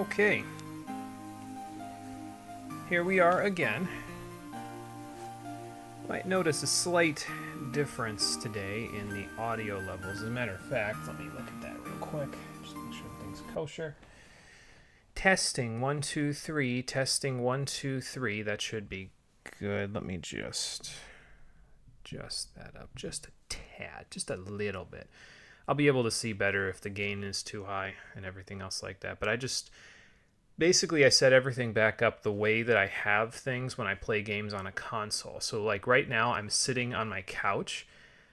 Okay. Here we are again. Might notice a slight difference today in the audio levels. As a matter of fact, let me look at that real quick. Just make sure everything's kosher. Testing 1 2 3. Testing 1 2 3. That should be good. Let me just adjust that up just a tad, just a little bit. I'll be able to see better if the gain is too high and everything else like that. But I set everything back up the way that I have things when I play games on a console. So like right now I'm sitting on my couch.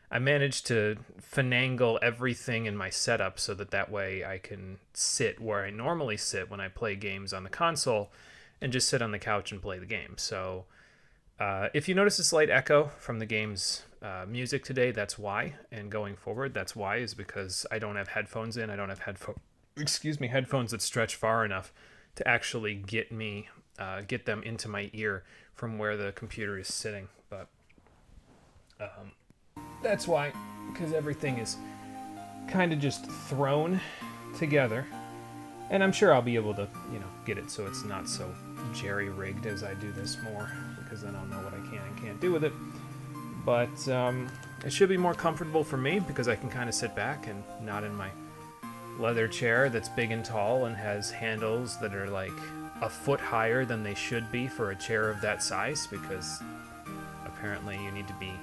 I managed to finagle everything in my setup so that way I can sit where I normally sit when I play games on the console and just sit on the couch and play the game. So if you notice a slight echo from the game's music today, that's why. And going forward, that's why, is because I don't have headphones in. I don't have headphones that stretch far enough to actually get them into my ear from where the computer is sitting. But that's why, because everything is kind of just thrown together. And I'm sure I'll be able to, get it so it's not so jerry-rigged as I do this more, because then I'll know what I can and can't do with it. But it should be more comfortable for me because I can kind of sit back and not in my leather chair that's big and tall and has handles that are like a foot higher than they should be for a chair of that size, because apparently you need to be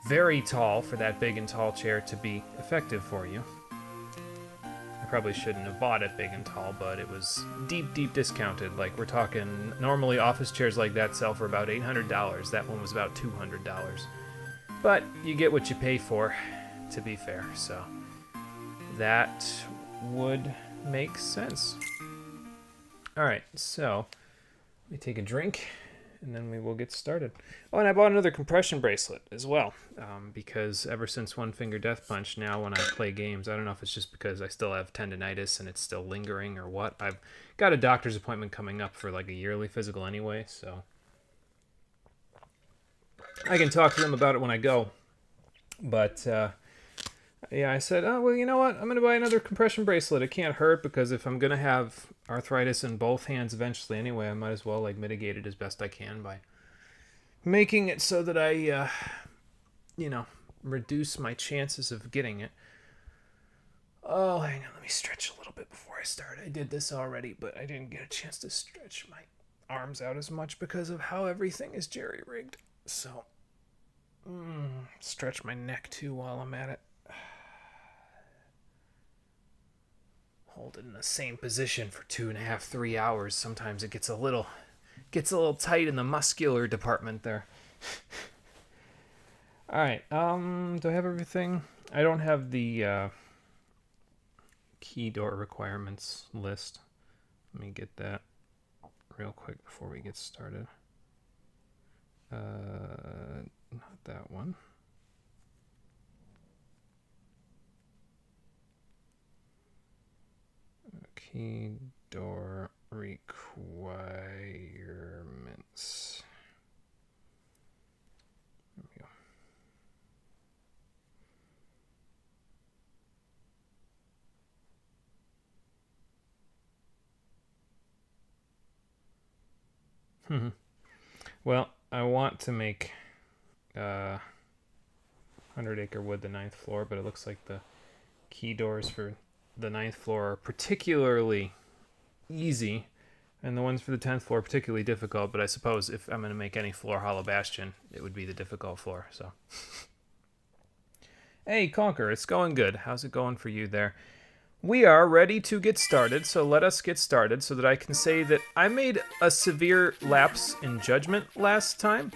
very tall for that big and tall chair to be effective for you. I probably shouldn't have bought it big and tall, but it was deep discounted. Like, we're talking, normally office chairs like that sell for about $800. That one was about $200. But you get what you pay for, to be fair. So that would make sense. All right, so let me take a drink, and then we will get started. Oh, and I bought another compression bracelet as well, because ever since One Finger Death Punch, now when I play games, I don't know if it's just because I still have tendinitis and it's still lingering or what. I've got a doctor's appointment coming up for like a yearly physical anyway, so I can talk to them about it when I go. But yeah, I said, oh, well, you know what? I'm going to buy another compression bracelet. It can't hurt, because if I'm going to have arthritis in both hands eventually anyway, I might as well mitigate it as best I can by making it so that I, reduce my chances of getting it. Oh, hang on. Let me stretch a little bit before I start. I did this already, but I didn't get a chance to stretch my arms out as much because of how everything is jerry-rigged. So, stretch my neck too while I'm at it. Hold it in the same position for 2.5, 3 hours. Sometimes it gets a little tight in the muscular department there. All right. Do I have everything? I don't have the key door requirements list. Let me get that real quick before we get started. Not that one. Key door requirements. There we go. Well, I want to make 100 Acre Wood the 9th floor, but it looks like the key doors for the 9th floor are particularly easy, and the ones for the 10th floor are particularly difficult. But I suppose if I'm going to make any floor Hollow Bastion, it would be the difficult floor. So, hey, Conquer, it's going good. How's it going for you there? We are ready to get started, so let us get started so that I can say that I made a severe lapse in judgment last time.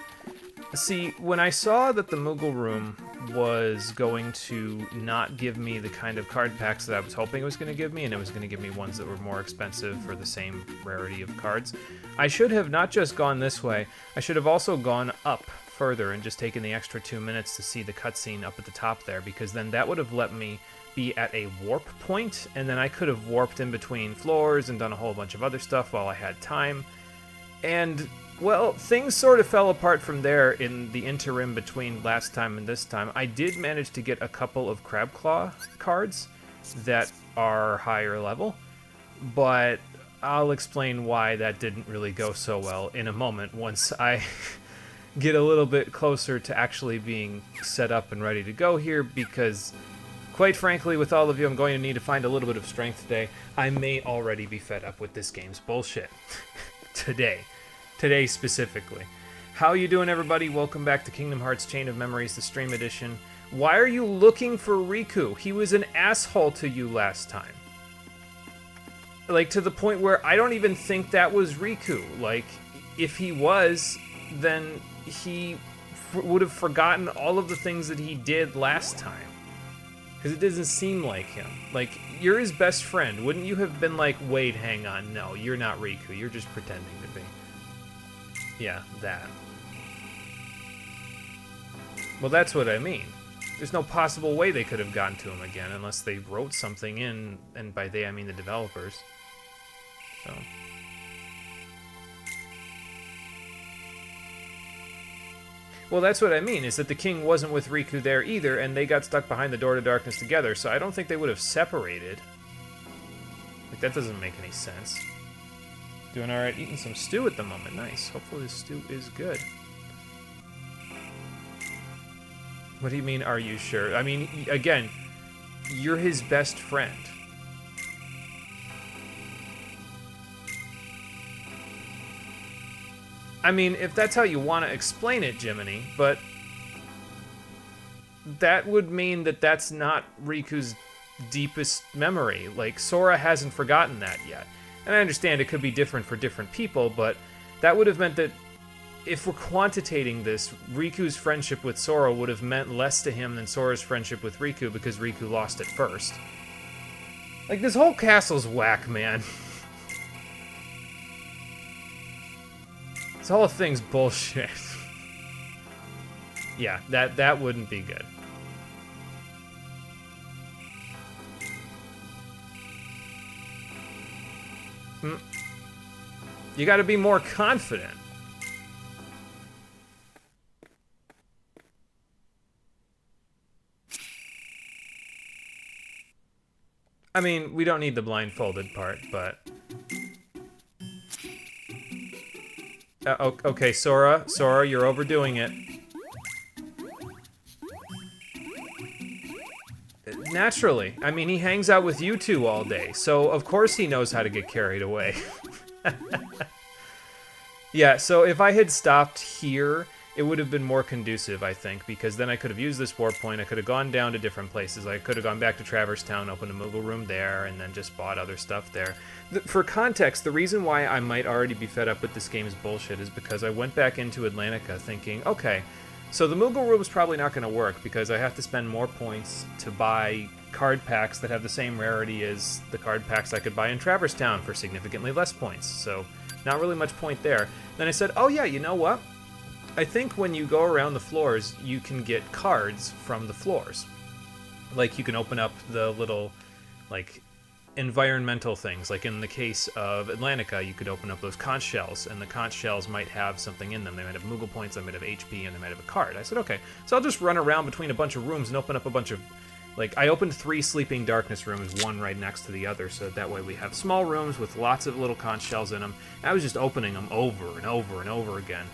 See, when I saw that the Moogle Room was going to not give me the kind of card packs that I was hoping it was going to give me, and it was going to give me ones that were more expensive for the same rarity of cards, I should have not just gone this way, I should have also gone up further and just taken the extra 2 minutes to see the cutscene up at the top there, because then that would have let me be at a warp point, and then I could have warped in between floors and done a whole bunch of other stuff while I had time. And, well, things sort of fell apart from there in the interim between last time and this time. I did manage to get a couple of Crabclaw cards that are higher level, but I'll explain why that didn't really go so well in a moment once I get a little bit closer to actually being set up and ready to go here, because quite frankly, with all of you, I'm going to need to find a little bit of strength today. I may already be fed up with this game's bullshit. Today specifically. How you doing, everybody? Welcome back to Kingdom Hearts Chain of Memories, the stream edition. Why are you looking for Riku? He was an asshole to you last time. Like, to the point where I don't even think that was Riku. Like, if he was, then he would have forgotten all of the things that he did last time. Because it doesn't seem like him. Like, you're his best friend. Wouldn't you have been like, wait, hang on, no, you're not Riku. You're just pretending to be. Yeah, that. Well, that's what I mean. There's no possible way they could have gotten to him again unless they wrote something in, and by they I mean the developers. So. Well, that's what I mean, is that the king wasn't with Riku there either, and they got stuck behind the door to darkness together, so I don't think they would have separated. Like, that doesn't make any sense. Doing alright, eating some stew at the moment. Nice. Hopefully this stew is good. What do you mean, are you sure? I mean, again, you're his best friend. I mean, if that's how you want to explain it, Jiminy, but that would mean that that's not Riku's deepest memory. Like, Sora hasn't forgotten that yet. And I understand it could be different for different people, but that would have meant that if we're quantitating this, Riku's friendship with Sora would have meant less to him than Sora's friendship with Riku because Riku lost it first. Like, this whole castle's whack, man. This whole thing's bullshit. Yeah, that wouldn't be good. You gotta be more confident. I mean, we don't need the blindfolded part, but... okay, Sora, you're overdoing it. Naturally. I mean, he hangs out with you two all day, so of course he knows how to get carried away. Yeah, so if I had stopped here, it would have been more conducive, I think, because then I could have used this warp point, I could have gone down to different places, I could have gone back to Traverse Town, opened a Moogle room there, and then just bought other stuff there. For context, the reason why I might already be fed up with this game's bullshit is because I went back into Atlantica thinking, okay, so the Moogle room is probably not going to work because I have to spend more points to buy card packs that have the same rarity as the card packs I could buy in Traverse Town for significantly less points, so not really much point there. Then I said, oh yeah, you know what? I think when you go around the floors, you can get cards from the floors. Like, you can open up the little, like, environmental things. Like, in the case of Atlantica, you could open up those conch shells, and the conch shells might have something in them. They might have Moogle points, they might have HP, and they might have a card. I said, okay, so I'll just run around between a bunch of rooms and open up a bunch of... Like, I opened 3 Sleeping Darkness rooms, one right next to the other, so that way we have small rooms with lots of little conch shells in them. And I was just opening them over and over and over again.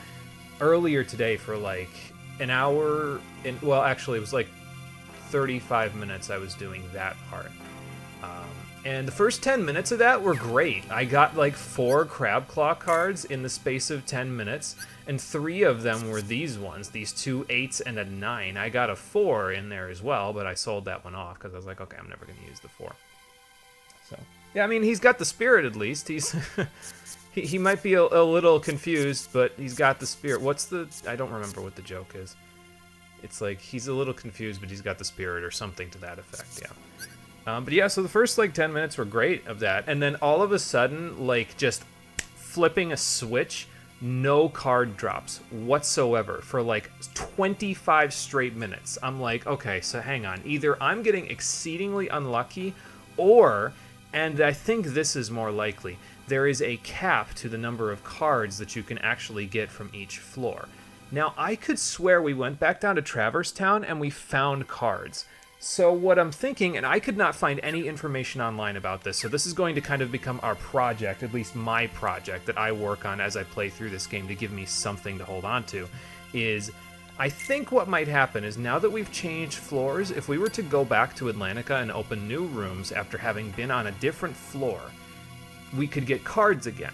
Earlier today for like an hour, well, actually it was like 35 minutes I was doing that part. And the first 10 minutes of that were great. I got like 4 Crab Claw cards in the space of 10 minutes, and 3 of them were these ones, these 2 8s and a 9. I got a 4 in there as well, but I sold that one off because I was like, okay, I'm never going to use the 4. So, yeah, I mean, he's got the spirit at least. He's... He might be a little confused, but he's got the spirit. What's the... I don't remember what the joke is. It's like, he's a little confused, but he's got the spirit, or something to that effect, yeah. But yeah, so the first, like, 10 minutes were great of that. And then all of a sudden, like, just flipping a switch, no card drops whatsoever for, like, 25 straight minutes. I'm like, okay, so hang on. Either I'm getting exceedingly unlucky, or, and I think this is more likely, there is a cap to the number of cards that you can actually get from each floor. Now, I could swear we went back down to Traverse Town and we found cards. So what I'm thinking, and I could not find any information online about this, so this is going to kind of become our project, at least my project that I work on as I play through this game to give me something to hold on to, is I think what might happen is now that we've changed floors, if we were to go back to Atlantica and open new rooms after having been on a different floor, we could get cards again.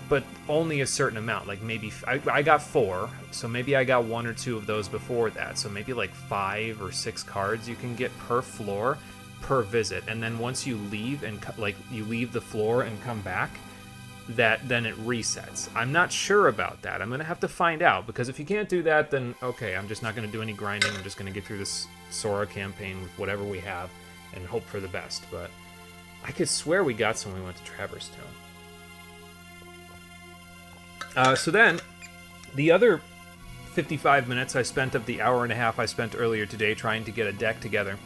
But only a certain amount, like maybe, I got 4, so maybe I got 1 or 2 of those before that, so maybe like 5 or 6 cards you can get per floor, per visit, and then once you leave and, like, you leave the floor and come back, then it resets. I'm not sure about that. I'm going to have to find out, because if you can't do that, then okay, I'm just not going to do any grinding, I'm just going to get through this Sora campaign with whatever we have, and hope for the best, but I could swear we got some when we went to Traverse Town. So then, the other 55 minutes I spent of the hour and a half I spent earlier today trying to get a deck together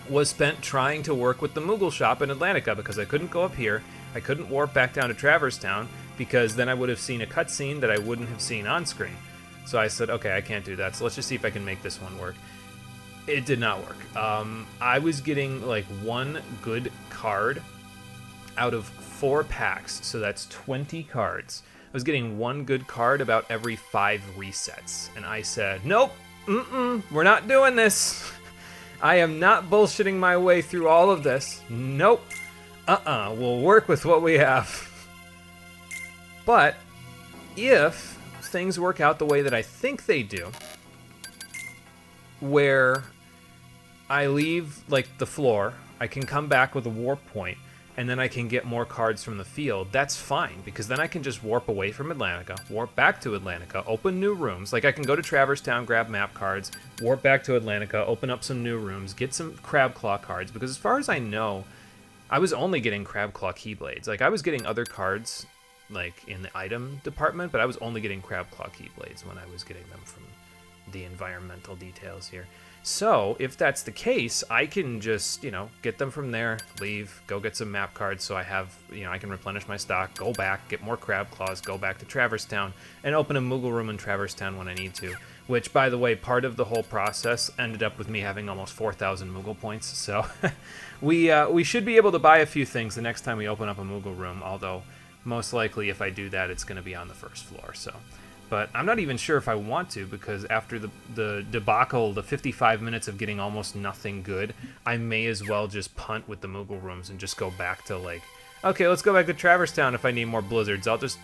was spent trying to work with the Moogle shop in Atlantica, because I couldn't go up here, I couldn't warp back down to Traverse Town, because then I would have seen a cutscene that I wouldn't have seen on screen. So I said, okay, I can't do that, so let's just see if I can make this one work. It did not work. I was getting like 1 good card out of 4 packs, so that's 20 cards. I was getting 1 good card about every 5 resets. And I said, nope, we're not doing this. I am not bullshitting my way through all of this. Nope. We'll work with what we have. But if things work out the way that I think they do, where I leave, like, the floor, I can come back with a warp point, and then I can get more cards from the field, that's fine, because then I can just warp away from Atlantica, warp back to Atlantica, open new rooms. Like, I can go to Traverse Town, grab map cards, warp back to Atlantica, open up some new rooms, get some Crabclaw cards, because as far as I know, I was only getting Crabclaw Keyblades. Like, I was getting other cards, like, in the item department, but I was only getting Crabclaw Keyblades when I was getting them from the environmental details here. So, if that's the case, I can just, get them from there, leave, go get some map cards so I have, I can replenish my stock, go back, get more Crabclaws, go back to Traverse Town, and open a Moogle room in Traverse Town when I need to. Which, by the way, part of the whole process ended up with me having almost 4,000 Moogle points, so we should be able to buy a few things the next time we open up a Moogle room, although most likely if I do that, it's going to be on the first floor, so... But I'm not even sure if I want to, because after the debacle, the 55 minutes of getting almost nothing good, I may as well just punt with the Moogle rooms and just go back to, like, okay, let's go back to Traverse Town if I need more blizzards. I'll just,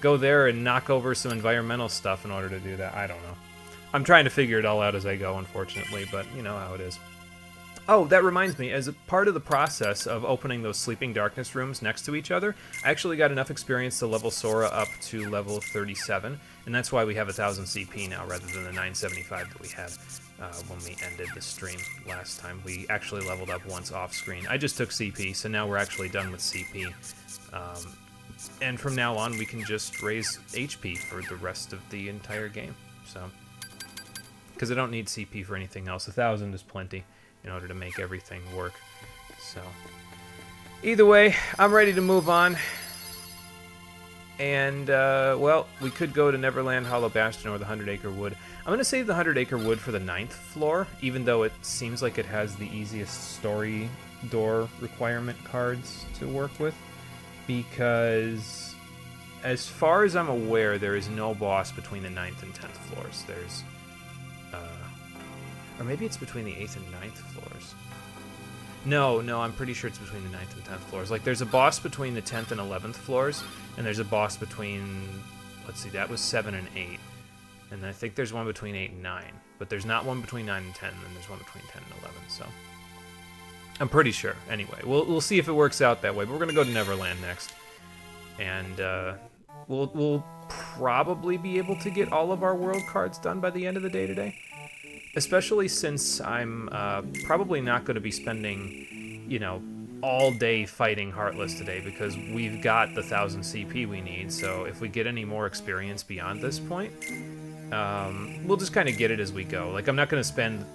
go there and knock over some environmental stuff in order to do that. I don't know. I'm trying to figure it all out as I go, unfortunately, but you know how it is. Oh, that reminds me, as a part of the process of opening those Sleeping Darkness rooms next to each other, I actually got enough experience to level Sora up to level 37, and that's why we have 1,000 CP now rather than the 975 that we had when we ended the stream last time. We actually leveled up once off-screen. I just took CP, so now we're actually done with CP. And from now on, we can just raise HP for the rest of the entire game, so... Because I don't need CP for anything else. 1,000 is plenty in order to make everything work. So, either way, I'm ready to move on. And, well, we could go to Neverland Hollow Bastion or the 100 Acre Wood. I'm going to save the 100 Acre Wood for the 9th floor, even though it seems like it has the easiest story door requirement cards to work with. Because, as far as I'm aware, there is no boss between the 9th and 10th floors. There's... or maybe it's between the 8th and 9th floors. No, I'm pretty sure it's between the 9th and 10th floors. Like, there's a boss between the 10th and 11th floors, and there's a boss between... Let's see, that was 7 and 8. And I think there's one between 8 and 9. But there's not one between 9 and 10, and then there's one between 10 and 11, so... I'm pretty sure. Anyway, we'll see if it works out that way. But we're going to go to Neverland next. And, we'll probably be able to get all of our world cards done by the end of the day today. Especially since I'm probably not going to be spending, all day fighting Heartless today, because we've got the 1,000 CP we need, so if we get any more experience beyond this point, we'll just kind of get it as we go. Like, I'm not going to spend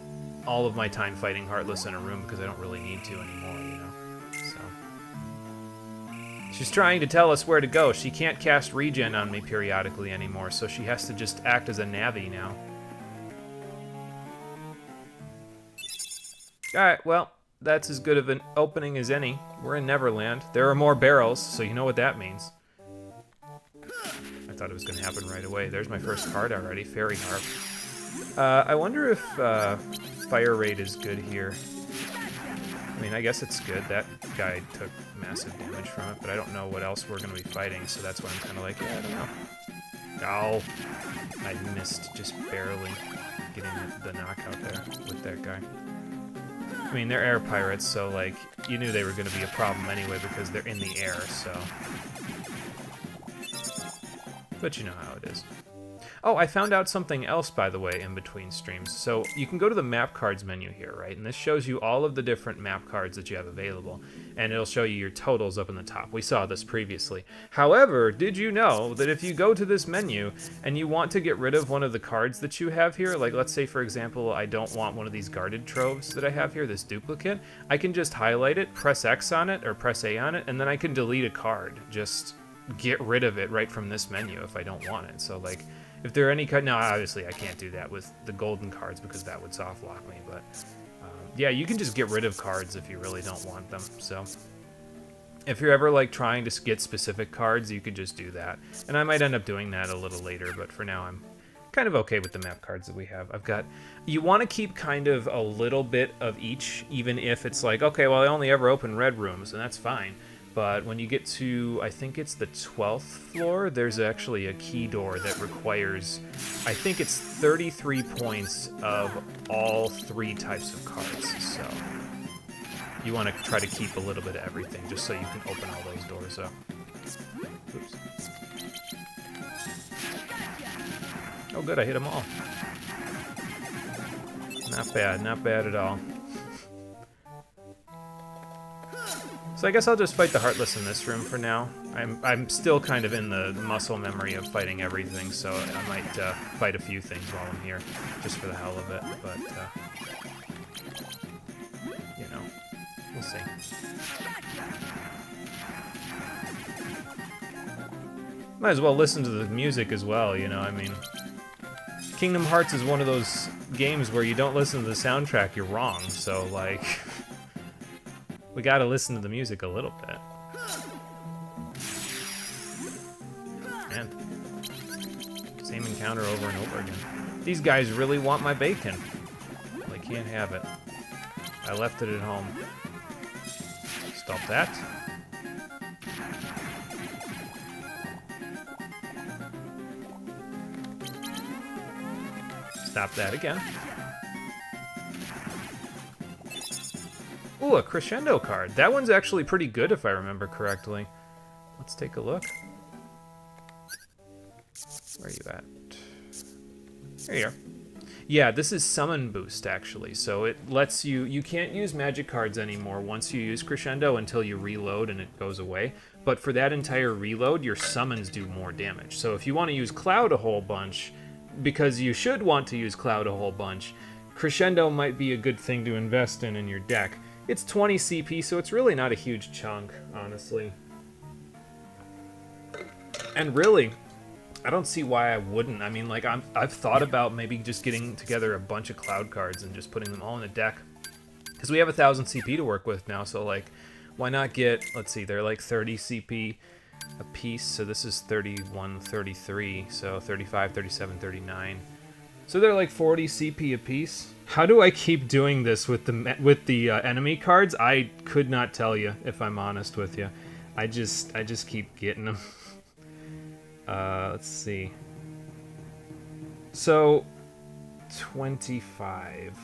all of my time fighting Heartless in a room, because I don't really need to anymore, so... She's trying to tell us where to go. She can't cast regen on me periodically anymore, so she has to just act as a Navi now. Alright, well, that's as good of an opening as any. We're in Neverland. There are more barrels, so you know what that means. I thought it was going to happen right away. There's my first card already, Fairy Harp. I wonder if Fire Raid is good here. I mean, I guess it's good. That guy took massive damage from it, but I don't know what else we're going to be fighting, so that's why I'm kind of like, yeah, I don't know. Oh, I missed just barely getting the knockout there with that guy. I mean, they're air pirates, so, like, you knew they were going to be a problem anyway because they're in the air, so... But you know how it is. Oh, I found out something else, by the way, in between streams. So you can go to the map cards menu here, right? And this shows you all of the different map cards that you have available. And it'll show you your totals up in the top. We saw this previously. However, did you know that if you go to this menu and you want to get rid of one of the cards that you have here, like let's say, for example, I don't want one of these guarded troves that I have here, this duplicate, I can just highlight it, press X on it, or press A on it, and then I can delete a card. Just get rid of it right from this menu if I don't want it. So, like... If there are any cards, now obviously I can't do that with the golden cards because that would soft lock me, but yeah, you can just get rid of cards if you really don't want them. So if you're ever like trying to get specific cards, you could just do that. And I might end up doing that a little later, but for now I'm kind of okay with the map cards that we have. You want to keep kind of a little bit of each, even if it's like, okay, well I only ever open red rooms, and that's fine. But when you get to, I think it's the 12th floor, there's actually a key door that requires, I think it's 33 points of all 3 types of cards. So you want to try to keep a little bit of everything just so you can open all those doors up. Oops. Oh good, I hit them all. Not bad at all. So I guess I'll just fight the Heartless in this room for now. I'm still kind of in the muscle memory of fighting everything, so I might fight a few things while I'm here, just for the hell of it, but, you know, we'll see. Might as well listen to the music as well, you know, I mean... Kingdom Hearts is one of those games where you don't listen to the soundtrack, you're wrong, so, like... We gotta listen to the music a little bit. Man. Same encounter over and over again. These guys really want my bacon. They can't have it. I left it at home. Stop that. Stop that again. Ooh, a Crescendo card. That one's actually pretty good if I remember correctly. Let's take a look. Where are you at? There you are. Yeah, this is Summon Boost, actually. So it lets you... You can't use magic cards anymore once you use Crescendo until you reload and it goes away. But for that entire reload, your summons do more damage. So if you want to use Cloud a whole bunch, because you should want to use Cloud a whole bunch, Crescendo might be a good thing to invest in your deck. It's 20 CP, so it's really not a huge chunk, honestly. And really, I don't see why I wouldn't. I mean, like, I've thought about maybe just getting together a bunch of Cloud cards and just putting them all in a deck. Because we have 1,000 CP to work with now, so, like, why not get, let's see, they're like 30 CP a piece, so this is 31, 33, so 35, 37, 39. So they're like 40 CP a piece. How do I keep doing this with the enemy cards? I could not tell you, if I'm honest with you. I just keep getting them. Let's see. So 25.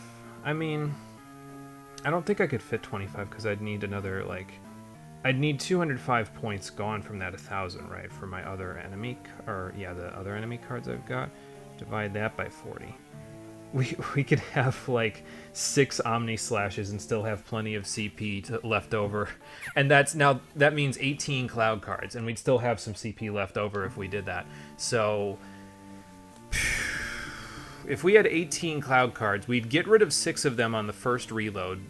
I mean, I don't think I could fit 25 because I'd need another, like, I'd need 205 points gone from that 1,000, right? For my other enemy, the other enemy cards I've got. Divide that by 40. We could have like 6 Omni Slashes and still have plenty of CP left over. And that means 18 Cloud cards, and we'd still have some CP left over if we did that. So if we had 18 Cloud cards, we'd get rid of 6 of them on the first reload.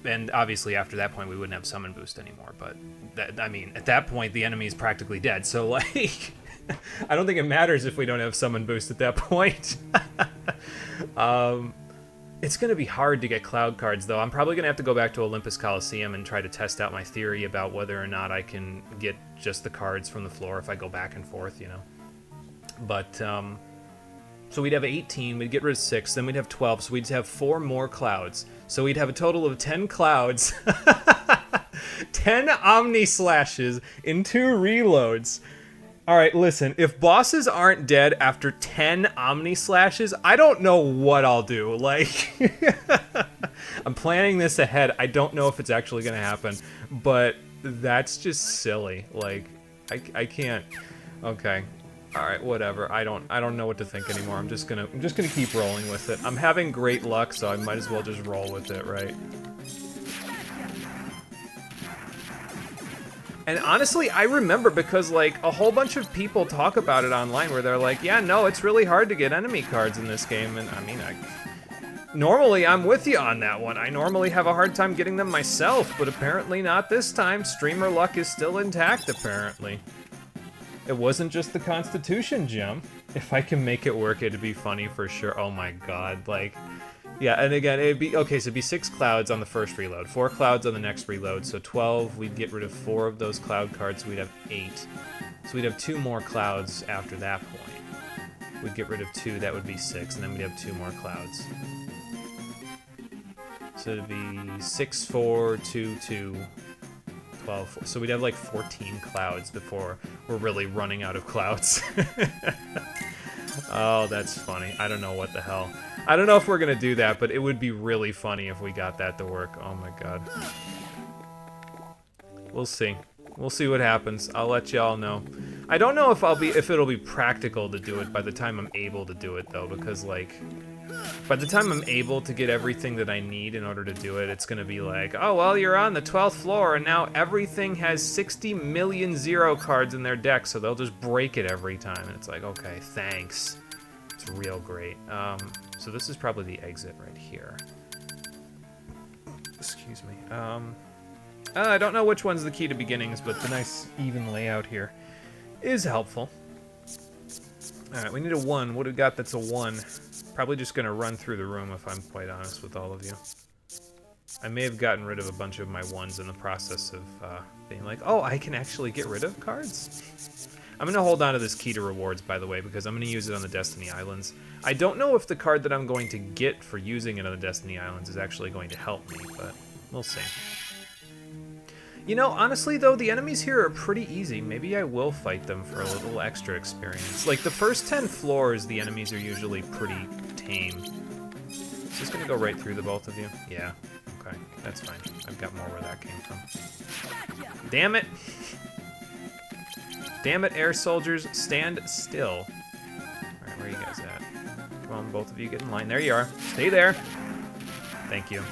And obviously after that point we wouldn't have Summon Boost anymore. But I mean, at that point the enemy is practically dead. So like I don't think it matters if we don't have Summon Boost at that point. It's going to be hard to get cloud cards, though. I'm probably going to have to go back to Olympus Coliseum and try to test out my theory about whether or not I can get just the cards from the floor if I go back and forth, you know. But, so we'd have 18, we'd get rid of 6, then we'd have 12, so we'd have 4 more clouds. So we'd have a total of 10 clouds, 10 Omni Slashes in 2 reloads. Alright, listen, if bosses aren't dead after 10 Omni Slashes, I don't know what I'll do. Like, I'm planning this ahead. I don't know if it's actually going to happen, but that's just silly. Like, I can't. Okay. Alright, whatever. I don't know what to think anymore. I'm just gonna keep rolling with it. I'm having great luck, so I might as well just roll with it, right? And honestly, I remember because, like, a whole bunch of people talk about it online where they're like, yeah, no, it's really hard to get enemy cards in this game. And, I mean, normally I'm with you on that one. I normally have a hard time getting them myself, but apparently not this time. Streamer luck is still intact, apparently. It wasn't just the Constitution gem. If I can make it work, it'd be funny for sure. Oh my god, like... Yeah, and again, it'd be... Okay, so it'd be 6 clouds on the first reload, 4 clouds on the next reload, so 12, we'd get rid of 4 of those cloud cards, so we'd have 8. So we'd have 2 more clouds after that point. We'd get rid of 2, that would be 6, and then we'd have 2 more clouds. So it'd be 6, 4, 2, 2, 12, 4. So we'd have like 14 clouds before we're really running out of clouds. Oh, that's funny. I don't know what the hell. I don't know if we're gonna do that, but it would be really funny if we got that to work. Oh my god. We'll see. We'll see what happens. I'll let y'all know. I don't know if it'll be practical to do it by the time I'm able to do it though, because like by the time I'm able to get everything that I need in order to do it, it's gonna be like, oh well, you're on the 12th floor and now everything has 60 million 0 cards in their deck, so they'll just break it every time. And it's like, okay, thanks. It's real great. So this is probably the exit right here. Excuse me. I don't know which one's the key to beginnings, but the nice even layout here is helpful. Alright, we need a 1. What do we got that's a 1? Probably just gonna run through the room if I'm quite honest with all of you. I may have gotten rid of a bunch of my 1s in the process of being like, oh, I can actually get rid of cards? I'm gonna hold on to this key to rewards, by the way, because I'm gonna use it on the Destiny Islands. I don't know if the card that I'm going to get for using it on the Destiny Islands is actually going to help me, but we'll see. You know, honestly, though, the enemies here are pretty easy. Maybe I will fight them for a little extra experience. Like, the first 10 floors, the enemies are usually pretty tame. Is this gonna go right through the both of you? Yeah. Okay, that's fine. I've got more where that came from. Damn it! Damn it, air soldiers, stand still. Alright, where are you guys at? Come on, both of you get in line. There you are. Stay there. Thank you.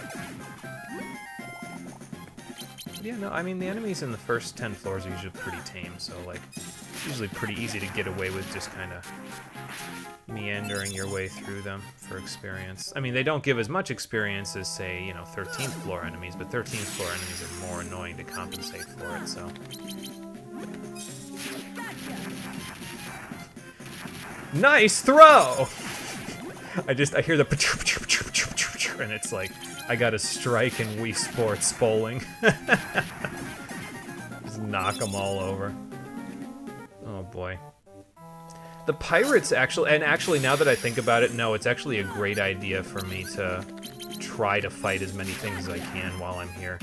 Yeah, no, I mean, the enemies in the first 10 floors are usually pretty tame, so, like, it's usually pretty easy to get away with just kind of meandering your way through them for experience. I mean, they don't give as much experience as, say, you know, 13th floor enemies, but 13th floor enemies are more annoying to compensate for it, so... Nice throw! I hear the and it's like, I got a strike in Wii Sports bowling. Just knock them all over. Oh boy. The pirates actually now that I think about it, no, it's actually a great idea for me to try to fight as many things as I can while I'm here.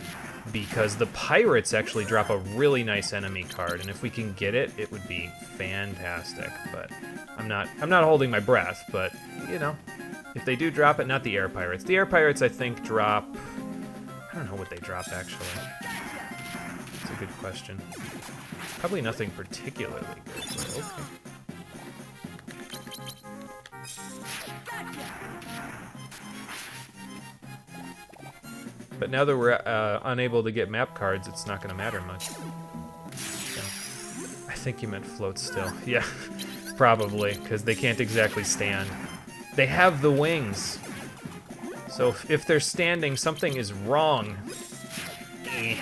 Because the pirates actually drop a really nice enemy card, and if we can get it, it would be fantastic. But I'm not holding my breath, but you know, if they do drop it, not the air pirates. The air pirates I think drop, I don't know what they drop actually. That's a good question. Probably nothing particularly good, but okay. But now that we're unable to get map cards, it's not going to matter much. So, I think you meant float still. Yeah, probably, because they can't exactly stand. They have the wings. So if they're standing, something is wrong. Eh.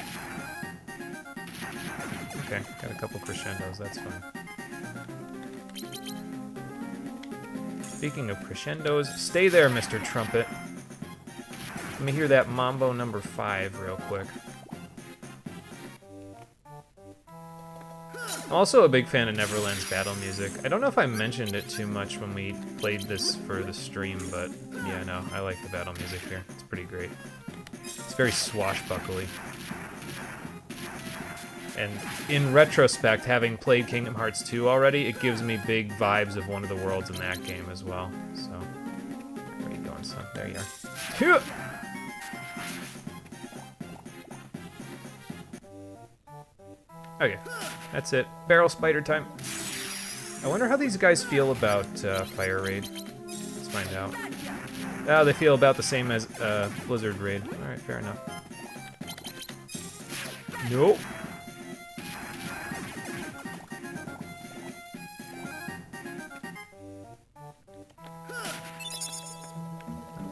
Okay, got a couple crescendos, that's fine. Speaking of crescendos, stay there, Mr. Trumpet. me hear that Mambo number 5 real quick. I'm also a big fan of Neverland's battle music. I don't know if I mentioned it too much when we played this for the stream, but yeah, no, I like the battle music here. It's pretty great. It's very swashbuckly. And in retrospect, having played Kingdom Hearts 2 already, it gives me big vibes of one of the worlds in that game as well. So, where are you going, son? There you are. Okay, that's it. Barrel spider time. I wonder how these guys feel about Fire Raid. Let's find out. Oh, they feel about the same as Blizzard Raid. Alright, fair enough. Nope.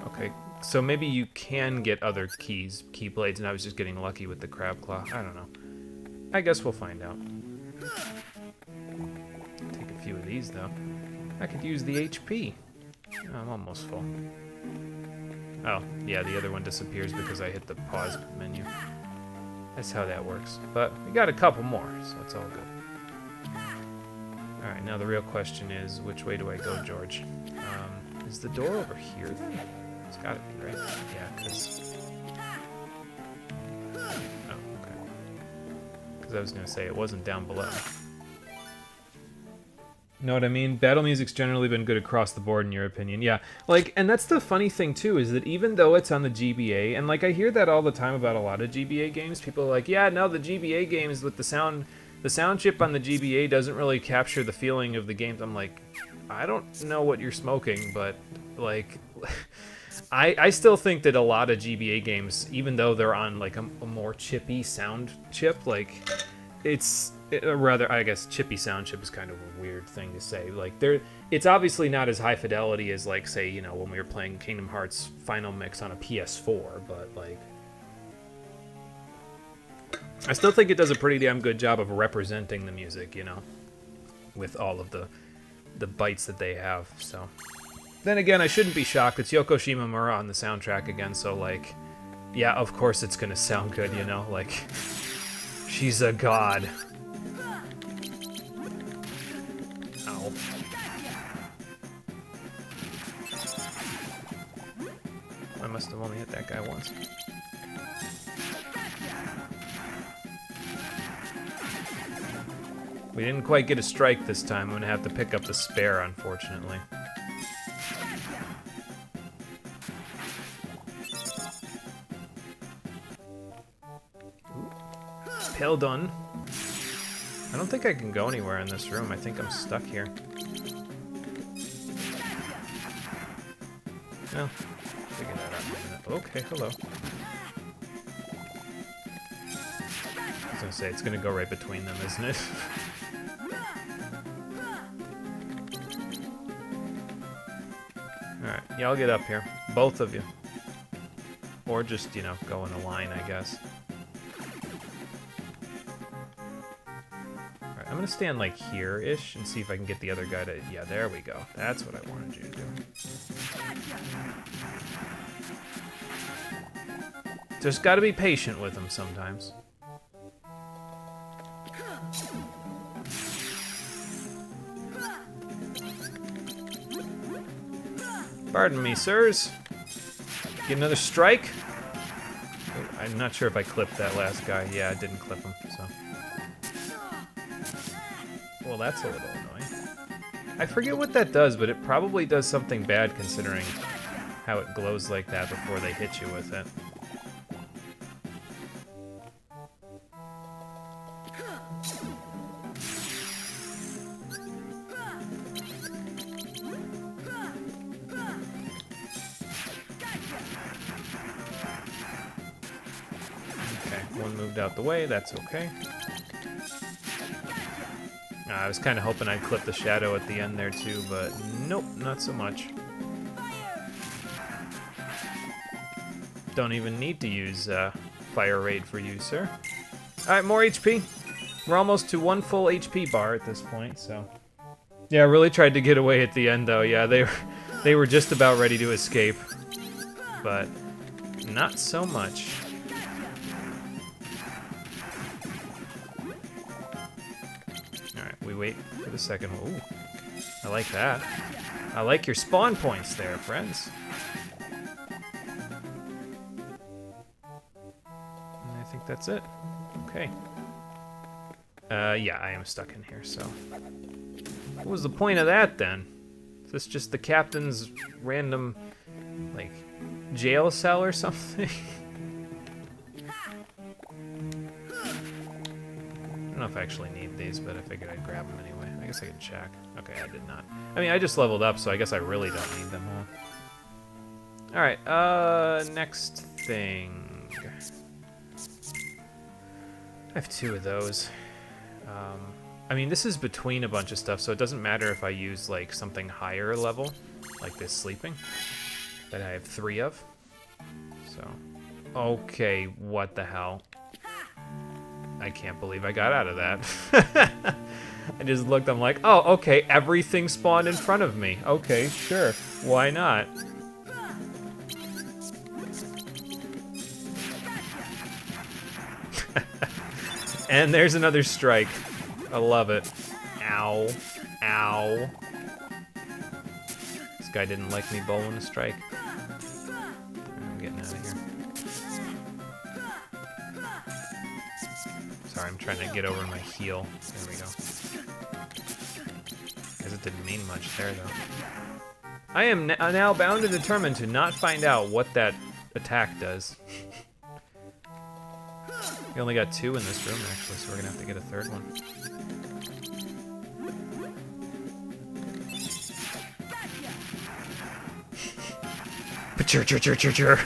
Okay, so maybe you can get other keyblades, and I was just getting lucky with the crab claw. I don't know. I guess we'll find out. Take a few of these, though. I could use the HP. Oh, I'm almost full. Oh, yeah, the other one disappears because I hit the pause menu. That's how that works. But we got a couple more, so it's all good. Alright, now the real question is, which way do I go, George? Is the door over here, then? It's gotta be, right? Yeah, because... I was going to say, it wasn't down below. Know what I mean? Battle music's generally been good across the board, in your opinion. Yeah, like, and that's the funny thing, too, is that even though it's on the GBA, and, like, I hear that all the time about a lot of GBA games, people are like, yeah, no, the GBA games with the sound chip on the GBA doesn't really capture the feeling of the games. I'm like, I don't know what you're smoking, but, like... I still think that a lot of GBA games, even though they're on like a more chippy sound chip, like rather, I guess chippy sound chip is kind of a weird thing to say. Like it's obviously not as high fidelity as like, say, you know, when we were playing Kingdom Hearts Final Mix on a PS4, but like I still think it does a pretty damn good job of representing the music, you know, with all of the bites that they have, so... Then again, I shouldn't be shocked. It's Yoko Shimomura on the soundtrack again, so, like, yeah, of course it's gonna sound good, you know? Like, she's a god. Ow. I must have only hit that guy once. We didn't quite get a strike this time. I'm gonna have to pick up the spare, unfortunately. Pale done. I don't think I can go anywhere in this room. I think I'm stuck here. No. Figure that out in a minute. Okay, hello. I was gonna say, it's gonna go right between them, isn't it? Alright, y'all get up here. Both of you. Or just, you know, go in a line, I guess. I'm gonna stand like here-ish and see if I can get the other guy to... Yeah, there we go. That's what I wanted you to do. Just gotta be patient with him sometimes. Pardon me, sirs. Get another strike? Oh, I'm not sure if I clipped that last guy. Yeah, I didn't clip him, so... Well, that's a little annoying. I forget what that does, but it probably does something bad considering how it glows like that before they hit you with it. Okay, one moved out the way, that's okay. I was kind of hoping I'd clip the shadow at the end there too, but nope, not so much. Don't even need to use Fire Raid for you, sir. Alright, more HP. We're almost to 1 full HP bar at this point, so... Yeah, I really tried to get away at the end, though. Yeah, they were just about ready to escape. But not so much. Alright, we wait for the second one. Ooh, I like that. I like your spawn points there, friends. And I think that's it. Okay. Yeah, I am stuck in here, so... What was the point of that, then? Is this just the captain's random, like, jail cell or something? I don't know if I actually need these, but I figured I'd grab them anyway. I guess I can check. Okay, I did not. I mean, I just leveled up, so I guess I really don't need them all. Alright, next thing. I have 2 of those. I mean, this is between a bunch of stuff, so it doesn't matter if I use, like, something higher level, like this sleeping, that I have 3 of. So, okay, what the hell? I can't believe I got out of that. I just looked, I'm like, oh, okay, everything spawned in front of me. Okay, sure, why not? And there's another strike. I love it. Ow. Ow. This guy didn't like me bowling a strike. I'm getting out of here. Sorry, I'm trying to get over my heel. There we go. Guess it didn't mean much there, though. I am now bound and determined to not find out what that attack does. We only got 2 in this room, actually, so we're gonna have to get a 3rd one. Pachur.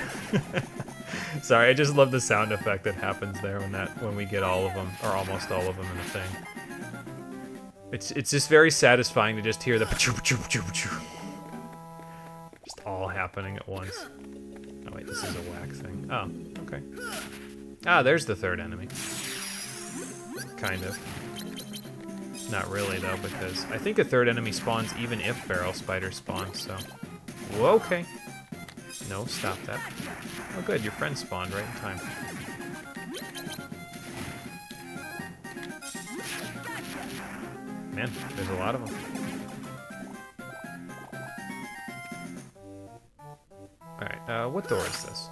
Sorry, I just love the sound effect that happens there when we get all of them, or almost all of them in a thing. It's just very satisfying to just hear the pachur. Just all happening at once. Oh wait, this is a whack thing. Oh, okay. Ah, there's the 3rd enemy. Kind of. Not really, though, because I think a 3rd enemy spawns even if barrel spiders spawn, so... Whoa, okay. No, stop that. Oh, good, your friend spawned right in time. Man, there's a lot of them. Alright, what door is this?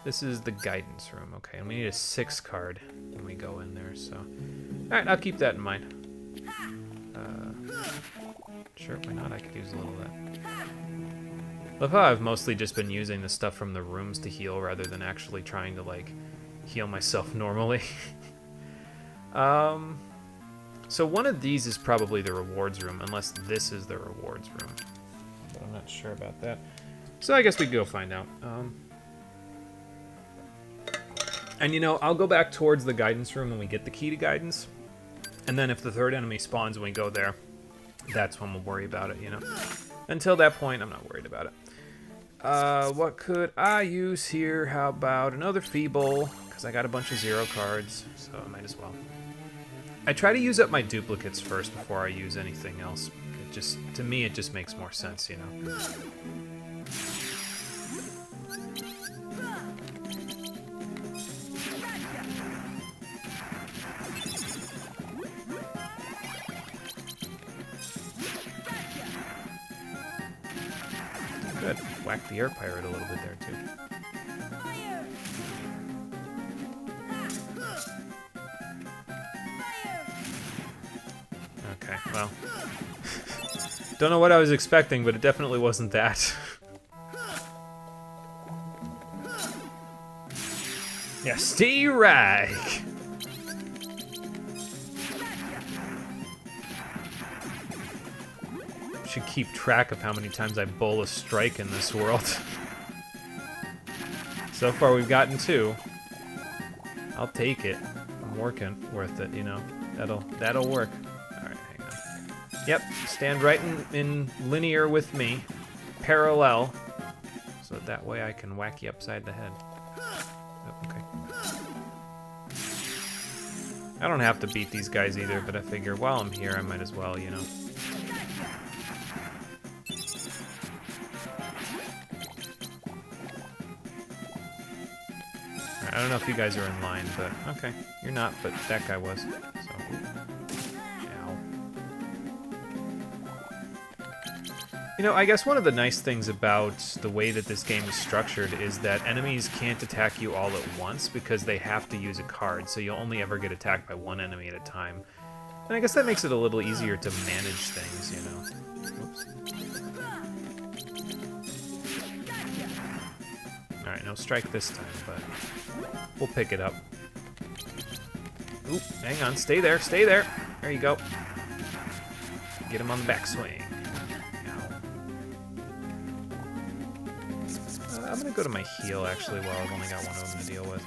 This is the guidance room, okay, and we need a 6 card when we go in there, so... Alright, I'll keep that in mind. Sure, why not? I could use a little of that. Love how I've mostly just been using the stuff from the rooms to heal rather than actually trying to, like, heal myself normally. So one of these is probably the rewards room, unless this is the rewards room. But I'm not sure about that. So I guess we can go find out. And you know, I'll go back towards the guidance room when we get the key to guidance. And then if the 3rd enemy spawns when we go there, that's when we'll worry about it, you know? Until that point, I'm not worried about it. What could I use here? How about another Feeble? Because I got a bunch of 0 cards, so I might as well. I try to use up my duplicates first before I use anything else. It just, to me, it just makes more sense, you know? Good. Whack the air pirate a little bit there, too. Okay, well. Don't know what I was expecting, but it definitely wasn't that. Yeah, stay right. Should keep track of how many times I bowl a strike in this world. So far we've gotten 2. I'll take it. I'm working worth it, you know. That'll work. Alright, hang on. Yep, stand right in linear with me. Parallel. So that way I can whack you upside the head. Oh, okay. I don't have to beat these guys either, but I figure while I'm here I might as well, you know. I don't know if you guys are in line, but okay. You're not, but that guy was. So, ow. You know, I guess one of the nice things about the way that this game is structured is that enemies can't attack you all at once because they have to use a card, so you'll only ever get attacked by one enemy at a time. And I guess that makes it a little easier to manage things, you know. Oops. Alright, no strike this time, but we'll pick it up. Oop, hang on, stay there, stay there. There you go. Get him on the backswing. I'm gonna go to my heal, actually, while I've only got one of them to deal with.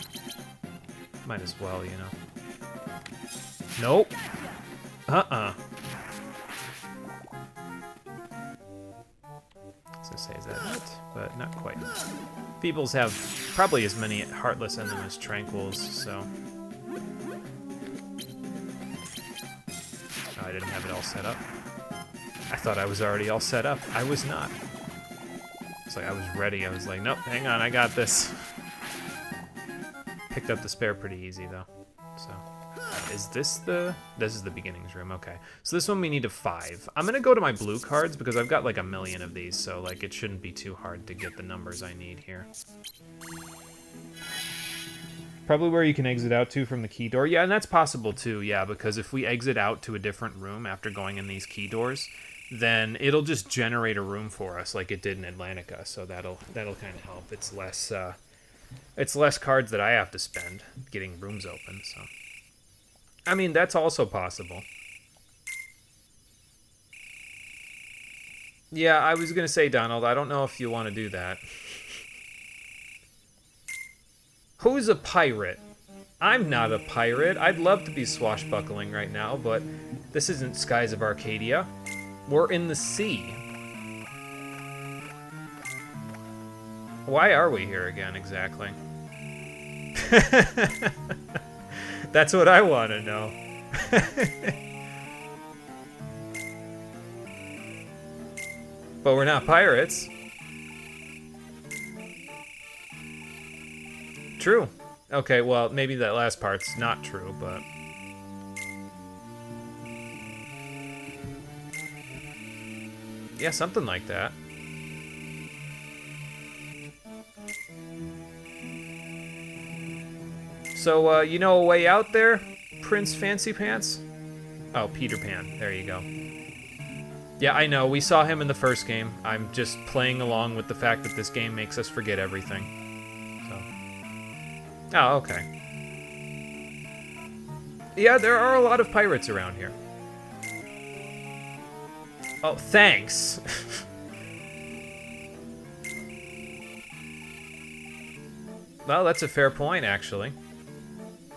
Might as well, you know. Nope. I was gonna say, is that it? But not quite. Feebles have probably as many Heartless in them as Tranquils, so... Oh, I didn't have it all set up. I thought I was already all set up. I was not. It's like I was ready. I was like, nope, hang on, I got this. Picked up the spare pretty easy, though. So, is this the... This is the beginnings room, okay. So this one we need a 5. I'm gonna go to my blue cards because I've got like a million of these, so like it shouldn't be too hard to get the numbers I need here. Probably where you can exit out to from the key door. Yeah, and that's possible too, yeah, because if we exit out to a different room after going in these key doors, then it'll just generate a room for us like it did in Atlantica, so that'll kind of help. It's less cards that I have to spend getting rooms open, so... I mean, that's also possible. Yeah, I was gonna say, Donald, I don't know if you want to do that. Who's a pirate? I'm not a pirate. I'd love to be swashbuckling right now, but this isn't Skies of Arcadia. We're in the sea. Why are we here again, exactly? That's what I want to know. But we're not pirates. True. Okay, well, maybe that last part's not true, but... Yeah, something like that. So, you know a way out there, Prince Fancy Pants? Oh, Peter Pan. There you go. Yeah, I know. We saw him in the first game. I'm just playing along with the fact that this game makes us forget everything. So. Oh, okay. Yeah, there are a lot of pirates around here. Oh, thanks. Well, that's a fair point, actually.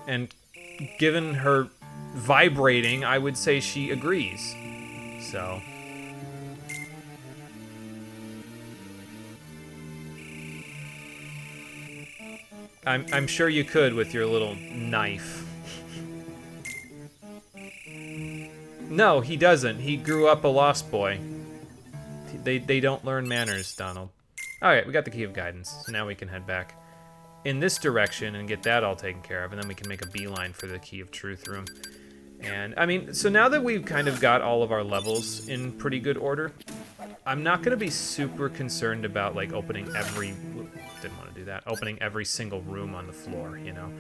And given her vibrating, I would say she agrees. So... I'm sure you could with your little knife. No, he doesn't. He grew up a lost boy. They don't learn manners, Donald. Alright, we got the Key of Guidance, so now we can head back in this direction and get that all taken care of, and then we can make a beeline for the Key of Truth room. And, I mean, so now that we've kind of got all of our levels in pretty good order, I'm not going to be super concerned about, like, opening every... Didn't want to do that. Opening every single room on the floor, you know?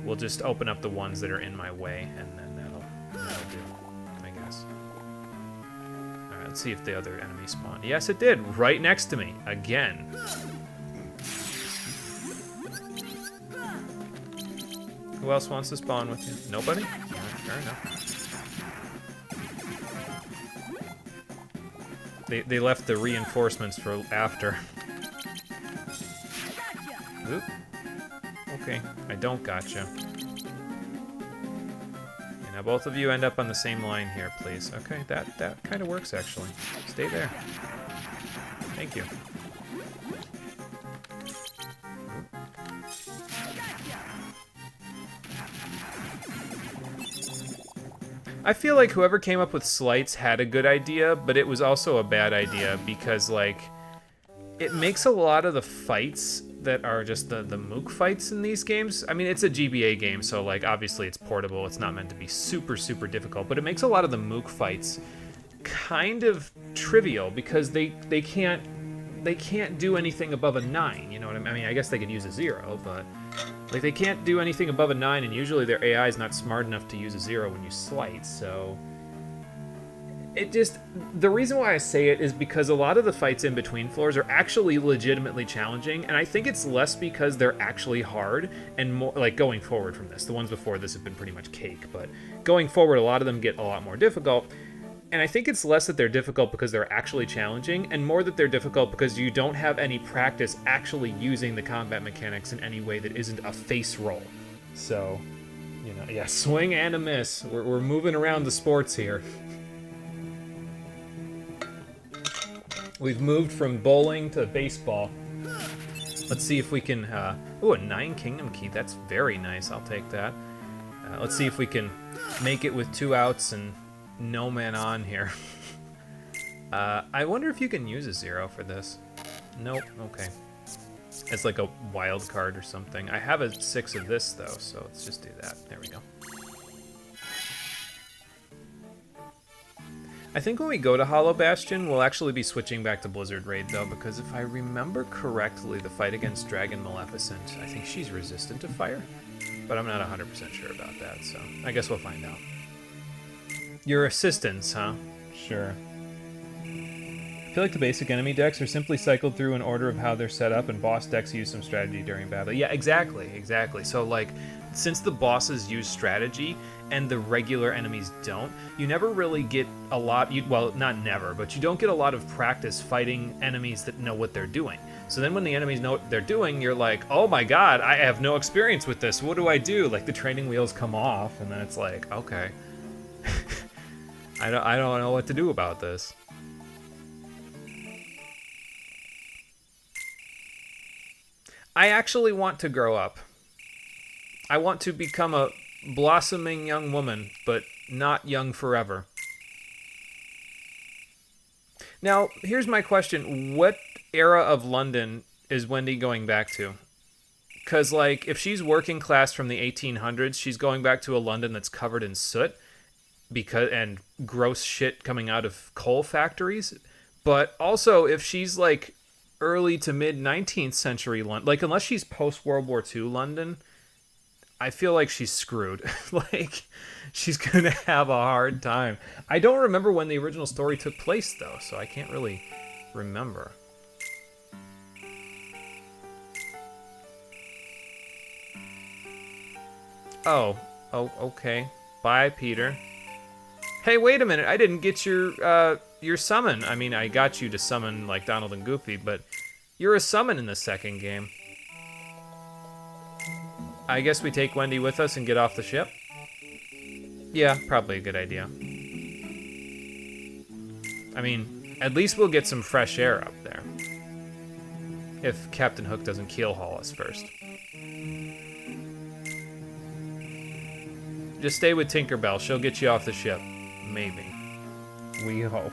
We'll just open up the ones that are in my way, and then that'll do, I guess. Alright, let's see if the other enemy spawned. Yes, it did! Right next to me! Again! Who else wants to spawn with you? Nobody? Alright, fair enough. They left the reinforcements for after. Oop. Okay, I don't gotcha. Okay, now both of you end up on the same line here, please. Okay, that kind of works, actually. Stay there. Thank you. I feel like whoever came up with sleights had a good idea, but it was also a bad idea because, like, it makes a lot of the fights that are just the mook fights in these games. I mean, it's a GBA game, so like obviously it's portable. It's not meant to be super difficult, but it makes a lot of the mook fights kind of trivial because they can't do anything above a 9. You know what I mean? I mean, I guess they could use a 0, but like they can't do anything above a 9, and usually their AI is not smart enough to use a 0 when you slight. So it just, the reason why I say it is because a lot of the fights in between floors are actually legitimately challenging, and I think it's less because they're actually hard and more like going forward from this. The ones before this have been pretty much cake, but going forward, a lot of them get a lot more difficult. And I think it's less that they're difficult because they're actually challenging, and more that they're difficult because you don't have any practice actually using the combat mechanics in any way that isn't a face roll. So, you know, yeah, swing and a miss. We're moving around the sports here. We've moved from bowling to baseball. Let's see if we can... ooh, a 9 Kingdom Key. That's very nice. I'll take that. Let's see if we can make it with 2 outs and no man on here. I wonder if you can use a 0 for this. Nope. Okay. It's like a wild card or something. I have a 6 of this, though, so let's just do that. There we go. I think when we go to Hollow Bastion, we'll actually be switching back to Blizzard Raid, though, because if I remember correctly, the fight against Dragon Maleficent, I think she's resistant to fire, but I'm not 100% sure about that, so I guess we'll find out. Your assistants, huh? Sure. I feel like the basic enemy decks are simply cycled through in order of how they're set up, and boss decks use some strategy during battle. Yeah, exactly. So, like, since the bosses use strategy and the regular enemies don't, you never really get a lot, well, not never, but you don't get a lot of practice fighting enemies that know what they're doing. So then when the enemies know what they're doing, you're like, oh my god, I have no experience with this, what do I do? Like, the training wheels come off, and then it's like, okay. I don't know what to do about this. I actually want to grow up. I want to become a blossoming young woman, but not young forever. Now, here's my question. What era of London is Wendy going back to? Because, like, if she's working class from the 1800s, she's going back to a London that's covered in soot and gross shit coming out of coal factories. But also, if she's, like, early to mid 19th century London, like, unless she's post World War II London, I feel like she's screwed. Like, she's gonna have a hard time. I don't remember when the original story took place, though, so I can't really remember. Oh, okay. Bye, Peter. Hey, wait a minute. I didn't get your summon. I mean, I got you to summon, like, Donald and Goofy, but you're a summon in the second game. I guess we take Wendy with us and get off the ship? Yeah, probably a good idea. I mean, at least we'll get some fresh air up there. If Captain Hook doesn't keelhaul us first. Just stay with Tinkerbell. She'll get you off the ship. Maybe. We hope.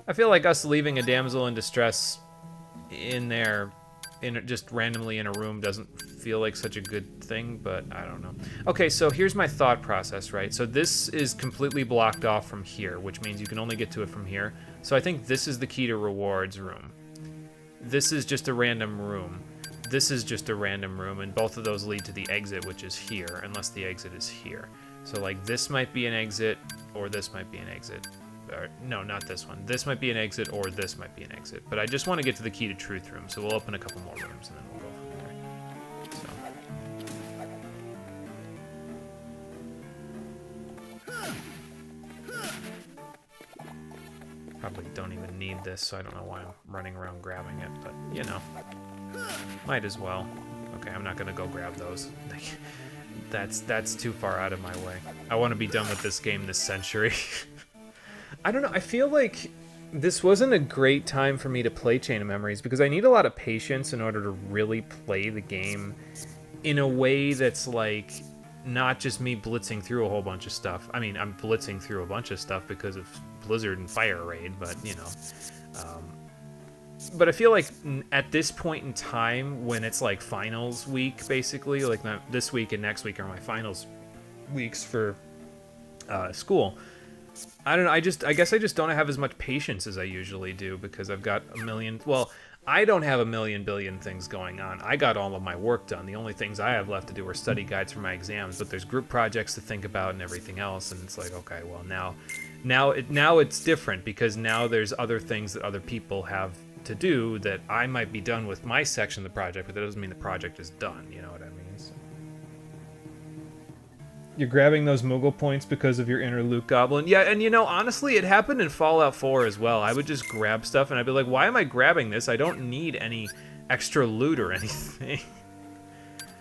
I feel like us leaving a damsel in distress in there, just randomly in a room, doesn't feel like such a good thing, but I don't know. Okay, so here's my thought process, right? So this is completely blocked off from here, which means you can only get to it from here. So I think this is the key to rewards room. This is just a random room. This is just a random room, and both of those lead to the exit, which is here, unless the exit is here. So, like, this might be an exit, or this might be an exit. Or, no, not this one. This might be an exit, or this might be an exit. But I just want to get to the key to truth room, so we'll open a couple more rooms, and then we'll go from there. So. Probably don't even need this, so I don't know why I'm running around grabbing it, but, you know. Might as well. Okay, I'm not gonna go grab those. That's too far out of my way. I want to be done with this game this century. I don't know, I feel like this wasn't a great time for me to play Chain of Memories because I need a lot of patience in order to really play the game in a way that's like not just me blitzing through a whole bunch of stuff. I mean, I'm blitzing through a bunch of stuff because of Blizzard and Fire Raid, but you know, But I feel like at this point in time, when it's like finals week, basically, like this week and next week are my finals weeks for school. I don't know. I guess I just don't have as much patience as I usually do because I've got a million. Well, I don't have a million billion things going on. I got all of my work done. The only things I have left to do are study guides for my exams. But there's group projects to think about and everything else. And it's like, okay, well now it's different because now there's other things that other people have to do that I might be done with my section of the project, but that doesn't mean the project is done. You know what I mean? So. You're grabbing those Moogle points because of your inner Luke Goblin. Yeah, and honestly, it happened in Fallout 4 as well. I would just grab stuff and I'd be like, why am I grabbing this? I don't need any extra loot or anything.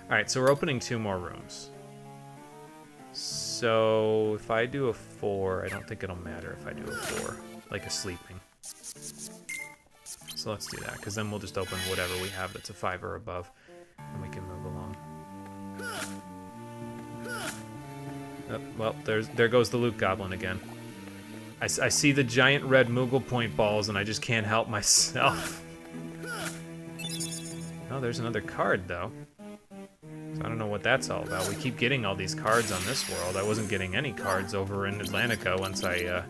Alright, so we're opening 2 more rooms. So if I do a 4, I don't think it'll matter if I do a 4. Like a sleeping. So let's do that, because then we'll just open whatever we have that's a 5 or above, and we can move along. Oh, well, there goes the Luke Goblin again. I see the giant red Moogle point balls, and I just can't help myself. Oh, there's another card, though. So I don't know what that's all about. We keep getting all these cards on this world. I wasn't getting any cards over in Atlantica once I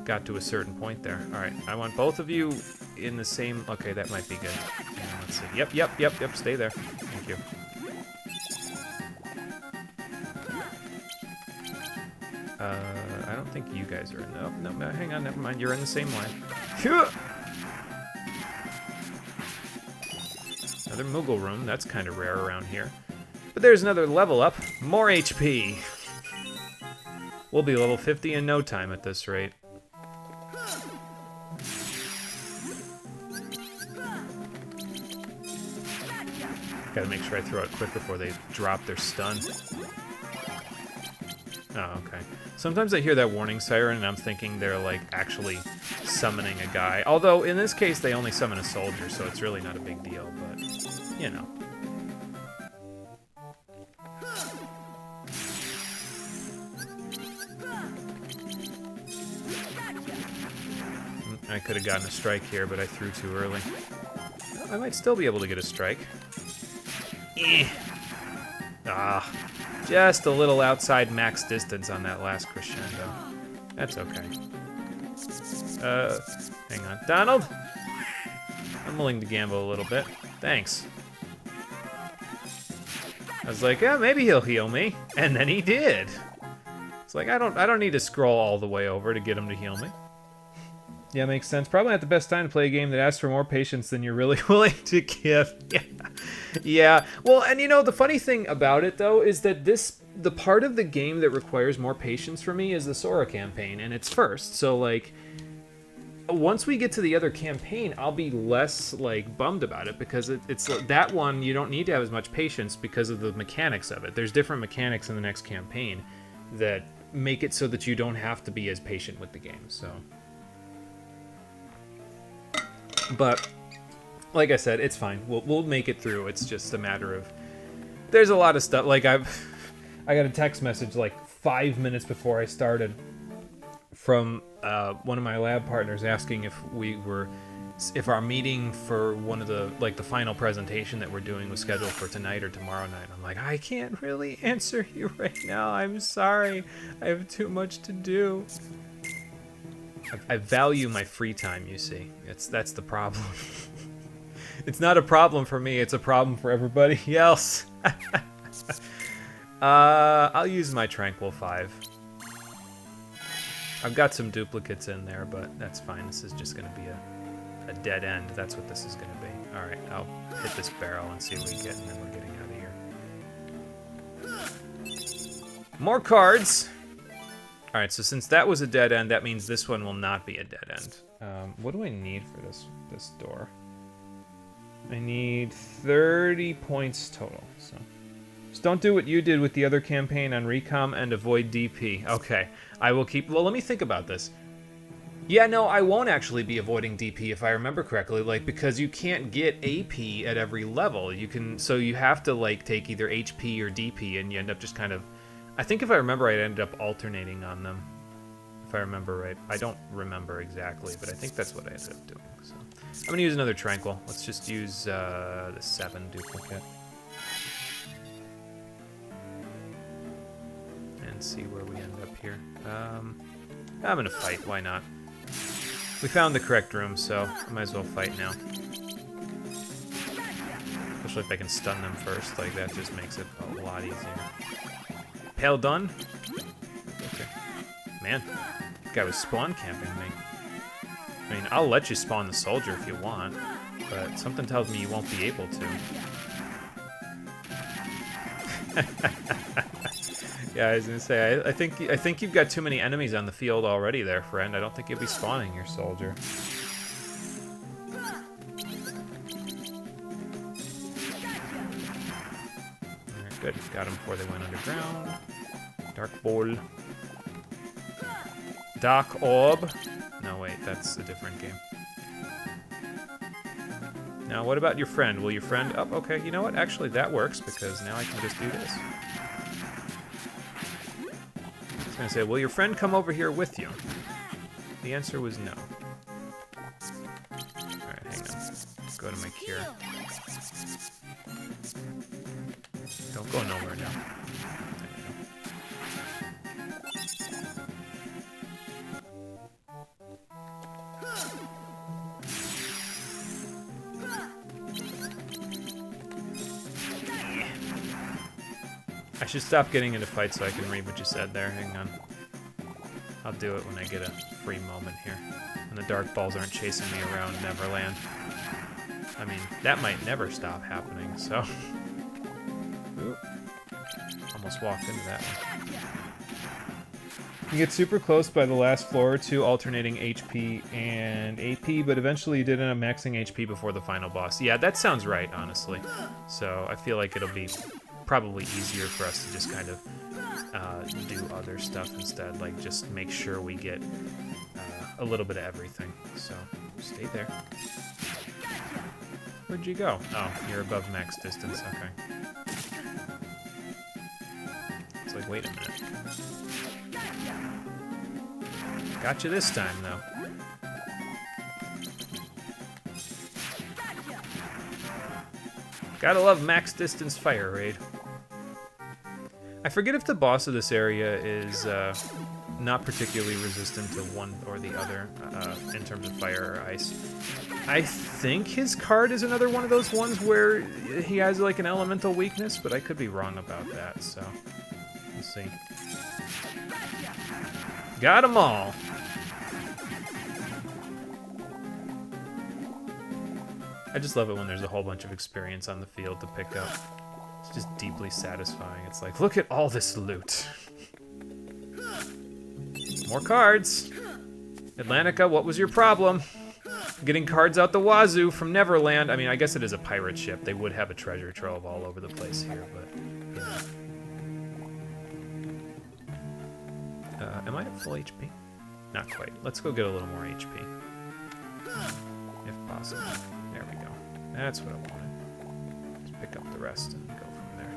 got to a certain point there. All right, I want both of you in the same... Okay, that might be good. Let's see. Yep, stay there. Thank you. I don't think you guys are in... No, hang on, never mind. You're in the same line. Another Moogle room. That's kind of rare around here. But there's another level up. More HP. We'll be level 50 in no time at this rate. Gotta make sure I throw it quick before they drop their stun. Oh, okay. Sometimes I hear that warning siren and I'm thinking they're like actually summoning a guy. Although in this case they only summon a soldier, so it's really not a big deal, but you know. I could have gotten a strike here, but I threw too early. I might still be able to get a strike. Just a little outside max distance on that last crescendo. That's okay. Hang on. Donald? I'm willing to gamble a little bit. Thanks. I was like, yeah, maybe he'll heal me. And then he did. It's like, I don't need to scroll all the way over to get him to heal me. Yeah, makes sense. Probably not the best time to play a game that asks for more patience than you're really willing to give. Yeah. Well, and the funny thing about it, though, is that the part of the game that requires more patience for me is the Sora campaign, and it's first. So, like, once we get to the other campaign, I'll be less, like, bummed about it, because it's that one, you don't need to have as much patience because of the mechanics of it. There's different mechanics in the next campaign that make it so that you don't have to be as patient with the game, so... But, like I said, it's fine. We'll make it through. It's just a matter of... There's a lot of stuff. Like, I got a text message, like, 5 minutes before I started from one of my lab partners asking if our meeting for one of the final presentation that we're doing was scheduled for tonight or tomorrow night. I'm like, I can't really answer you right now. I'm sorry. I have too much to do. I value my free time, you see. That's the problem. It's not a problem for me, it's a problem for everybody else. I'll use my Tranquil 5. I've got some duplicates in there, but that's fine. This is just going to be a dead end. That's what this is going to be. Alright, I'll hit this barrel and see what we get, and then we're getting out of here. More cards! Alright, so since that was a dead end, that means this one will not be a dead end. What do I need for this door? I need 30 points total, so... Just don't do what you did with the other campaign on Recom and avoid DP. Okay, I will keep... Well, let me think about this. Yeah, no, I won't actually be avoiding DP if I remember correctly, like, because you can't get AP at every level. So you have to, like, take either HP or DP, and you end up just kind of... I think if I remember, I ended up alternating on them, if I remember right. I don't remember exactly, but I think that's what I ended up doing. So I'm going to use another Tranquil. Let's just use the 7 duplicate. And see where we end up here. I'm going to fight. Why not? We found the correct room, so I might as well fight now. Especially if I can stun them first. Like, that just makes it a lot easier. Pale done? Okay. Man, that guy was spawn camping me. I mean, I'll let you spawn the soldier if you want, but something tells me you won't be able to. Yeah, I was gonna say, I think you've got too many enemies on the field already there, friend. I don't think you'll be spawning your soldier. Alright, good. Got him before they went underground. Dark Ball. Dark Orb. No, wait, that's a different game. Now, what about your friend? Will your friend... Oh, okay, you know what? Actually, that works, because now I can just do this. I was going to say, will your friend come over here with you? The answer was no. Alright, hang on. Let's go to my cure. Don't go nowhere now. There you go. I should stop getting into fights so I can read what you said there. Hang on. I'll do it when I get a free moment here. And the dark balls aren't chasing me around Neverland. I mean, that might never stop happening, so... Oop. Almost walked into that one. You get super close by the last floor or two, alternating HP and AP, but eventually you did end up maxing HP before the final boss. Yeah, that sounds right, honestly. So I feel like it'll be probably easier for us to just kind of do other stuff instead, like just make sure we get a little bit of everything. So stay there. Where'd you go? Oh, you're above max distance. Okay. It's like, wait a minute. Got you this time, though. Gotta love max distance fire raid. I forget if the boss of this area is not particularly resistant to one or the other in terms of fire or ice. I think his card is another one of those ones where he has like an elemental weakness, but I could be wrong about that, so we'll see. Got them all. I just love it when there's a whole bunch of experience on the field to pick up. It's just deeply satisfying. It's like, look at all this loot. More cards. Atlantica, what was your problem? Getting cards out the wazoo from Neverland. I mean, I guess it is a pirate ship. They would have a treasure trove all over the place here, but, you know. Am I at full HP? Not quite. Let's go get a little more HP. If possible. There we go. That's what I wanted. Just pick up the rest and go from there.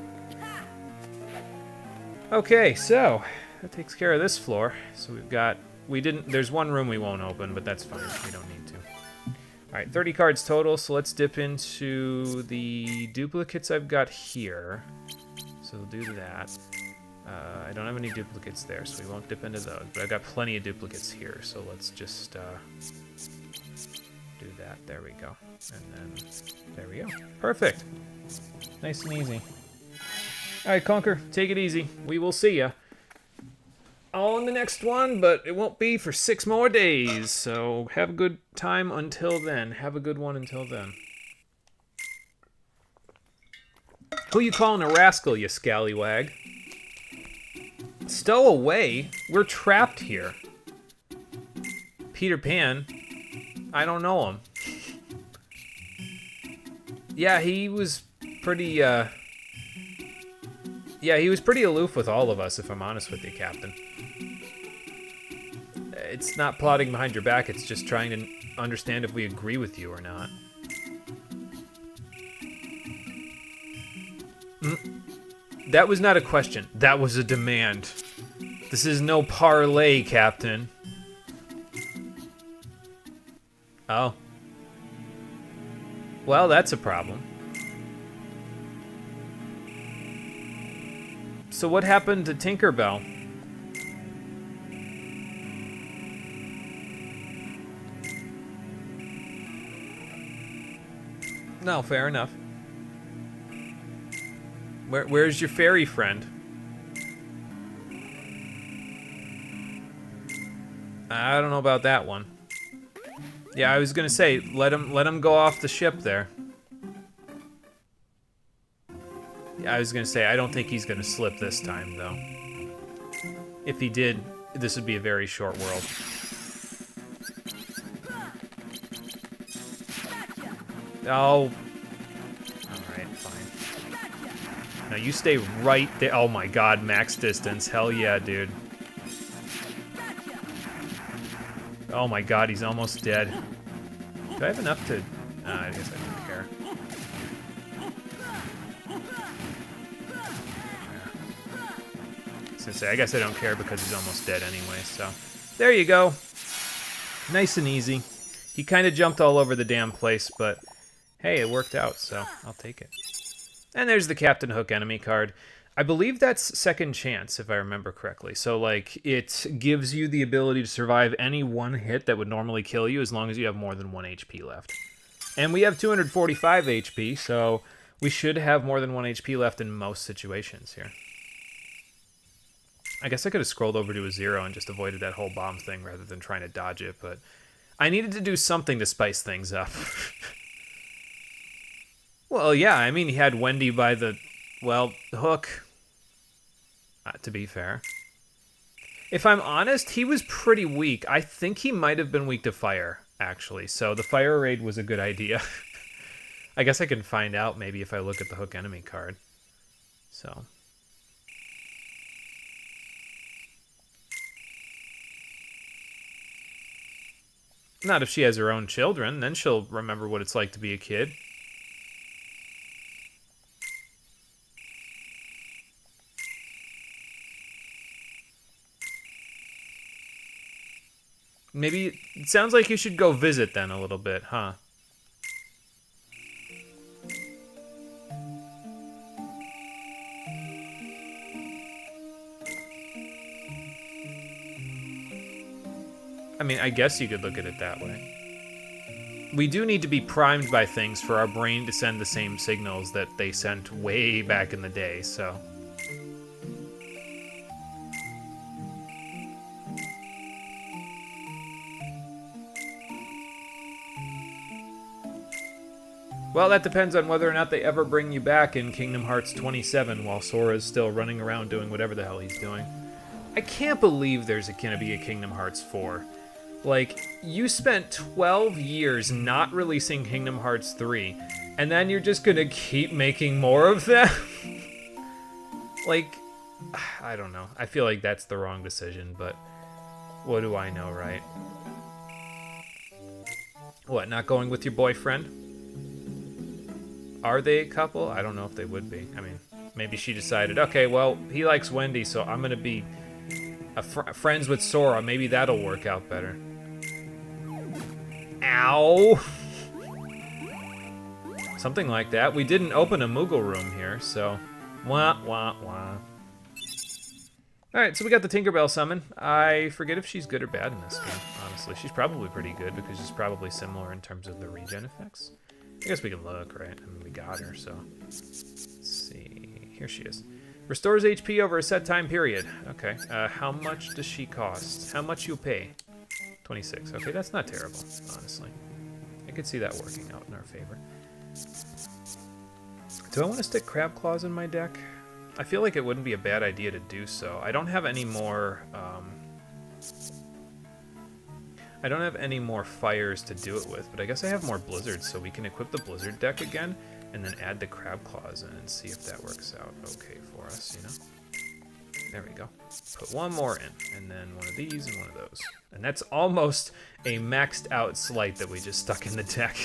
Okay, so that takes care of this floor. So we've got, there's one room we won't open, but that's fine. We don't need to. All right, 30 cards total. So let's dip into the duplicates I've got here. So we'll do that. I don't have any duplicates there, so we won't dip into those. But I've got plenty of duplicates here, so let's just do that. There we go. And then, there we go. Perfect. Nice and easy. All right, Conker, take it easy. We will see ya on the next one, but it won't be for 6 more days. So have a good time until then. Have a good one until then. Who you calling a rascal, you scallywag? Stow away? We're trapped here. Peter Pan? I don't know him. Yeah, he was pretty, yeah, he was pretty aloof with all of us, if I'm honest with you, Captain. It's not plotting behind your back, it's just trying to understand if we agree with you or not. That was not a question. That was a demand. This is no parlay, Captain. Oh. Well, that's a problem. So what happened to Tinkerbell? No, fair enough. Where's your fairy friend? I don't know about that one. Yeah, I was gonna say, let him go off the ship there. Yeah, I was gonna say, I don't think he's gonna slip this time, though. If he did, this would be a very short world. Oh. Alright, fine. Now you stay right there. Oh my god, max distance. Hell yeah, dude. Oh my god, he's almost dead. Do I have enough to... I guess I don't care. I was gonna say, I guess I don't care because he's almost dead anyway, so... There you go. Nice and easy. He kind of jumped all over the damn place, but... Hey, it worked out, so I'll take it. And there's the Captain Hook enemy card. I believe that's second chance, if I remember correctly. So, like, it gives you the ability to survive any one hit that would normally kill you as long as you have more than 1 HP left. And we have 245 HP, so we should have more than 1 HP left in most situations here. I guess I could have scrolled over to a 0 and just avoided that whole bomb thing rather than trying to dodge it, but I needed to do something to spice things up. Well, yeah, I mean, he had Wendy by the, well, hook, to be fair. If I'm honest, he was pretty weak. I think he might have been weak to fire, actually. So the fire raid was a good idea. I guess I can find out maybe if I look at the hook enemy card. So. Not if she has her own children, then she'll remember what it's like to be a kid. Maybe, it sounds like you should go visit then a little bit, huh? I mean, I guess you could look at it that way. We do need to be primed by things for our brain to send the same signals that they sent way back in the day, so... Well, that depends on whether or not they ever bring you back in Kingdom Hearts 27 while Sora's still running around doing whatever the hell he's doing. I can't believe there's gonna be a Kingdom Hearts 4. Like, you spent 12 years not releasing Kingdom Hearts 3, and then you're just gonna keep making more of them? Like, I don't know. I feel like that's the wrong decision, but what do I know, right? What, not going with your boyfriend? Are they a couple? I don't know if they would be. I mean, maybe she decided, okay, well, he likes Wendy, so I'm gonna be friends with Sora. Maybe that'll work out better. Ow! Something like that. We didn't open a Moogle room here, so... Wah, wah, wah. Alright, so we got the Tinkerbell summon. I forget if she's good or bad in this game, honestly. She's probably pretty good, because she's probably similar in terms of the regen effects. I guess we can look, right? I mean, we got her, so... Let's see... Here she is. Restores HP over a set time period. Okay. How much does she cost? How much you pay? 26. Okay, that's not terrible, honestly. I could see that working out in our favor. Do I want to stick Crab Claws in my deck? I feel like it wouldn't be a bad idea to do so. I don't have any more... I don't have any more fires to do it with, but I guess I have more blizzards, so we can equip the blizzard deck again, and then add the Crab Claws in and see if that works out okay for us, you know? There we go. Put one more in, and then one of these and one of those. And that's almost a maxed out Slight that we just stuck in the deck.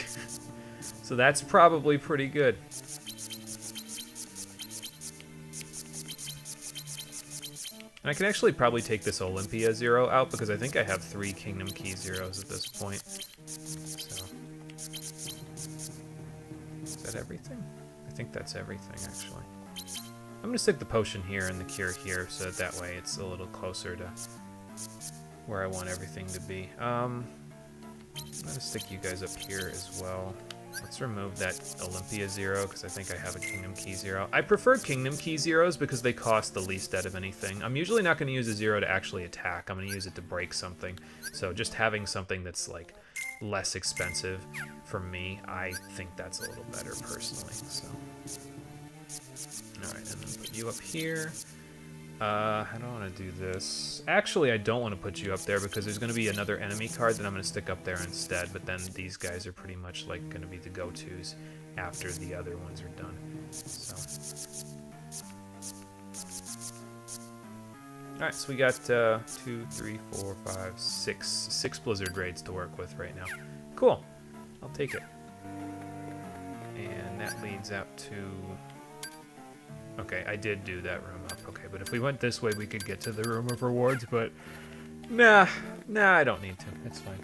So that's probably pretty good. And I can actually probably take this Olympia Zero out because I think I have 3 Kingdom Key Zeros at this point. So, is that everything? I think that's everything, actually. I'm going to stick the potion here and the cure here so that way it's a little closer to where I want everything to be. I'm going to stick you guys up here as well. Let's remove that Olympia Zero because I think I have a Kingdom Key Zero. I prefer Kingdom Key Zeros because they cost the least out of anything. I'm usually not going to use a Zero to actually attack. I'm going to use it to break something. So just having something that's like less expensive for me, I think that's a little better personally. So, all right, and then put you up here. I don't want to do this. Actually, I don't want to put you up there because there's going to be another enemy card that I'm going to stick up there instead, but then these guys are pretty much like going to be the go-tos after the other ones are done. So. Alright, so we got 2, 3, 4, 5, 6 Blizzard Raids to work with right now. Cool. I'll take it. And that leads out to... Okay, I did do that room up. Okay, but if we went this way, we could get to the Room of Rewards, but... Nah, I don't need to. It's fine.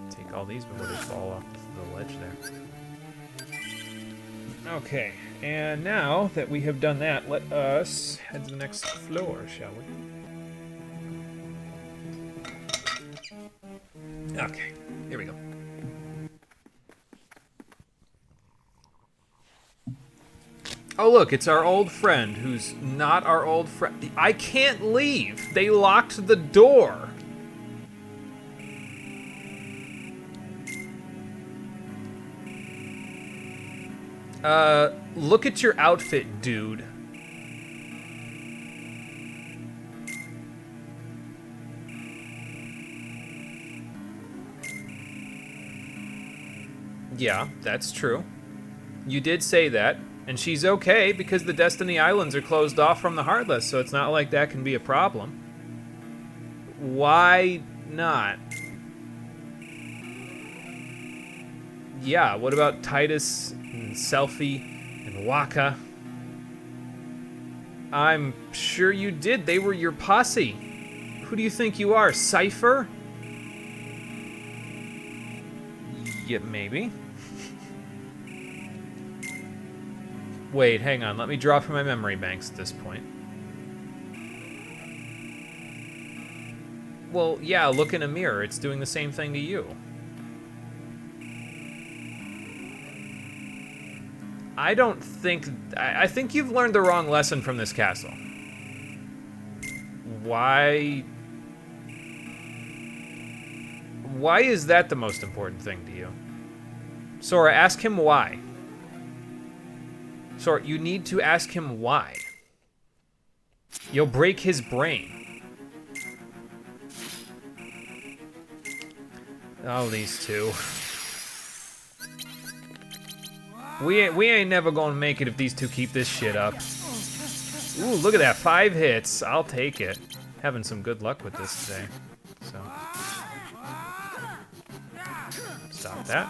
Take all these before they fall off the ledge there. Okay, and now that we have done that, let us head to the next floor, shall we? Okay, here we go. Oh, look, it's our old friend who's not our old friend. I can't leave. They locked the door. Look at your outfit, dude. Yeah, that's true. You did say that. And she's okay because the Destiny Islands are closed off from the Heartless, so it's not like that can be a problem. Why not? Yeah, what about Titus and Selphie and Waka? I'm sure you did. They were your posse. Who do you think you are, Cypher? Yeah, maybe. Wait, hang on. Let me draw from my memory banks at this point. Well, yeah, look in a mirror. It's doing the same thing to you. I don't think... I think you've learned the wrong lesson from this castle. Why is that the most important thing to you? Sora, ask him why. Sora, you need to ask him why. You'll break his brain. Oh, these two. We ain't never gonna make it if these two keep this shit up. Ooh, look at that, 5 hits. I'll take it. Having some good luck with this today. So. Stop that.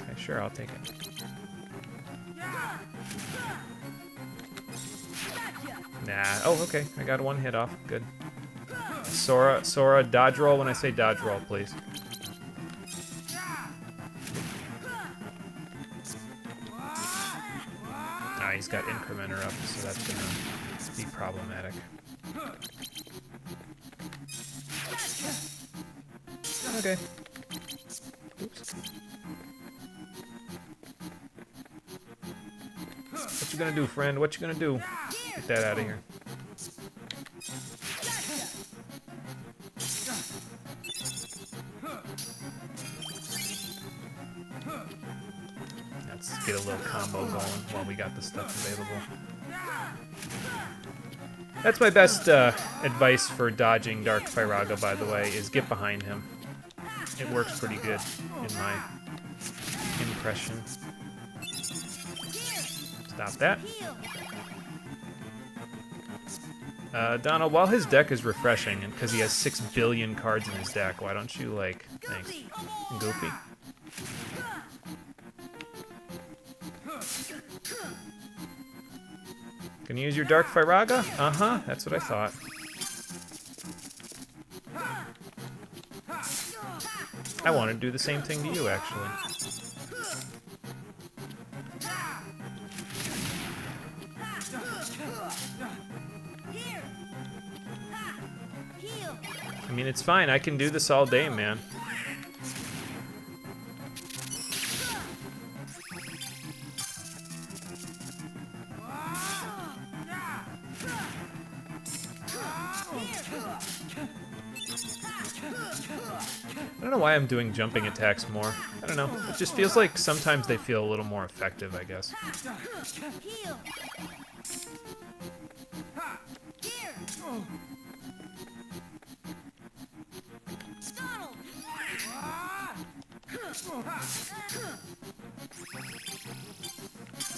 Okay, sure, I'll take it. Nah, oh, okay, I got 1 hit off, good. Sora, dodge roll when I say dodge roll, please. Ah, he's got Incrementer up, so that's gonna be problematic. Okay. Oops. What you gonna do, friend? What you gonna do? Get that out of here. Let's get a little combo going while we got the stuff available. That's my best advice for dodging Dark Firaga, by the way, is get behind him. It works pretty good in my impression. Stop that. Donald, while his deck is refreshing, and because he has 6 billion cards in his deck, why don't you, like, thanks, Goofy? Can you use your Dark Firaga? Uh-huh, that's what I thought. I want to do the same thing to you, actually. I mean, it's fine. I can do this all day, man. I don't know why I'm doing jumping attacks more. I don't know. It just feels like sometimes they feel a little more effective, I guess.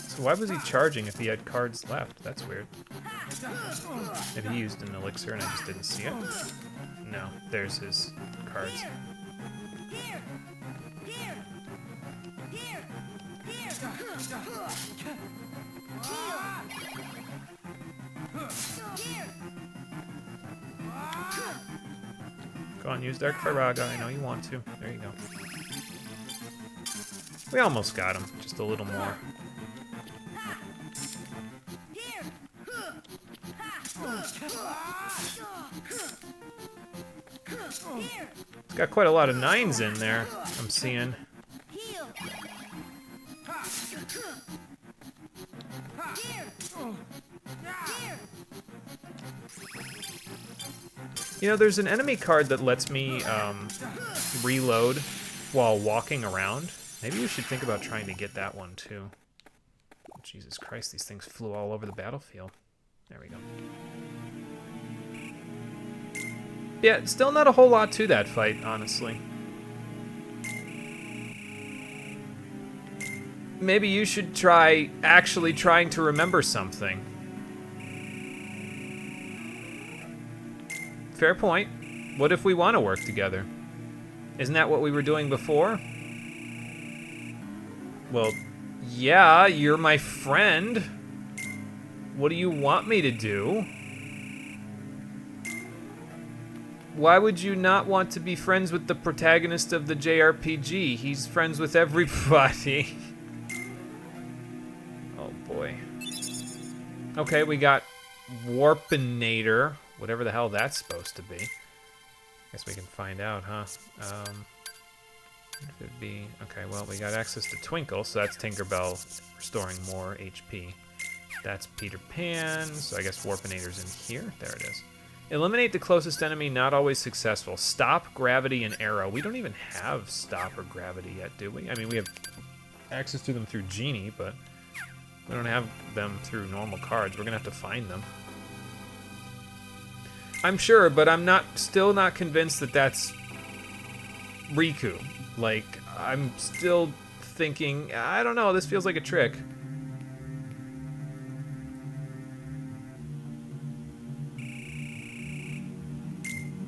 So why was he charging if he had cards left? That's weird. Maybe he used an elixir and I just didn't see it. No, there's his cards. Go on, use Dark Firaga. I know you want to. There you go. We almost got him. Just a little more. It's got quite a lot of 9s in there, I'm seeing. You know, there's an enemy card that lets me reload while walking around. Maybe we should think about trying to get that one, too. Jesus Christ, these things flew all over the battlefield. There we go. Yeah, still not a whole lot to that fight, honestly. Maybe you should try actually trying to remember something. Fair point. What if we want to work together? Isn't that what we were doing before? Well, yeah, you're my friend. What do you want me to do? Why would you not want to be friends with the protagonist of the JRPG? He's friends with everybody. Oh boy. Okay, we got Warpinator. Whatever the hell that's supposed to be. Guess we can find out, huh? What could it be? Okay, well, we got access to Twinkle, so that's Tinkerbell restoring more HP. That's Peter Pan, so I guess Warpinator's in here. There it is. Eliminate the closest enemy, not always successful. Stop, Gravity, and Arrow. We don't even have Stop or Gravity yet, do we? I mean, we have access to them through Genie, but we don't have them through normal cards. We're gonna have to find them. I'm sure, but I'm still not convinced that that's Riku. Like, I'm still thinking, I don't know, this feels like a trick.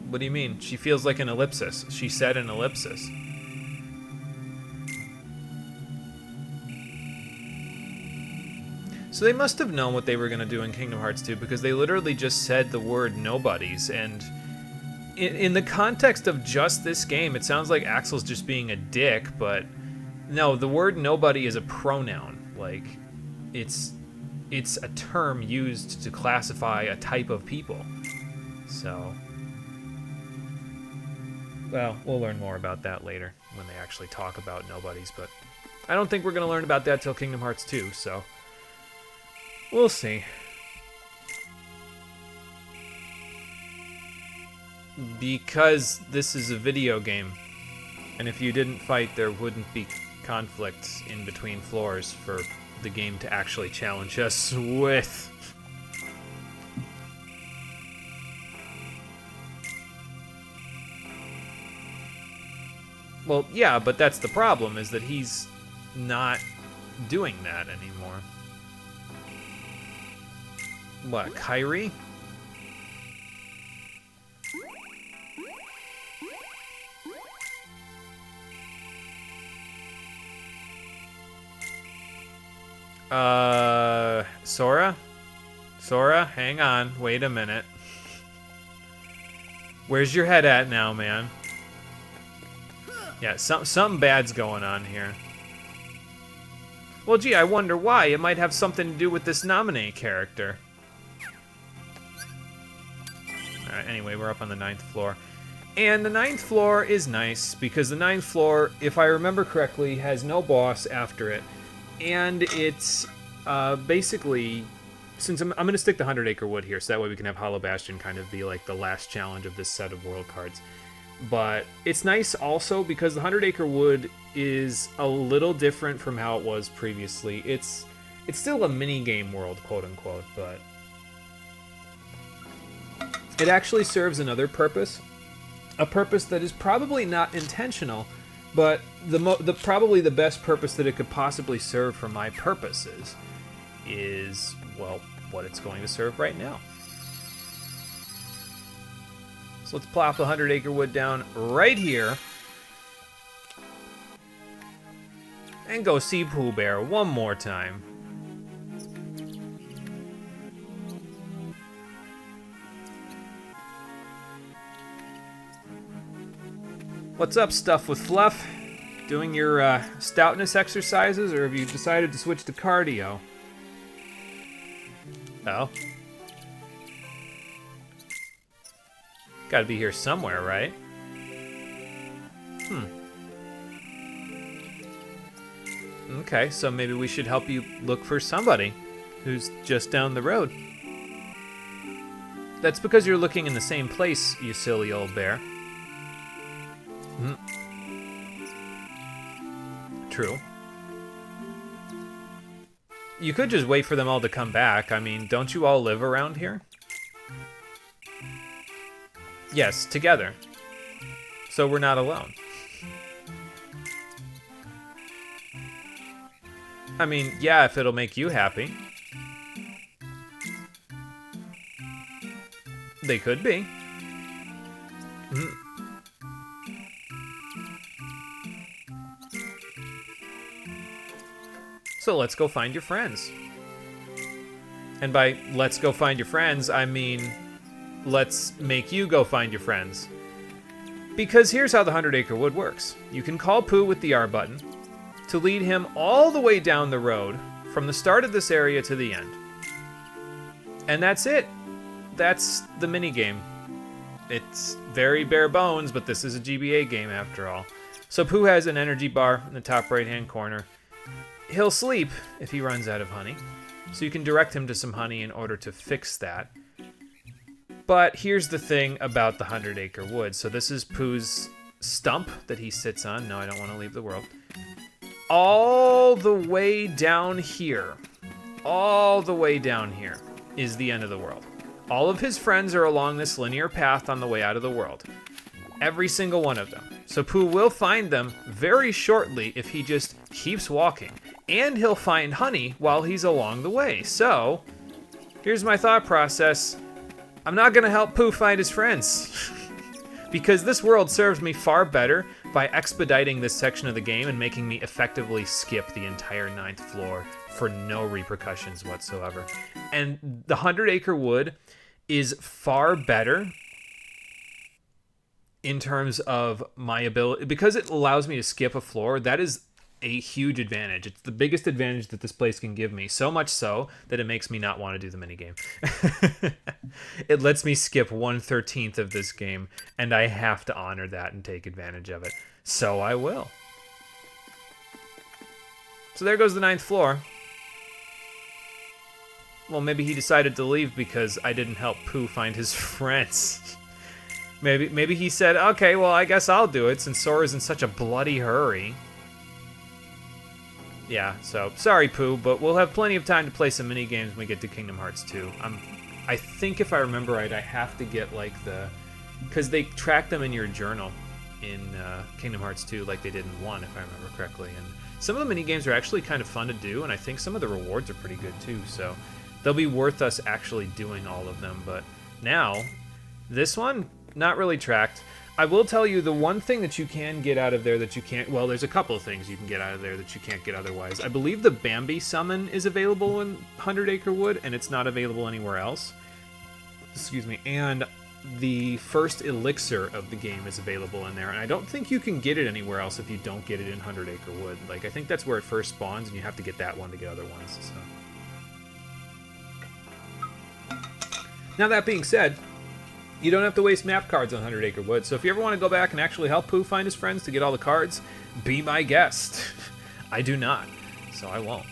What do you mean? She feels like an ellipsis. She said an ellipsis. So they must have known what they were going to do in Kingdom Hearts 2 because they literally just said the word nobodies. And in the context of just this game, it sounds like Axel's just being a dick, but no, the word nobody is a pronoun. Like, it's a term used to classify a type of people. So, well, we'll learn more about that later when they actually talk about nobodies, but I don't think we're going to learn about that till Kingdom Hearts 2, so we'll see. Because this is a video game, and if you didn't fight, there wouldn't be conflicts in between floors for the game to actually challenge us with. Well, yeah, but that's the problem, is that he's not doing that anymore. What, Kairi? Sora? Sora, hang on. Wait a minute. Where's your head at now, man? Yeah, something bad's going on here. Well, gee, I wonder why. It might have something to do with this Naminé character. Alright, anyway, we're up on the 9th floor. And the 9th floor is nice, because the 9th floor, if I remember correctly, has no boss after it. And it's basically, since I'm going to stick the 100 Acre Wood here, so that way we can have Hollow Bastion kind of be like the last challenge of this set of world cards. But it's nice also because the 100 Acre Wood is a little different from how it was previously. It's still a mini-game world, quote-unquote, but it actually serves another purpose. A purpose that is probably not intentional, but probably the best purpose that it could possibly serve for my purposes is, well, what it's going to serve right now. So let's plop the 100 Acre Wood down right here. And go see Pooh Bear one more time. What's up, Stuff with Fluff? Doing your stoutness exercises, or have you decided to switch to cardio? Oh. Gotta be here somewhere, right? Okay, so maybe we should help you look for somebody who's just down the road. That's because you're looking in the same place, you silly old bear. True. You could just wait for them all to come back. I mean, don't you all live around here? Yes, together. So we're not alone. I mean, yeah, if it'll make you happy. They could be. So let's go find your friends. And by let's go find your friends, I mean let's make you go find your friends. Because here's how the 100 Acre Wood works. You can call Pooh with the R button to lead him all the way down the road from the start of this area to the end. And that's it. That's the minigame. It's very bare bones, but this is a GBA game after all. So Pooh has an energy bar in the top right-hand corner. He'll sleep if he runs out of honey, so you can direct him to some honey in order to fix that. But here's the thing about the 100 Acre Wood. So this is Pooh's stump that he sits on. No, I don't want to leave the world. All the way down here, is the end of the world. All of his friends are along this linear path on the way out of the world. Every single one of them. So Pooh will find them very shortly if he just keeps walking. And he'll find honey while he's along the way. So, here's my thought process. I'm not gonna help Pooh find his friends. Because this world serves me far better by expediting this section of the game and making me effectively skip the entire 9th floor for no repercussions whatsoever. And the 100 Acre Wood is far better in terms of my ability, because it allows me to skip a floor. That is a huge advantage. It's the biggest advantage that this place can give me, so much so that it makes me not want to do the minigame. It lets me skip 1/13 of this game, and I have to honor that and take advantage of it. So I will. So there goes the 9th floor. Well, maybe he decided to leave because I didn't help Pooh find his friends. Maybe he said, okay, well, I guess I'll do it since Sora's in such a bloody hurry. Yeah, so sorry, Pooh, but we'll have plenty of time to play some mini games when we get to Kingdom Hearts 2. I think if I remember right, I have to get like because they track them in your journal in Kingdom Hearts 2 like they did in 1, if I remember correctly. And some of the mini games are actually kind of fun to do, and I think some of the rewards are pretty good too. So they'll be worth us actually doing all of them. But now, this one, not really tracked. I will tell you the one thing that you can get out of there that you can't... Well, there's a couple of things you can get out of there that you can't get otherwise. I believe the Bambi summon is available in 100 Acre Wood, and it's not available anywhere else. Excuse me. And the first elixir of the game is available in there, and I don't think you can get it anywhere else if you don't get it in 100 Acre Wood. Like, I think that's where it first spawns, and you have to get that one to get other ones, so... Now, that being said, you don't have to waste map cards on 100 Acre Wood, so if you ever want to go back and actually help Pooh find his friends to get all the cards, be my guest. I do not, so I won't.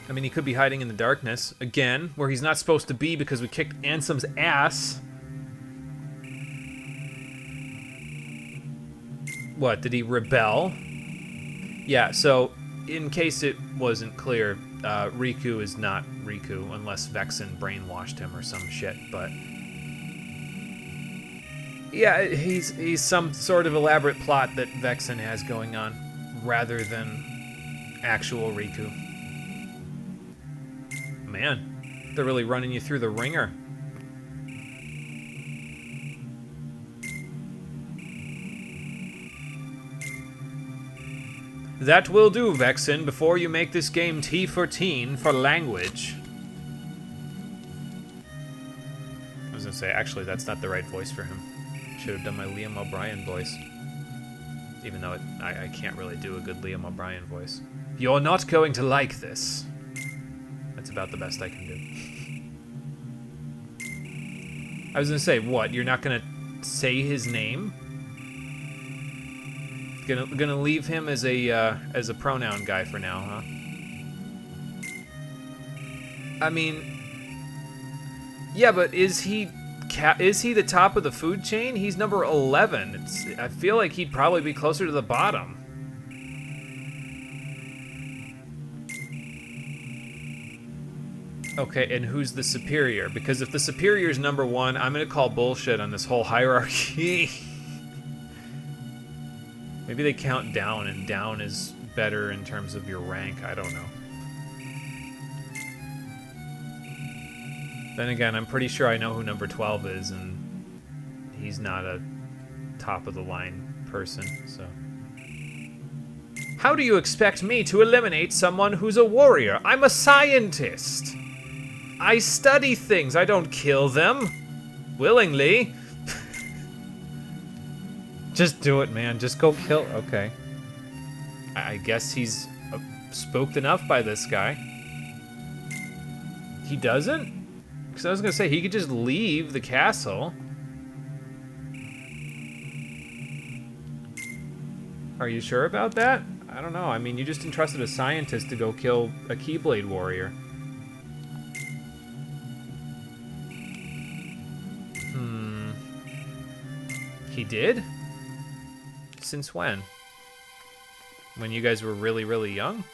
I mean, he could be hiding in the darkness, again, where he's not supposed to be because we kicked Ansem's ass. What, did he rebel? Yeah, so, in case it wasn't clear, Riku is not Riku, unless Vexen brainwashed him or some shit, but... Yeah, he's some sort of elaborate plot that Vexen has going on, rather than actual Riku. Man, they're really running you through the ringer. That will do, Vexen, before you make this game T for teen for language. I was gonna say, actually, that's not the right voice for him. Should have done my Liam O'Brien voice. Even though I can't really do a good Liam O'Brien voice. You're not going to like this. That's about the best I can do. I was gonna say, what? You're not gonna say his name? Gonna leave him as a pronoun guy for now, huh? I mean, yeah, but is he the top of the food chain? He's number 11. I feel like he'd probably be closer to the bottom. Okay, and who's the superior? Because if the superior's number 1, I'm gonna call bullshit on this whole hierarchy. Maybe they count down, and down is better in terms of your rank. I don't know. Then again, I'm pretty sure I know who number 12 is, and he's not a top-of-the-line person, so... How do you expect me to eliminate someone who's a warrior? I'm a scientist! I study things, I don't kill them. Willingly. Just do it, man. Just go kill... Okay. I guess he's spooked enough by this guy. He doesn't? Because I was going to say, he could just leave the castle. Are you sure about that? I don't know. I mean, you just entrusted a scientist to go kill a Keyblade warrior. He did? Since when? When you guys were really, really young?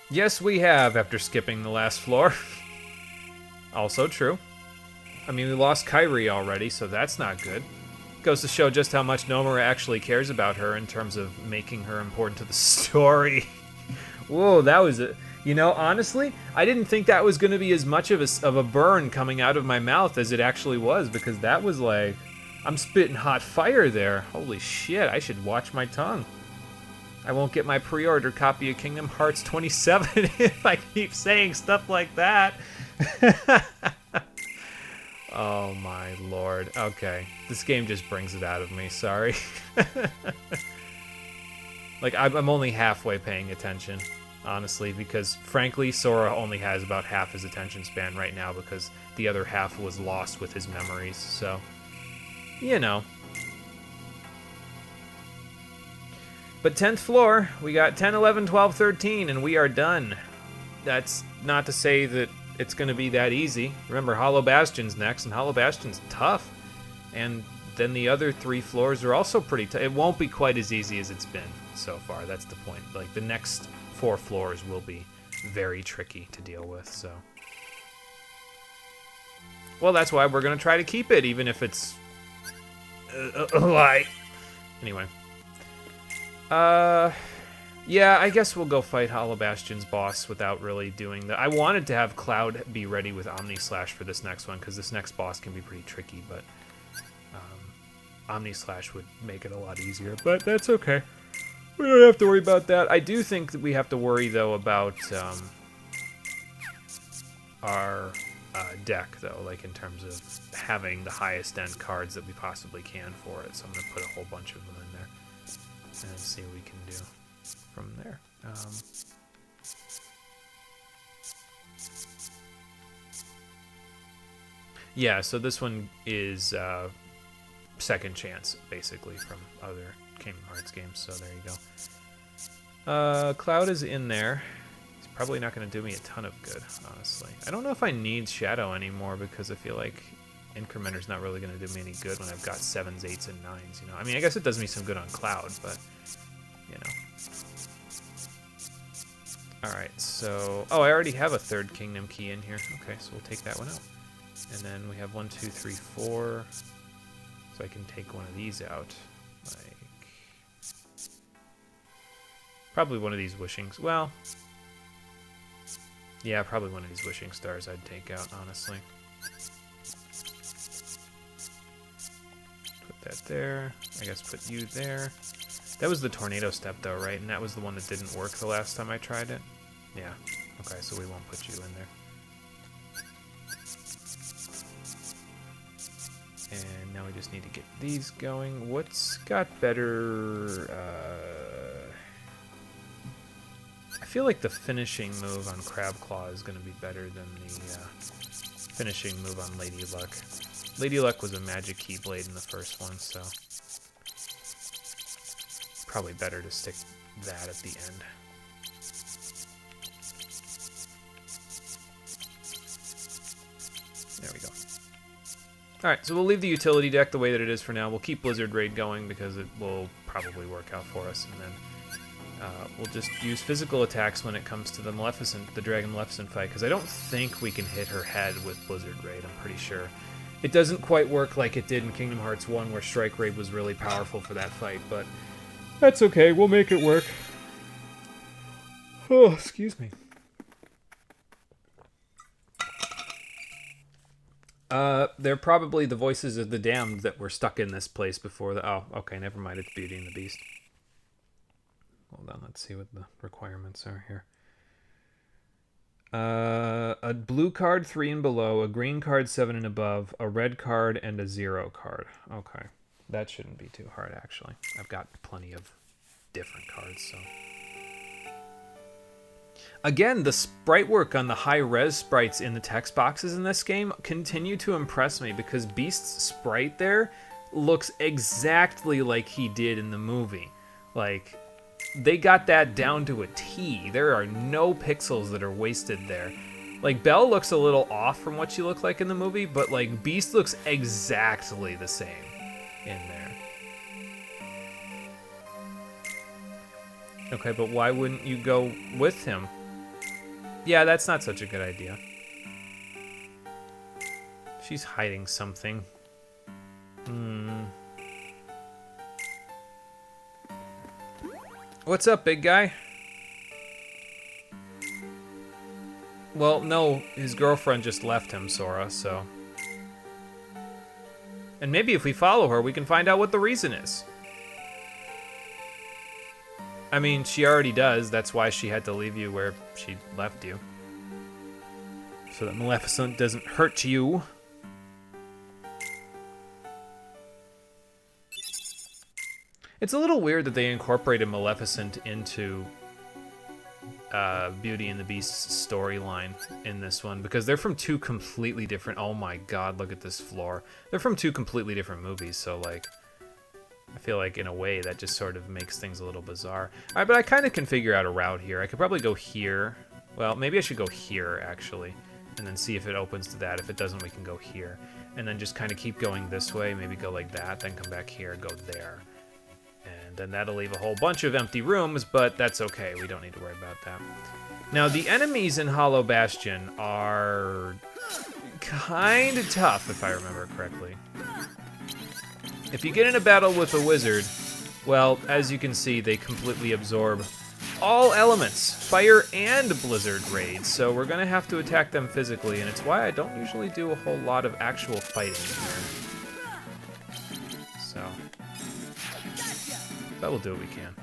Yes, we have, after skipping the last floor. Also true. I mean, we lost Kairi already, so that's not good. Goes to show just how much Nomura actually cares about her in terms of making her important to the story. Whoa, that was a... You know, honestly, I didn't think that was going to be as much of a burn coming out of my mouth as it actually was, because that was like... I'm spitting hot fire there. Holy shit, I should watch my tongue. I won't get my pre-ordered copy of Kingdom Hearts 27 if I keep saying stuff like that. Oh my lord. Okay. This game just brings it out of me, sorry. Like, I'm only halfway paying attention, honestly, because frankly, Sora only has about half his attention span right now because the other half was lost with his memories, so... You know. But 10th floor, we got 10, 11, 12, 13, and we are done. That's not to say that it's going to be that easy. Remember, Hollow Bastion's next, and Hollow Bastion's tough. And then the other 3 floors are also pretty tough. It won't be quite as easy as it's been so far, that's the point. Like, the next 4 floors will be very tricky to deal with, so... Well, that's why we're going to try to keep it, even if it's... a lie. Anyway. Yeah, I guess we'll go fight Hollow Bastion's boss without really doing that. I wanted to have Cloud be ready with Omni Slash for this next one, because this next boss can be pretty tricky, but Omni Slash would make it a lot easier, but that's okay. We don't have to worry about that. I do think that we have to worry, though, about our deck, though, like in terms of having the highest end cards that we possibly can for it. So I'm going to put a whole bunch of them in there and see what we can do from there. Yeah, so this one is second chance, basically, from other Kingdom Hearts games, so there you go. Cloud is in there. He's probably not going to do me a ton of good, honestly. I don't know if I need Shadow anymore, because I feel like Incrementer's not really going to do me any good when I've got 7s, 8s, and 9s, you know? I mean, I guess it does me some good on Cloud, but, you know. Alright, so... Oh, I already have a third Kingdom Key in here. Okay, so we'll take that one out. And then we have 1, 2, 3, 4... So I can take one of these out, like, probably one of these wishings. Well, yeah, probably one of these wishing stars I'd take out, honestly. Put that there. I guess put you there. That was the tornado step, though, right? And that was the one that didn't work the last time I tried it. Yeah. Okay, so we won't put you in there. And now we just need to get these going. What's got better... I feel like the finishing move on Crab Claw is going to be better than the finishing move on Lady Luck. Lady Luck was a magic Keyblade in the first one, so... probably better to stick that at the end. There we go. Alright, so we'll leave the utility deck the way that it is for now. We'll keep Blizzard Raid going because it will probably work out for us, and then we'll just use physical attacks when it comes to the Maleficent, the Dragon Maleficent fight, because I don't think we can hit her head with Blizzard Raid, I'm pretty sure. It doesn't quite work like it did in Kingdom Hearts 1, where Strike Raid was really powerful for that fight, but that's okay, we'll make it work. Oh, excuse me. They're probably the voices of the damned that were stuck in this place before the... Oh, okay, never mind, it's Beauty and the Beast. Hold on, let's see what the requirements are here. A blue card, 3 and below, a green card, 7 and above, a red card, and a 0 card. Okay, that shouldn't be too hard, actually. I've got plenty of different cards, so... Again, the sprite work on the high-res sprites in the text boxes in this game continue to impress me, because Beast's sprite there looks exactly like he did in the movie. Like, they got that down to a T. There are no pixels that are wasted there. Like, Belle looks a little off from what she looked like in the movie, but, like, Beast looks exactly the same in there. Okay, but why wouldn't you go with him? Yeah, that's not such a good idea. She's hiding something. What's up, big guy? Well, no, his girlfriend just left him, Sora, so... And maybe if we follow her, we can find out what the reason is. I mean, she already does. That's why she had to leave you where she left you. So that Maleficent doesn't hurt you. It's a little weird that they incorporated Maleficent into Beauty and the Beast's storyline in this one, because they're from two completely different... Oh my god, look at this floor. They're from two completely different movies, so, like... I feel like, in a way, that just sort of makes things a little bizarre. Alright, but I kind of can figure out a route here. I could probably go here. Well, maybe I should go here, actually. And then see if it opens to that. If it doesn't, we can go here. And then just kind of keep going this way. Maybe go like that, then come back here, go there. And then that'll leave a whole bunch of empty rooms, but that's okay. We don't need to worry about that. Now, the enemies in Hollow Bastion are kind of tough, if I remember correctly. If you get in a battle with a wizard, well, as you can see, they completely absorb all elements, fire and blizzard raids, so we're gonna have to attack them physically, and it's why I don't usually do a whole lot of actual fighting here. So, but we'll do what we can.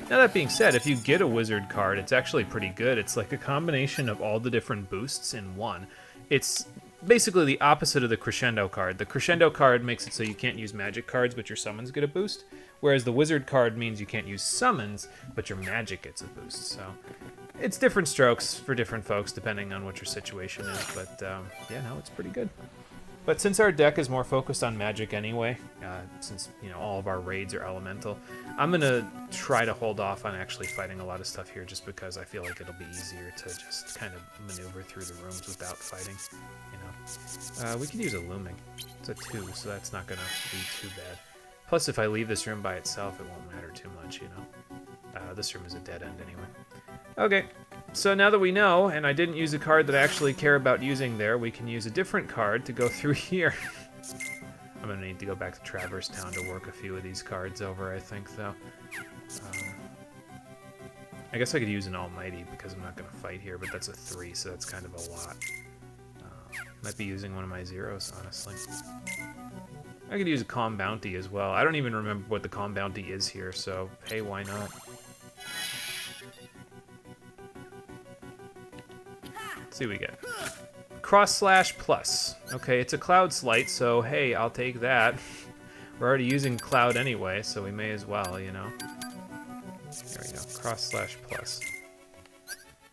Now that being said, if you get a wizard card, it's actually pretty good. It's like a combination of all the different boosts in one. It's basically the opposite of the crescendo card. The crescendo card makes it so you can't use magic cards, but your summons get a boost. Whereas the wizard card means you can't use summons, but your magic gets a boost. So it's different strokes for different folks depending on what your situation is. But yeah, no, it's pretty good. But since our deck is more focused on magic anyway, since all of our raids are elemental, I'm gonna try to hold off on actually fighting a lot of stuff here, just because I feel like it'll be easier to just kind of maneuver through the rooms without fighting. We could use a looming. It's a 2, so that's not gonna be too bad. Plus, if I leave this room by itself, it won't matter too much. This room is a dead end anyway. Okay. So now that we know, and I didn't use a card that I actually care about using there, we can use a different card to go through here. I'm going to need to go back to Traverse Town to work a few of these cards over, I think, though. I guess I could use an Almighty, because I'm not going to fight here, but that's a 3, so that's kind of a lot. Might be using one of my zeros, honestly. I could use a Calm Bounty as well. I don't even remember what the Calm Bounty is here, so hey, why not? Let's see what we get. Cross Slash Plus. Okay, it's a Cloud Slight, so hey, I'll take that. We're already using Cloud anyway, so we may as well, There we go. Cross Slash Plus.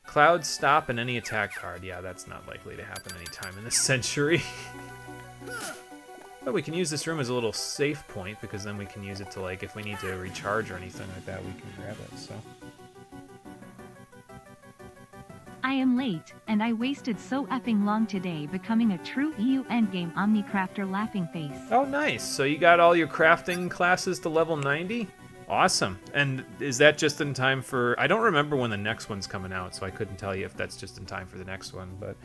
Cloud Stop and any attack card. Yeah, that's not likely to happen anytime in this century. But we can use this room as a little safe point, because then we can use it to, like, if we need to recharge or anything like that, we can grab it, so... I am late, and I wasted so effing long today becoming a true EU endgame Omnicrafter laughing face. Oh, nice. So you got all your crafting classes to level 90? Awesome. And is that just in time for... I don't remember when the next one's coming out, so I couldn't tell you if that's just in time for the next one, but...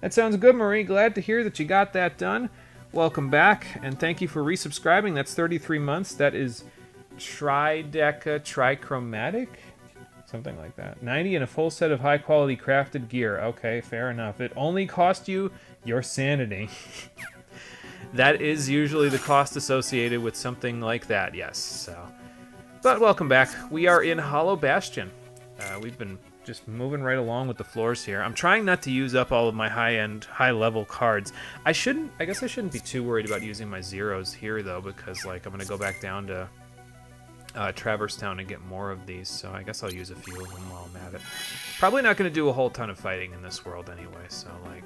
That sounds good, Marie. Glad to hear that you got that done. Welcome back, and thank you for resubscribing. That's 33 months. That is Trideca Trichromatic? Something like that. 90 and a full set of high-quality crafted gear. Okay, fair enough. It only cost you your sanity. That is usually the cost associated with something like that, yes. So, but welcome back. We are in Hollow Bastion. We've been just moving right along with the floors here. I'm trying not to use up all of my high-end, high-level cards. I guess I shouldn't be too worried about using my zeros here, though, because, like, I'm going to go back down to Traverse Town and get more of these, so I guess I'll use a few of them while I'm at it. Probably not going to do a whole ton of fighting in this world anyway, so, like,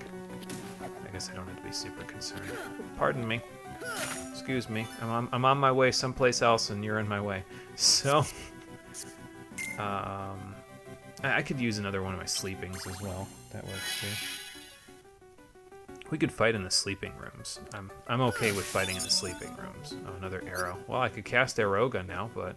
I guess I don't have to be super concerned. Pardon me. Excuse me. I'm on my way someplace else, and you're in my way. So, I could use another one of my sleepings as well. That works, too. We could fight in the sleeping rooms. I'm okay with fighting in the sleeping rooms. Oh, another arrow. Well, I could cast Aeroga now, but...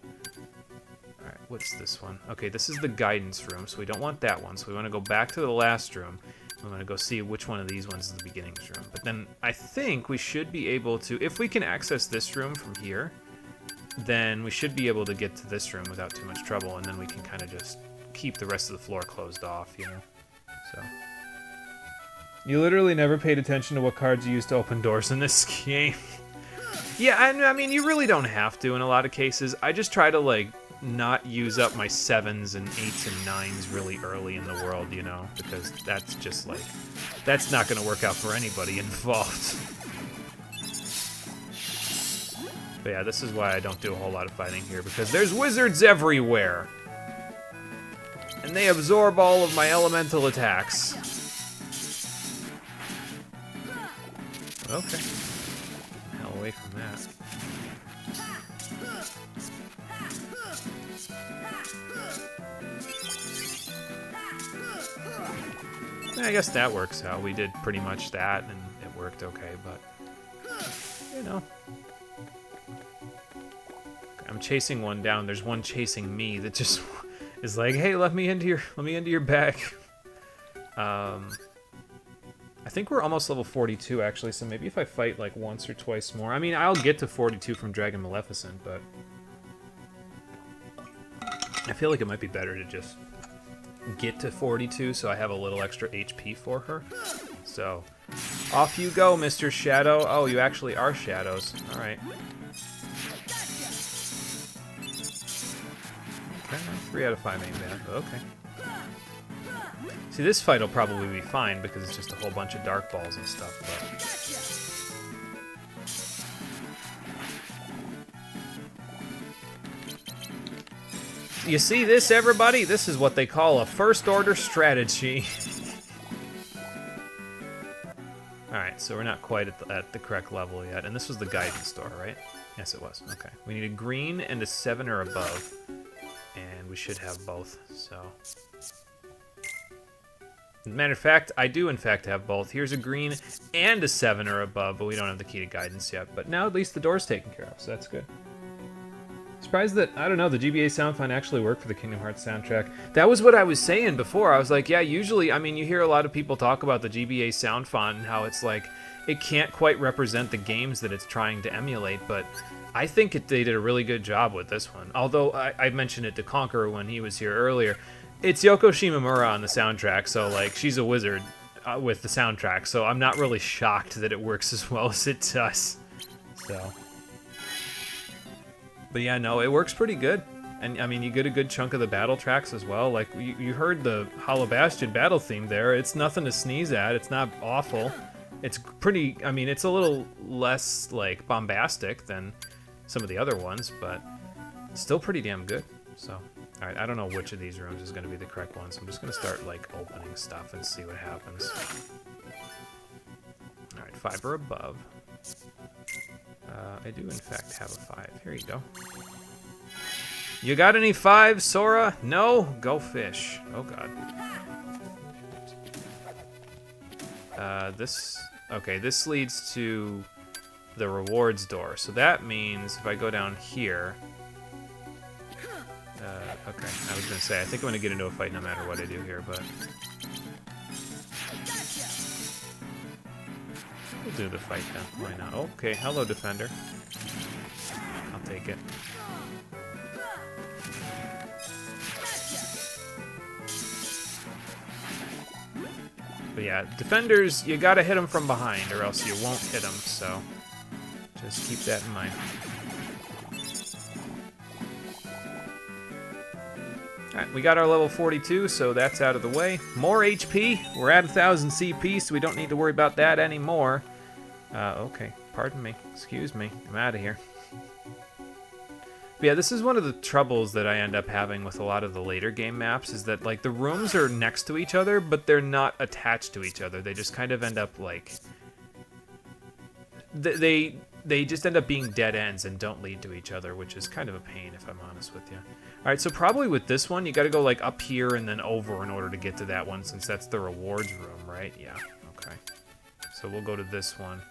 Alright, what's this one? Okay, this is the guidance room, so we don't want that one. So we want to go back to the last room. We want to go see which one of these ones is the beginnings room. But then I think we should be able to... If we can access this room from here, then we should be able to get to this room without too much trouble, and then we can kind of just keep the rest of the floor closed off, So... You literally never paid attention to what cards you used to open doors in this game. Yeah, I mean, you really don't have to in a lot of cases. I just try to, like, not use up my 7s and 8s and 9s really early in the world, because that's just, like, that's not going to work out for anybody involved. But yeah, this is why I don't do a whole lot of fighting here, because there's wizards everywhere. And they absorb all of my elemental attacks. Okay. Hell away from that. I guess that works out. We did pretty much that, and it worked okay, but... chasing one down, there's one chasing me that just is like, hey, let me into your bag. I think we're almost level 42 actually, so maybe if I fight like once or twice more. I mean, I'll get to 42 from Dragon Maleficent, but I feel like it might be better to just get to 42 so I have a little extra HP for her. So, off you go, Mr. Shadow. Oh, you actually are shadows. All right. Okay, 3 out of 5 ain't bad, but okay. See, this fight will probably be fine because it's just a whole bunch of dark balls and stuff, but... You see this, everybody? This is what they call a first-order strategy. Alright, so we're not quite at the correct level yet. And this was the guidance door, right? Yes, it was. Okay. We need a green and a 7 or above. And we should have both, so... Matter of fact, I do in fact have both. Here's a green and a 7 or above, but we don't have the key to guidance yet. But now at least the door's taken care of, so that's good. Surprised that, I don't know, the GBA sound font actually worked for the Kingdom Hearts soundtrack. That was what I was saying before. I was like, yeah, usually, I mean, you hear a lot of people talk about the GBA sound font and how it's like, it can't quite represent the games that it's trying to emulate, but I think they did a really good job with this one. Although, I mentioned it to Conqueror when he was here earlier. It's Yoko Shimomura on the soundtrack, so, like, she's a wizard with the soundtrack, so I'm not really shocked that it works as well as it does. So... But yeah, no, it works pretty good. And, I mean, you get a good chunk of the battle tracks as well. Like, you heard the Hollow Bastion battle theme there. It's nothing to sneeze at. It's not awful. It's pretty, I mean, it's a little less, like, bombastic than some of the other ones, but still pretty damn good. So, alright, I don't know which of these rooms is going to be the correct one, so I'm just going to start, like, opening stuff and see what happens. Alright, 5 or above. I do, in fact, have a 5. Here you go. You got any 5s, Sora? No? Go fish. Oh, God. Okay, this leads to the rewards door. So that means if I go down here... okay, I was going to say, I think I'm going to get into a fight no matter what I do here, but... We'll do the fight then. Why not? Okay, hello, Defender. I'll take it. But yeah, Defenders, you gotta hit them from behind or else you won't hit them, so just keep that in mind. Alright, we got our level 42, so that's out of the way. More HP. We're at 1,000 CP, so we don't need to worry about that anymore. Okay, pardon me. Excuse me. I'm out of here. But yeah, this is one of the troubles that I end up having with a lot of the later game maps, is that, like, the rooms are next to each other, but they're not attached to each other. They just kind of end up, like... They just end up being dead ends and don't lead to each other, which is kind of a pain, if I'm honest with you. Alright, so probably with this one, you gotta go, like, up here and then over in order to get to that one, since that's the rewards room, right? Yeah, okay. So we'll go to this one.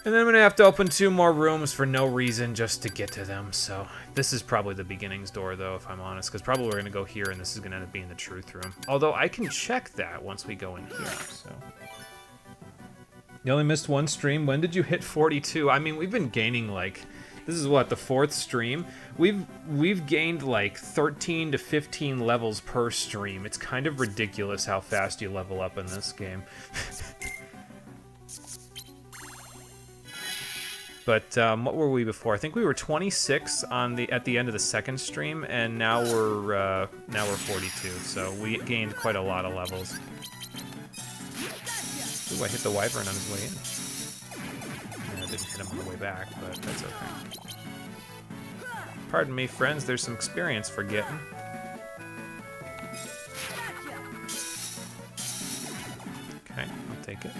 And then I'm gonna have to open 2 more rooms for no reason, just to get to them, so... This is probably the beginnings door, though, if I'm honest, because probably we're gonna go here, and this is gonna end up being the truth room. Although, I can check that once we go in here, so... You only missed 1 stream? When did you hit 42? I mean, we've been gaining, like... This is what, the 4th stream? We've gained, like, 13 to 15 levels per stream. It's kind of ridiculous how fast you level up in this game. But what were we before? I think we were 26 at the end of the 2nd stream, and now we're 42. So we gained quite a lot of levels. Ooh, I hit the wyvern on his way in. Yeah, I didn't hit him on the way back, but that's okay. Pardon me, friends. There's some experience for getting. Okay, I'll take it.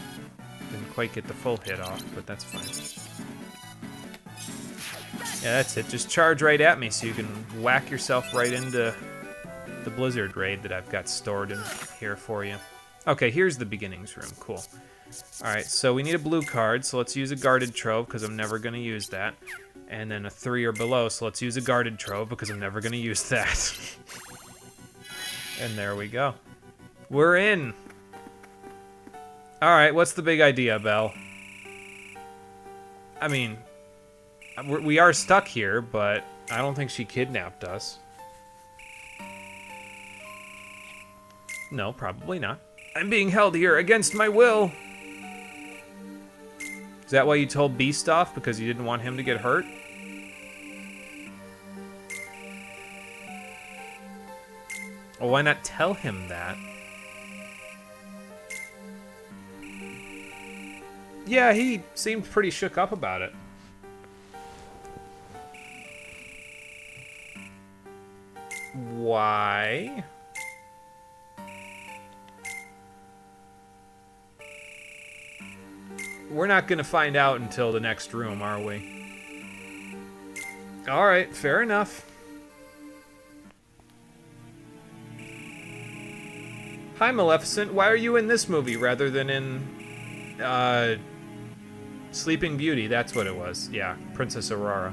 Didn't quite get the full hit off, but that's fine. Yeah, that's it. Just charge right at me so you can whack yourself right into the Blizzard raid that I've got stored in here for you. Okay, here's the beginnings room. Cool. Alright, so we need a blue card, so let's use a guarded trove, because I'm never going to use that. And then a 3 or below, so let's use a guarded trove, because I'm never going to use that. And there we go. We're in! Alright, what's the big idea, Belle? I mean, we are stuck here, but I don't think she kidnapped us. No, probably not. I'm being held here against my will! Is that why you told Beast off? Because you didn't want him to get hurt? Well, why not tell him that? Yeah, he seemed pretty shook up about it. Why? We're not gonna find out until the next room, are we? Alright, fair enough. Hi, Maleficent. Why are you in this movie rather than in, Sleeping Beauty? That's what it was. Yeah, Princess Aurora.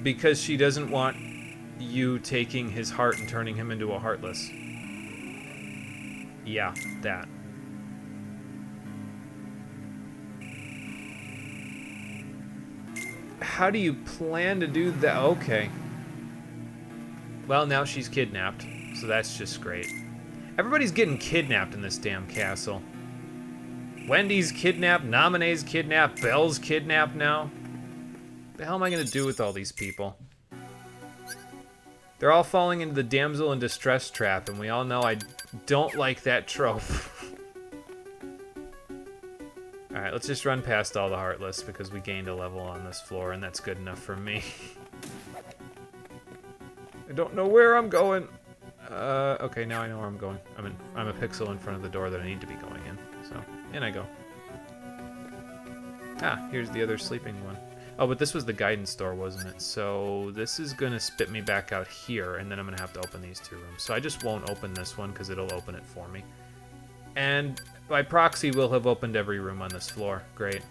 Because she doesn't want you taking his heart and turning him into a Heartless. Yeah, that. How do you plan to do that? Okay. Well, now she's kidnapped, so that's just great. Everybody's getting kidnapped in this damn castle. Wendy's kidnapped, Naminé's kidnapped, Belle's kidnapped now. What the hell am I gonna do with all these people? They're all falling into the damsel in distress trap, and we all know I don't like that trope. Alright, let's just run past all the Heartless, because we gained a level on this floor, and that's good enough for me. I don't know where I'm going. Okay, now I know where I'm going. I'm a pixel in front of the door that I need to be going in, so in I go. Ah, here's the other sleeping one. Oh, but this was the guidance door, wasn't it? So this is going to spit me back out here, and then I'm going to have to open these two rooms. So I just won't open this one, because it'll open it for me. And by proxy, we'll have opened every room on this floor. Great.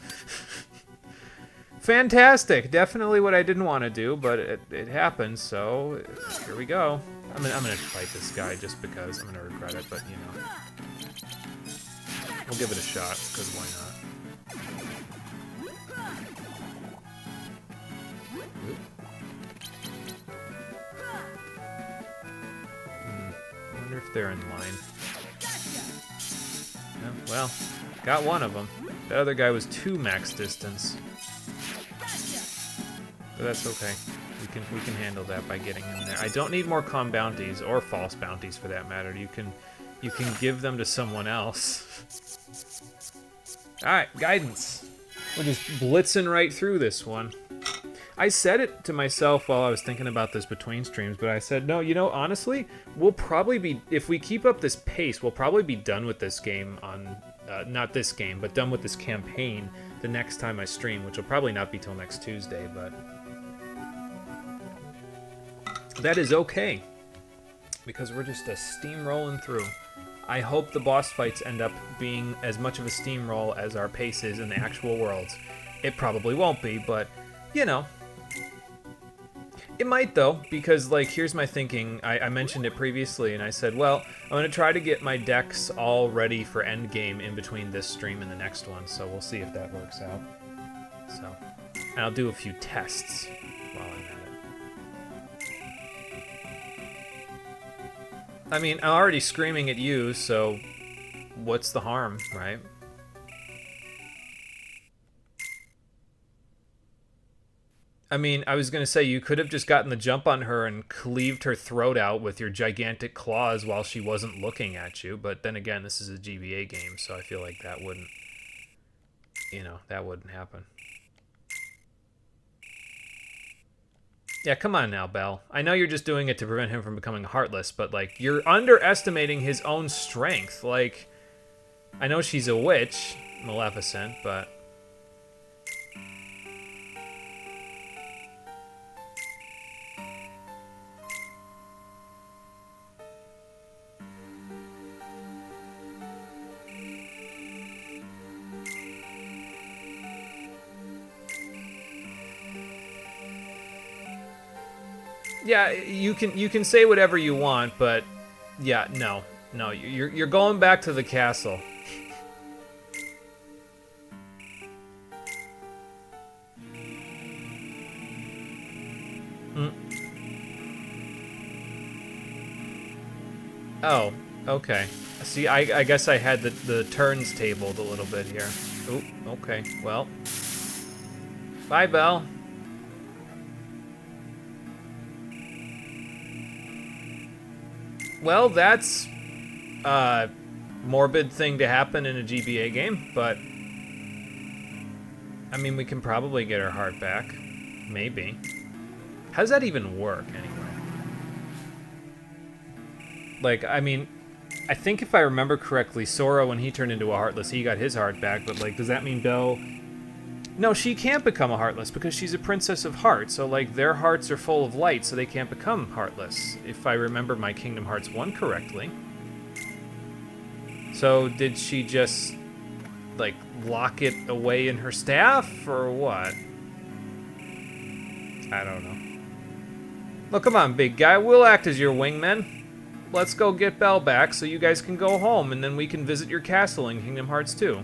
Fantastic! Definitely what I didn't want to do, but it happened, so here we go. I'm gonna fight this guy just because. I'm gonna regret it, but, you know. We'll give it a shot, because why not? I wonder if they're in line. Yeah, well, got one of them. The other guy was 2 max distance. But that's okay. We can handle that by getting in there. I don't need more calm bounties, or false bounties for that matter. You can give them to someone else. Alright, guidance. We're just blitzing right through this one. I said it to myself while I was thinking about this between streams, but I said, no, you know, honestly, we'll probably be, if we keep up this pace, we'll probably be done with this game on, not this game, but done with this campaign the next time I stream, which will probably not be till next Tuesday, but that is okay, because we're just a steamrolling through. I hope the boss fights end up being as much of a steamroll as our pace is in the actual worlds. It probably won't be, but, you know. It might, though, because, like, here's my thinking. I mentioned it previously, and I said, well, I'm going to try to get my decks all ready for endgame in between this stream and the next one, so we'll see if that works out. So, and I'll do a few tests while I'm at it. I mean, I'm already screaming at you, so what's the harm, right? I mean, I was going to say, you could have just gotten the jump on her and cleaved her throat out with your gigantic claws while she wasn't looking at you, but then again, this is a GBA game, so I feel like that wouldn't, you know, that wouldn't happen. Yeah, come on now, Belle. I know you're just doing it to prevent him from becoming heartless, but, like, you're underestimating his own strength. Like, I know she's a witch, Maleficent, but... Yeah, you can say whatever you want, but yeah, no, you're going back to the castle. Oh, okay. See, I guess I had the turns tabled a little bit here. Oh, okay. Well, bye, Belle. Well, that's a morbid thing to happen in a GBA game, but I mean, we can probably get our heart back. Maybe. How does that even work, anyway? Like, I mean, I think if I remember correctly, Sora, when he turned into a Heartless, he got his heart back, but, like, does that mean Belle... No, she can't become a Heartless because she's a Princess of Heart, so, like, their hearts are full of light, so they can't become Heartless, if I remember my Kingdom Hearts 1 correctly. So, did she just, like, lock it away in her staff, or what? I don't know. Look, come on, big guy, we'll act as your wingmen. Let's go get Belle back so you guys can go home, and then we can visit your castle in Kingdom Hearts 2.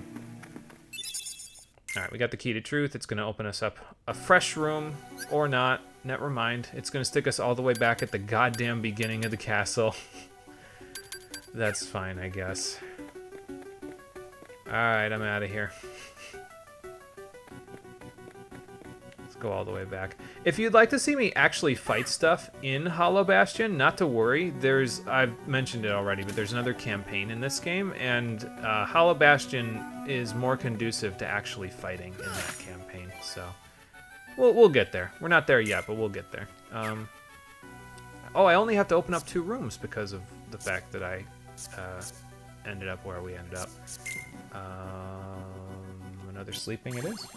Alright, we got the key to truth. It's going to open us up a fresh room, or not. Never mind. It's going to stick us all the way back at the goddamn beginning of the castle. That's fine, I guess. Alright, I'm out of here. Go all the way back. If you'd like to see me actually fight stuff in Hollow Bastion, not to worry. I've mentioned it already, but there's another campaign in this game, and Hollow Bastion is more conducive to actually fighting in that campaign. So we'll get there. We're not there yet, but we'll get there. Oh, I only have to open up 2 rooms because of the fact that I ended up where we ended up. Another sleeping it is.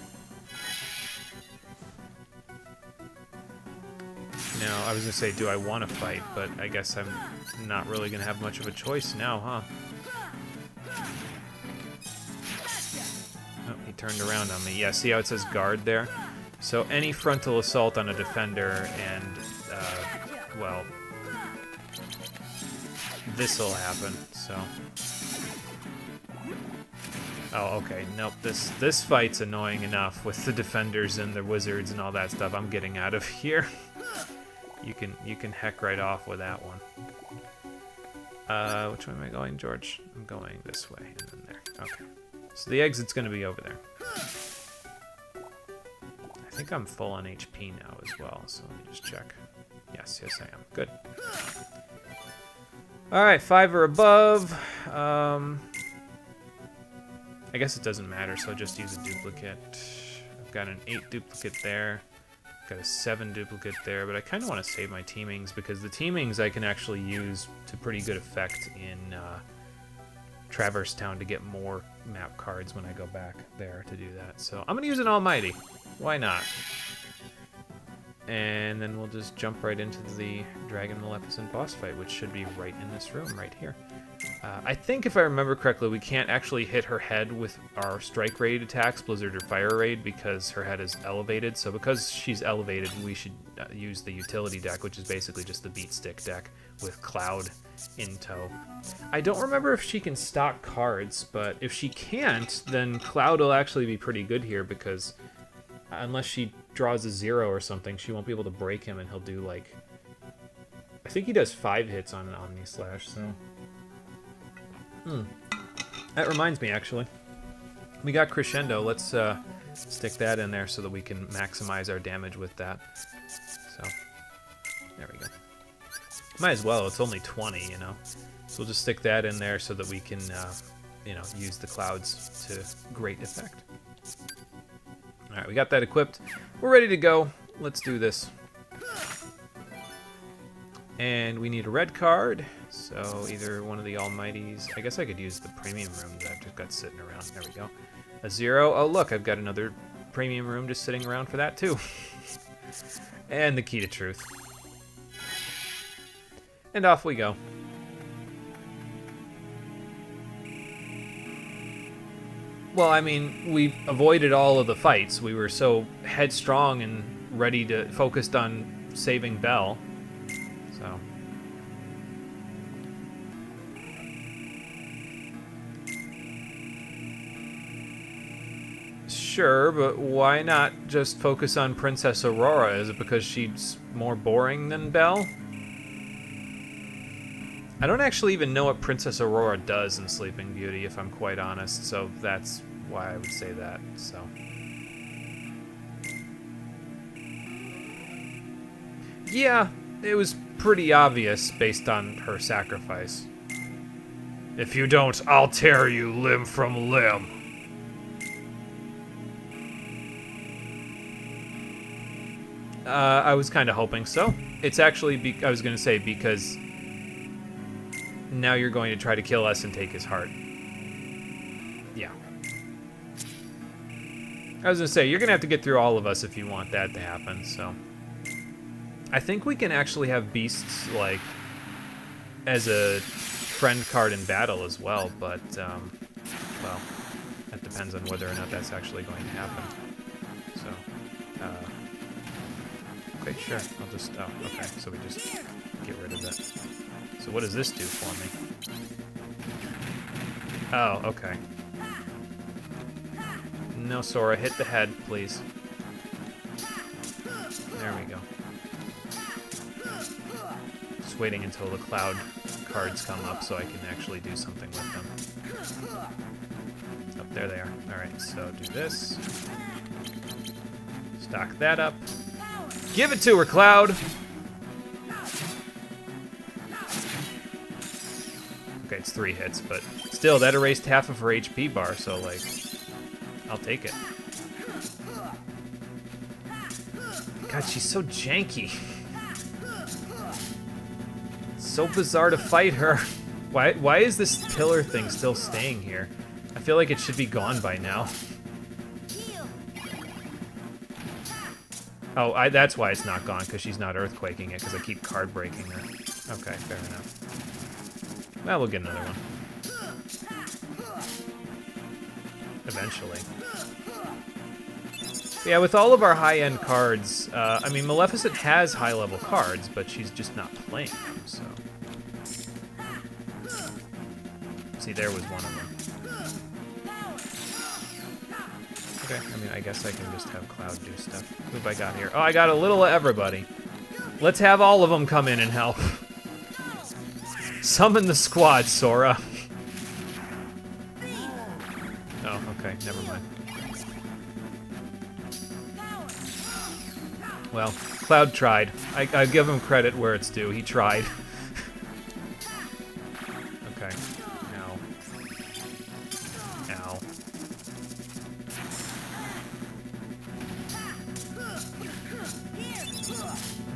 Now, I was going to say, do I want to fight? But I guess I'm not really going to have much of a choice now, huh? Oh, he turned around on me. Yeah, see how it says guard there? So any frontal assault on a defender and, well, this'll happen, so... Oh, okay. Nope. This fight's annoying enough with the defenders and the wizards and all that stuff. I'm getting out of here. You can heck right off with that one. Which way am I going, George? I'm going this way and then there. Okay. So the exit's going to be over there. I think I'm full on HP now as well, so let me just check. Yes, I am. Good. Alright, 5 or above. I guess it doesn't matter, so I'll just use a duplicate. I've got an 8 duplicate there. Got a 7 duplicate there, but I kind of want to save my teamings because the teamings I can actually use to pretty good effect in Traverse Town to get more map cards when I go back there to do that. So I'm going to use an Almighty. Why not? And then we'll just jump right into the Dragon Maleficent boss fight, which should be right in this room right here. I think if I remember correctly, we can't actually hit her head with our Strike Raid attacks, Blizzard or Fire Raid, because her head is elevated. So because she's elevated, we should use the utility deck, which is basically just the Beat Stick deck with Cloud in tow. I don't remember if she can stock cards, but if she can't, then Cloud will actually be pretty good here because unless she draws a 0 or something, she won't be able to break him, and he'll do like... I think he does 5 hits on an Omni Slash, so... That reminds me, actually. We got Crescendo. Let's stick that in there so that we can maximize our damage with that. So, there we go. Might as well. It's only 20, you know. So we'll just stick that in there so that we can, you know, use the clouds to great effect. Alright, we got that equipped. We're ready to go. Let's do this. And we need a red card. So either one of the Almighties. I guess I could use the premium room that I've just got sitting around. There we go. A 0. Oh, look, I've got another premium room just sitting around for that, too. And the key to truth. And off we go. Well, I mean, we avoided all of the fights. We were so headstrong and ready to focused on saving Belle. So. Sure, but why not just focus on Princess Aurora? Is it because she's more boring than Belle? I don't actually even know what Princess Aurora does in Sleeping Beauty, if I'm quite honest, so that's why I would say that, so. Yeah, it was pretty obvious based on her sacrifice. If you don't, I'll tear you limb from limb. I was kind of hoping so. It's actually, I was going to say, because now you're going to try to kill us and take his heart. Yeah. I was going to say, you're going to have to get through all of us if you want that to happen, so. I think we can actually have beasts, like, as a friend card in battle as well, but, well, that depends on whether or not that's actually going to happen. So, okay, sure, I'll just, oh, okay, so we just get rid of it. So what does this do for me? Oh, okay. No, Sora, hit the head, please. There we go. Just waiting until the cloud cards come up so I can actually do something with them. Oh, there they are. Alright, so do this. Stock that up. Give it to her, Cloud! Okay, it's 3 hits, but still, that erased half of her HP bar, so, like, I'll take it. God, she's so janky. It's so bizarre to fight her. Why is this pillar thing still staying here? I feel like it should be gone by now. Oh, that's why it's not gone, because she's not earthquaking it, because I keep card breaking her. Okay, fair enough. Well, we'll get another one. Eventually. Yeah, with all of our high-end cards, I mean, Maleficent has high-level cards, but she's just not playing them, so... See, there was one of them. Okay, I mean, I guess I can just have Cloud do stuff. Who have I got here? Oh, I got a little of everybody. Let's have all of them come in and help. Summon the squad, Sora. Oh, okay, never mind. Well, Cloud tried. I give him credit where it's due. He tried. Okay. Ow. Ow.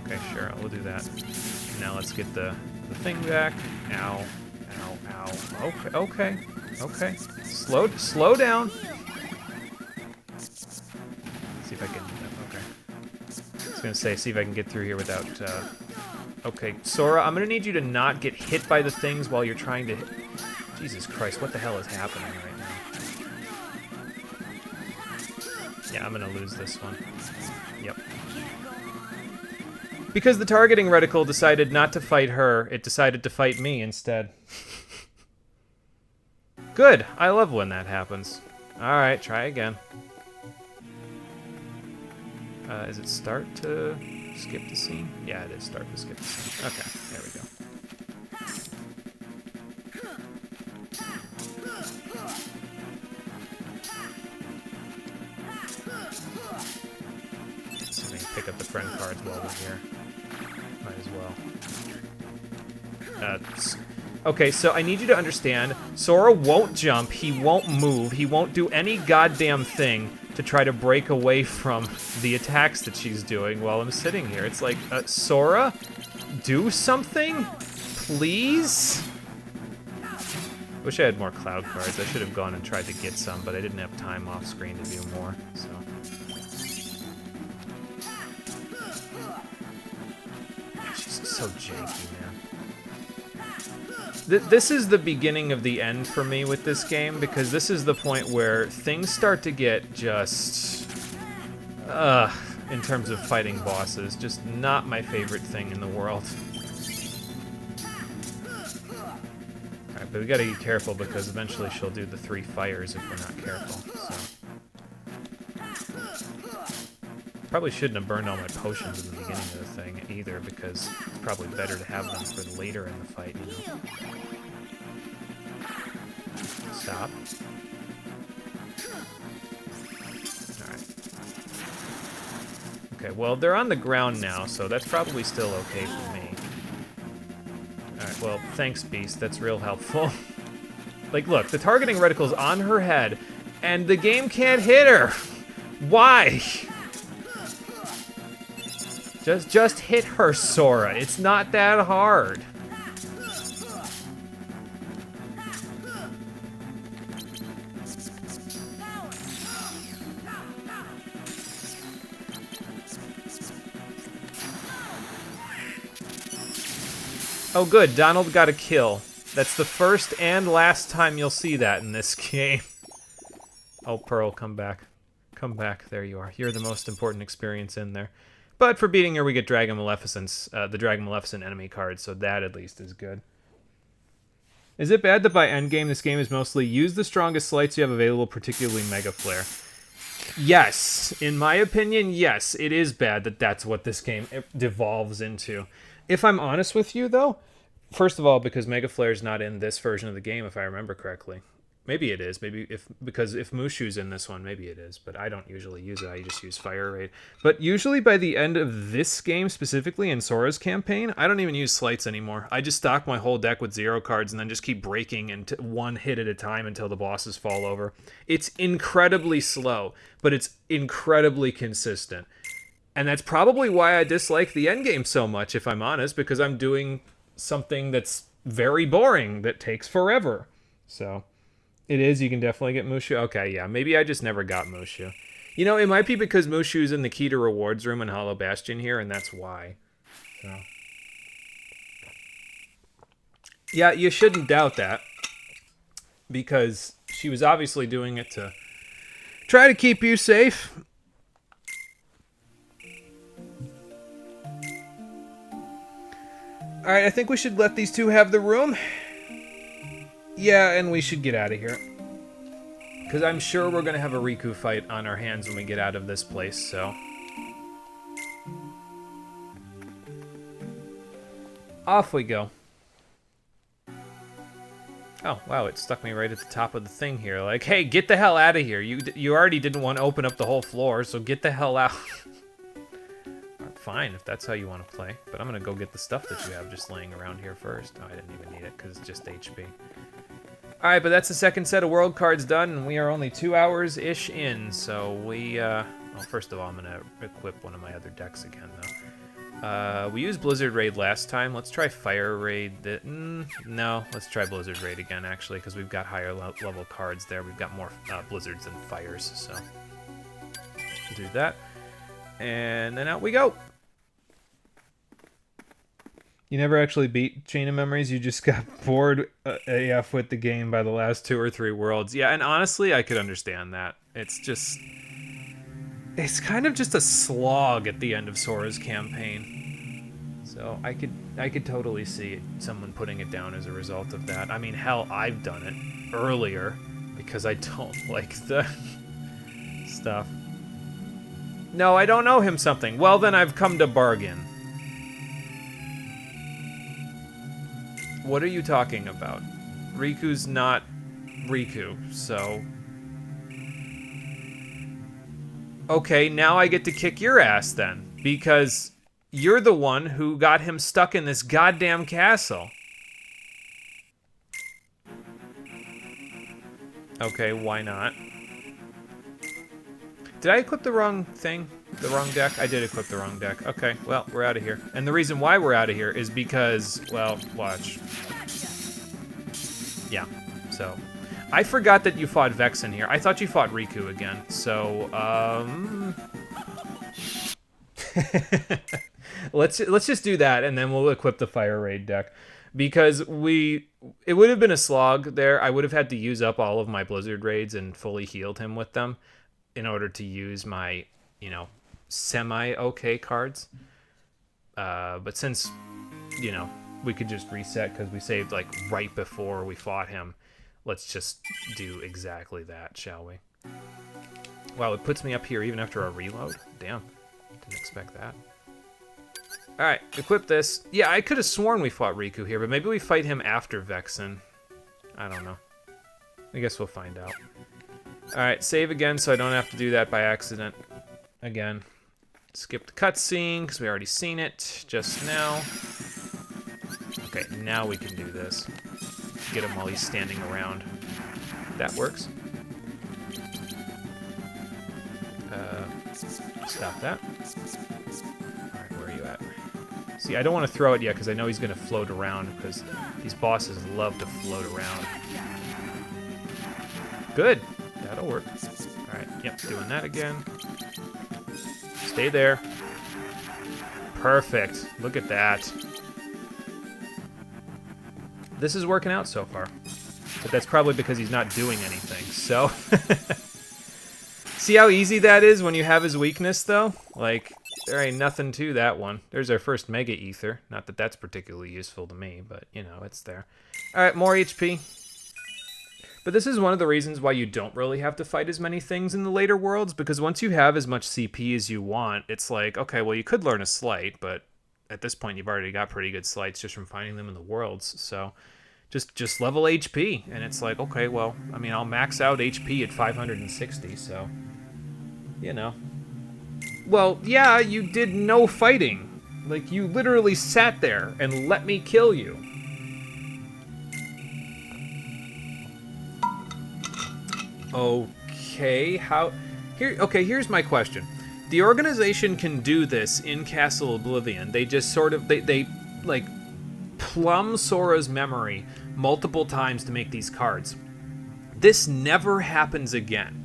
Okay, sure, we'll do that. Now let's get the thing back. Ow. Ow, ow. Okay, okay. Okay. Slow down. See if I can... Okay. I was gonna say, see if I can get through here without... Okay, Sora, I'm gonna need you to not get hit by the things while you're trying to... Jesus Christ, what the hell is happening right now? Yeah, I'm gonna lose this one. Yep. Because the targeting reticle decided not to fight her, it decided to fight me instead. Good. I love when that happens. Alright, try again. Is it start to skip the scene? Yeah, it is start to skip the scene. Okay, there we go. So we can pick up the friend cards while we're here. Might as well. Okay, so I need you to understand, Sora won't jump, he won't move, he won't do any goddamn thing to try to break away from the attacks that she's doing while I'm sitting here. It's like, Sora, do something? Please? Wish I had more Cloud cards. I should have gone and tried to get some, but I didn't have time off screen to do more, so... She's so janky, man. This is the beginning of the end for me with this game, because this is the point where things start to get just... in terms of fighting bosses, just not my favorite thing in the world. But we gotta be careful because eventually she'll do the 3 fires if we're not careful, so. Probably shouldn't have burned all my potions in the beginning of the thing either, because it's probably better to have them for later in the fight, you know. Stop. Alright. Okay, well, they're on the ground now, so that's probably still okay for me. Alright, well, thanks, Beast. That's real helpful. Like, look, the targeting reticle's on her head, and the game can't hit her! Why? Just hit her, Sora. It's not that hard. Oh good, Donald got a kill. That's the first and last time you'll see that in this game. Oh, Pearl, come back. Come back, there you are. You're the most important experience in there. But for beating her, we get Dragon Maleficent's, the Dragon Maleficent enemy card, so that at least is good. Is it bad that by endgame this game is mostly use the strongest slights you have available, particularly Mega Flare? Yes, in my opinion, yes, it is bad that that's what this game devolves into. If I'm honest with you, though, first of all, because Mega Flare's not in this version of the game, if I remember correctly. Maybe it is. Maybe because if Mushu's in this one, maybe it is. But I don't usually use it. I just use Fire Raid. But usually by the end of this game, specifically in Sora's campaign, I don't even use slights anymore. I just stock my whole deck with 0 cards and then just keep breaking and one hit at a time until the bosses fall over. It's incredibly slow, but it's incredibly consistent. And that's probably why I dislike the endgame so much, if I'm honest, because I'm doing something that's very boring, that takes forever. So... It is, you can definitely get Mushu. Okay, yeah, maybe I just never got Mushu. You know, it might be because Mushu's in the Key to Rewards room in Hollow Bastion here, and that's why. So. Yeah, you shouldn't doubt that. Because she was obviously doing it to try to keep you safe. Alright, I think we should let these two have the room. Yeah, and we should get out of here. Because I'm sure we're going to have a Riku fight on our hands when we get out of this place, so... Off we go. Oh, wow, it stuck me right at the top of the thing here. Like, hey, get the hell out of here. You already didn't want to open up the whole floor, so get the hell out. Fine, if that's how you want to play. But I'm going to go get the stuff that you have just laying around here first. Oh, I didn't even need it, because it's just HP. Alright, but that's the second set of world cards done, and we are only 2 hours-ish in, so we, well, first of all, I'm going to equip one of my other decks again, though. We used Blizzard Raid last time. Let's try Fire Raid. No, let's try Blizzard Raid again, actually, because we've got higher level cards there. We've got more Blizzards than Fires, so... do that. And then out we go! You never actually beat Chain of Memories, you just got bored AF with the game by the last 2 or 3 worlds. Yeah, and honestly, I could understand that. It's just... it's kind of just a slog at the end of Sora's campaign. So I could totally see someone putting it down as a result of that. I mean, hell, I've done it earlier because I don't like the stuff. No, I don't know him something. Well, then I've come to bargain. What are you talking about? Riku's not Riku, so... Okay, now I get to kick your ass then, because you're the one who got him stuck in this goddamn castle. Okay, why not? Did I equip the wrong thing? The wrong deck? I did equip the wrong deck. Okay, well, we're out of here. And the reason why we're out of here is because, well, watch. Yeah, so. I forgot that you fought Vex in here. I thought you fought Riku again. So, let's just do that, and then we'll equip the Fire Raid deck. Because it would have been a slog there. I would have had to use up all of my Blizzard Raids and fully healed him with them in order to use my, you know, semi-okay cards. But since, you know, we could just reset because we saved like right before we fought him. Let's just do exactly that, shall we? Wow, it puts me up here even after a reload? Damn, didn't expect that. Alright, equip this. Yeah, I could have sworn we fought Riku here, but maybe we fight him after Vexen. I don't know. I guess we'll find out. Alright, save again so I don't have to do that by accident. Again. Skip the cutscene, because we already seen it just now. Okay, now we can do this. Get him while he's standing around. That works. Stop that. Alright, where are you at? See, I don't want to throw it yet, because I know he's going to float around, because these bosses love to float around. Good! That'll work. Alright, yep, doing that again. Stay there. Perfect. Look at that. This is working out so far. But that's probably because he's not doing anything, so... See how easy that is when you have his weakness, though? Like, there ain't nothing to that one. There's our first Mega Ether. Not that that's particularly useful to me, but, you know, it's there. Alright, more HP. But this is one of the reasons why you don't really have to fight as many things in the later worlds, because once you have as much CP as you want, it's like, okay, well, you could learn a sleight, but at this point, you've already got pretty good sleights just from finding them in the worlds, so... Just level HP, and it's like, okay, well, I mean, I'll max out HP at 560, so, you know. Well, yeah, you did no fighting. Like, you literally sat there and let me kill you. Okay, how... Okay, here's my question. The organization can do this in Castle Oblivion. They just sort of, they like, plumb Sora's memory multiple times to make these cards. This never happens again.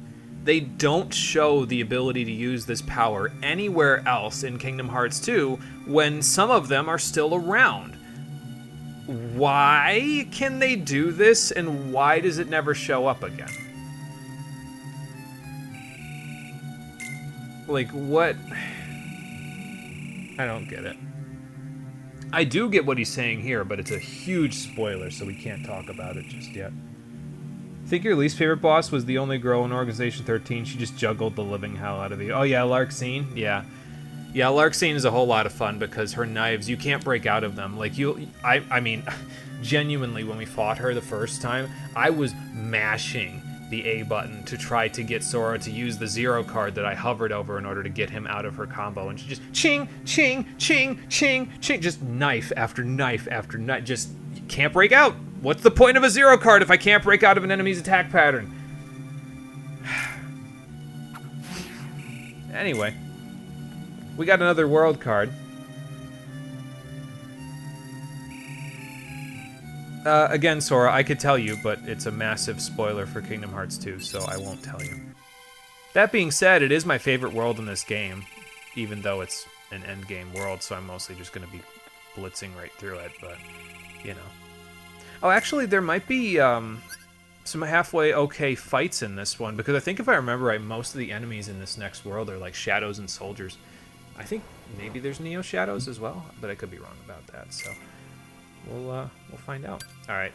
They don't show the ability to use this power anywhere else in Kingdom Hearts 2 when some of them are still around. Why can they do this, and why does it never show up again? Like, what? I don't get it. I do get what he's saying here, but it's a huge spoiler, so we can't talk about it just yet. Think your least favorite boss was the only girl in Organization 13? She just juggled the living hell out of you. Oh yeah, Larxene? Yeah. Yeah, Larxene is a whole lot of fun because her knives, you can't break out of them. Like, I mean, genuinely, when we fought her the first time, I was mashing the A button to try to get Sora to use the zero card that I hovered over in order to get him out of her combo, and she just ching, ching, ching, ching, ching, just knife after knife after knife, just can't break out. What's the point of a zero card if I can't break out of an enemy's attack pattern? Anyway, we got another world card. Again, Sora, I could tell you, but it's a massive spoiler for Kingdom Hearts 2, so I won't tell you. That being said, it is my favorite world in this game, even though it's an endgame world, so I'm mostly just going to be blitzing right through it, but, you know. Oh, actually, there might be some halfway okay fights in this one, because I think if I remember right, most of the enemies in this next world are like shadows and soldiers. I think maybe there's Neo Shadows as well, but I could be wrong about that, so... We'll find out. Alright,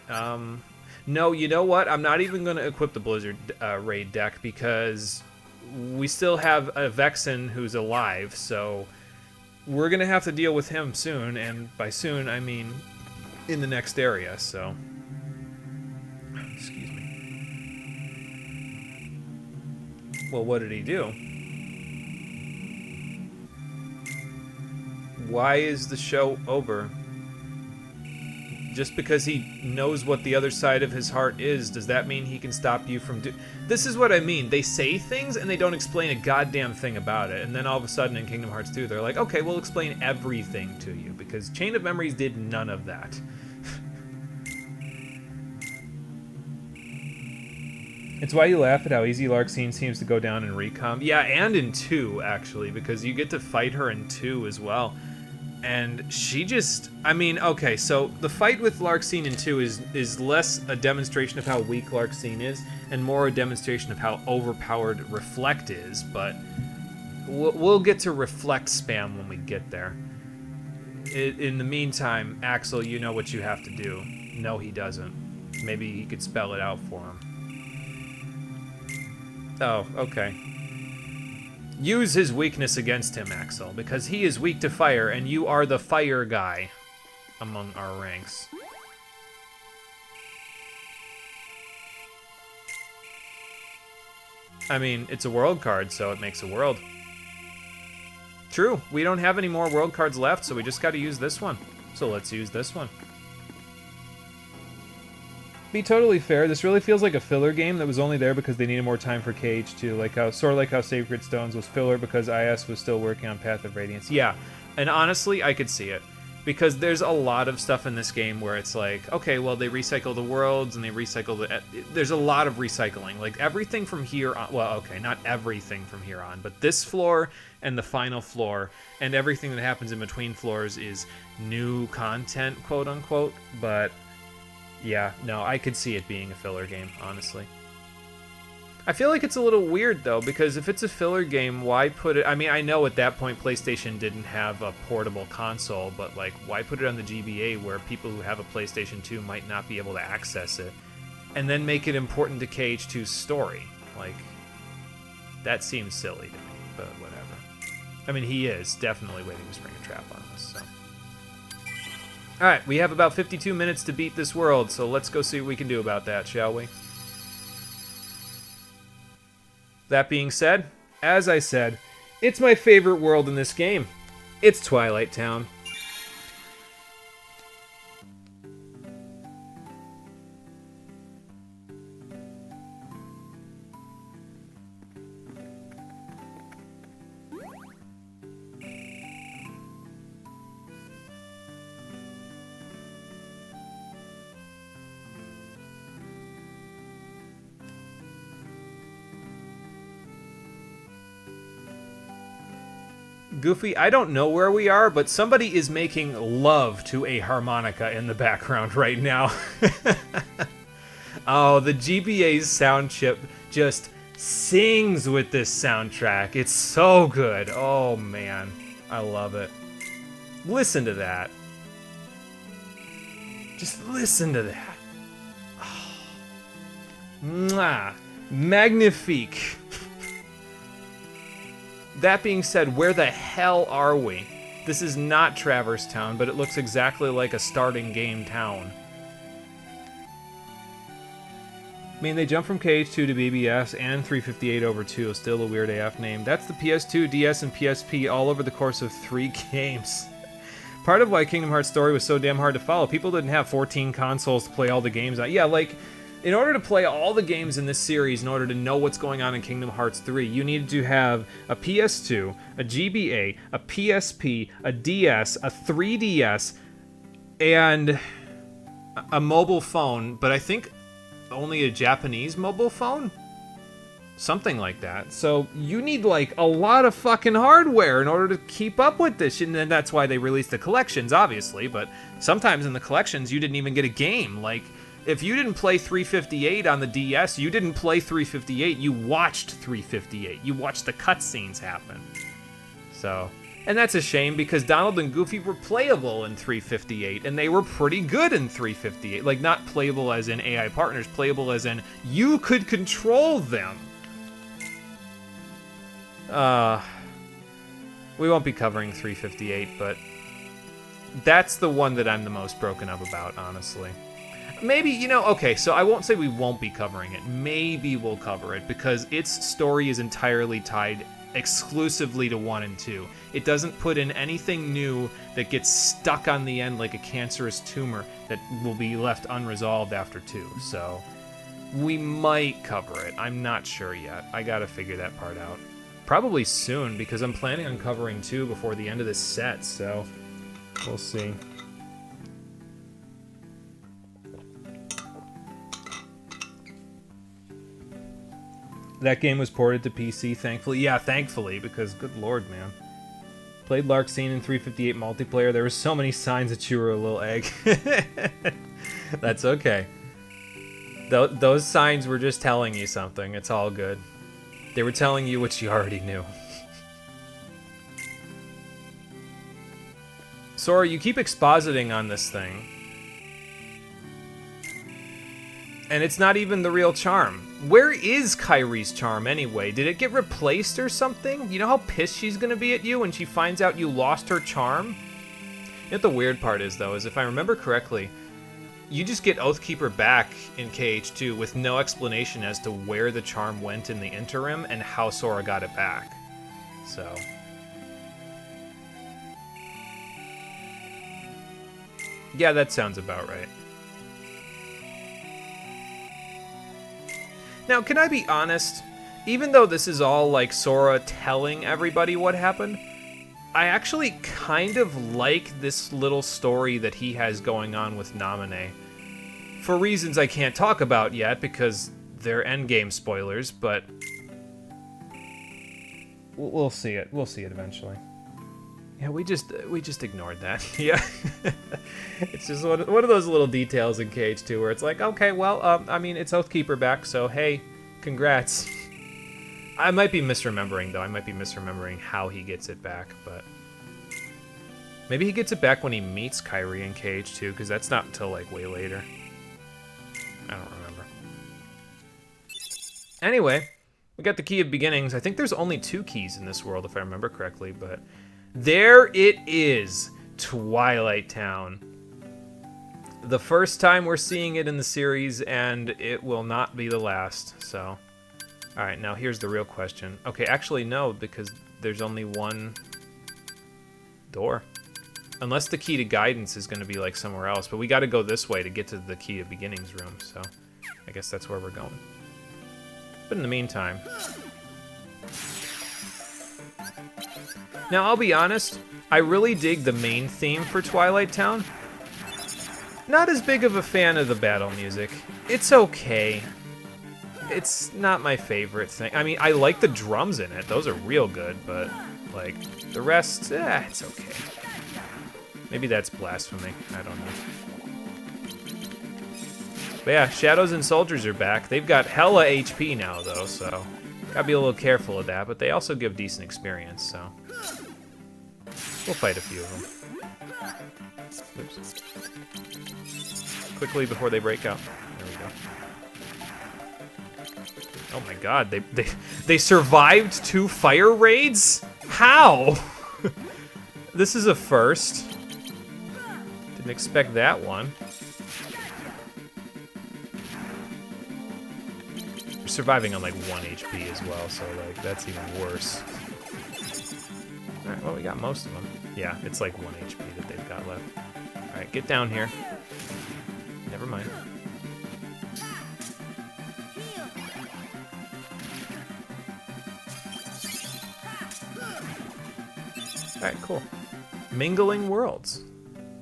no, you know what? I'm not even going to equip the Blizzard raid deck because we still have a Vexen who's alive, so we're going to have to deal with him soon, and by soon, I mean in the next area, so... Excuse me. Well, what did he do? Why is the show over? Just because he knows what the other side of his heart is, does that mean he can stop you from This is what I mean. They say things and they don't explain a goddamn thing about it. And then all of a sudden in Kingdom Hearts 2, they're like, okay, we'll explain everything to you. Because Chain of Memories did none of that. It's why you laugh at how easy Larxene seems to go down in Recom. Yeah, and in 2, actually, because you get to fight her in 2 as well. And she just, I mean, okay, so the fight with Larxene in 2 is less a demonstration of how weak Larxene is, and more a demonstration of how overpowered Reflect is, but we'll get to Reflect spam when we get there. In the meantime, Axel, you know what you have to do. No, he doesn't. Maybe he could spell it out for him. Oh, okay. Use his weakness against him, Axel, because he is weak to fire, and you are the fire guy among our ranks. I mean, it's a world card, so it makes a world. True, we don't have any more world cards left, so we just gotta use this one. So let's use this one. Be totally fair, this really feels like a filler game that was only there because they needed more time for KH2, sort of like how Sacred Stones was filler because IS was still working on Path of Radiance. Yeah, and honestly, I could see it. Because there's a lot of stuff in this game where it's like, okay, well, they recycle the worlds and they recycle the... There's a lot of recycling. Like, everything from here on... Well, okay, not everything from here on, but this floor and the final floor and everything that happens in between floors is new content, quote-unquote. But, yeah, no, I could see it being a filler game, honestly. I feel like it's a little weird, though, because if it's a filler game, why put it... I mean, I know at that point PlayStation didn't have a portable console, but, like, why put it on the GBA where people who have a PlayStation 2 might not be able to access it? And then make it important to KH2's story. Like, that seems silly to me, but whatever. I mean, he is definitely waiting to spring a trap on us, so... Alright, we have about 52 minutes to beat this world, so let's go see what we can do about that, shall we? That being said, as I said, it's my favorite world in this game. It's Twilight Town. Goofy, I don't know where we are, but somebody is making love to a harmonica in the background right now. Oh, the GBA's sound chip just sings with this soundtrack. It's so good. Oh, man. I love it. Listen to that. Just listen to that. Oh. Mwah. Magnifique. That being said, where the hell are we? This is not Traverse Town, but it looks exactly like a starting game town. I mean, they jumped from KH2 to BBS and 358 over 2, still a weird AF name. That's the PS2, DS, and PSP all over the course of 3 games. Part of why Kingdom Hearts story was so damn hard to follow, people didn't have 14 consoles to play all the games on. Yeah, like... In order to play all the games in this series, in order to know what's going on in Kingdom Hearts 3, you needed to have a PS2, a GBA, a PSP, a DS, a 3DS, and a mobile phone, but I think only a Japanese mobile phone? Something like that. So you need, like, a lot of fucking hardware in order to keep up with this, and then that's why they released the collections, obviously, but sometimes in the collections you didn't even get a game, like... If you didn't play 358 on the DS, you didn't play 358, you watched 358. You watched the cutscenes happen. So, and that's a shame because Donald and Goofy were playable in 358, and they were pretty good in 358. Like, not playable as in AI partners, playable as in you could control them. We won't be covering 358, but that's the one that I'm the most broken up about, honestly. Maybe, you know, okay, so I won't say we won't be covering it. Maybe we'll cover it, because its story is entirely tied exclusively to 1 and 2. It doesn't put in anything new that gets stuck on the end like a cancerous tumor that will be left unresolved after 2, so we might cover it. I'm not sure yet. I gotta figure that part out. Probably soon, because I'm planning on covering 2 before the end of this set, so we'll see. That game was ported to PC, thankfully. Yeah, thankfully, because good lord, man. Played Larxene in 358 multiplayer. There were so many signs that you were a little egg. That's okay. Those signs were just telling you something. It's all good. They were telling you what you already knew. Sora, you keep expositing on this thing. And it's not even the real charm. Where is Kairi's charm anyway? Did it get replaced or something? You know how pissed she's gonna be at you when she finds out you lost her charm? You know what the weird part is, though, is if I remember correctly, you just get Oathkeeper back in KH2 with no explanation as to where the charm went in the interim and how Sora got it back. So... yeah, that sounds about right. Now, can I be honest? Even though this is all like Sora telling everybody what happened, I actually kind of like this little story that he has going on with Naminé. For reasons I can't talk about yet because they're endgame spoilers, but we'll see it. We'll see it eventually. Yeah, we just ignored that. Yeah. It's just one of those little details in KH2 where it's like, okay, well, I mean, it's Oathkeeper back, so hey, congrats. I might be misremembering, though. I might be misremembering how he gets it back, but... maybe he gets it back when he meets Kairi in KH2, because that's not until, like, way later. I don't remember. Anyway, we got the Key of Beginnings. I think there's only 2 keys in this world, if I remember correctly, but... there it is! Twilight Town. The first time we're seeing it in the series, and it will not be the last, so... alright, now here's the real question. Okay, actually no, because there's only one door. Unless the Key to Guidance is going to be, like, somewhere else, but we gotta go this way to get to the Key of Beginnings room, so... I guess that's where we're going. But in the meantime... now, I'll be honest, I really dig the main theme for Twilight Town. Not as big of a fan of the battle music. It's okay. It's not my favorite thing. I mean, I like the drums in it. Those are real good, but, like, the rest, it's okay. Maybe that's blasphemy. I don't know. But yeah, Shadows and Soldiers are back. They've got hella HP now, though, so gotta be a little careful of that, but they also give decent experience, so... we'll fight a few of them. Oops. Quickly before they break out. There we go. Oh my god, they survived 2 fire raids? How? This is a first. Didn't expect that one. They're surviving on like 1 HP as well, so like that's even worse. Alright, well, we got most of them. Yeah, it's like 1 HP that they've got left. Alright, get down here. Never mind. Alright, cool. Mingling Worlds.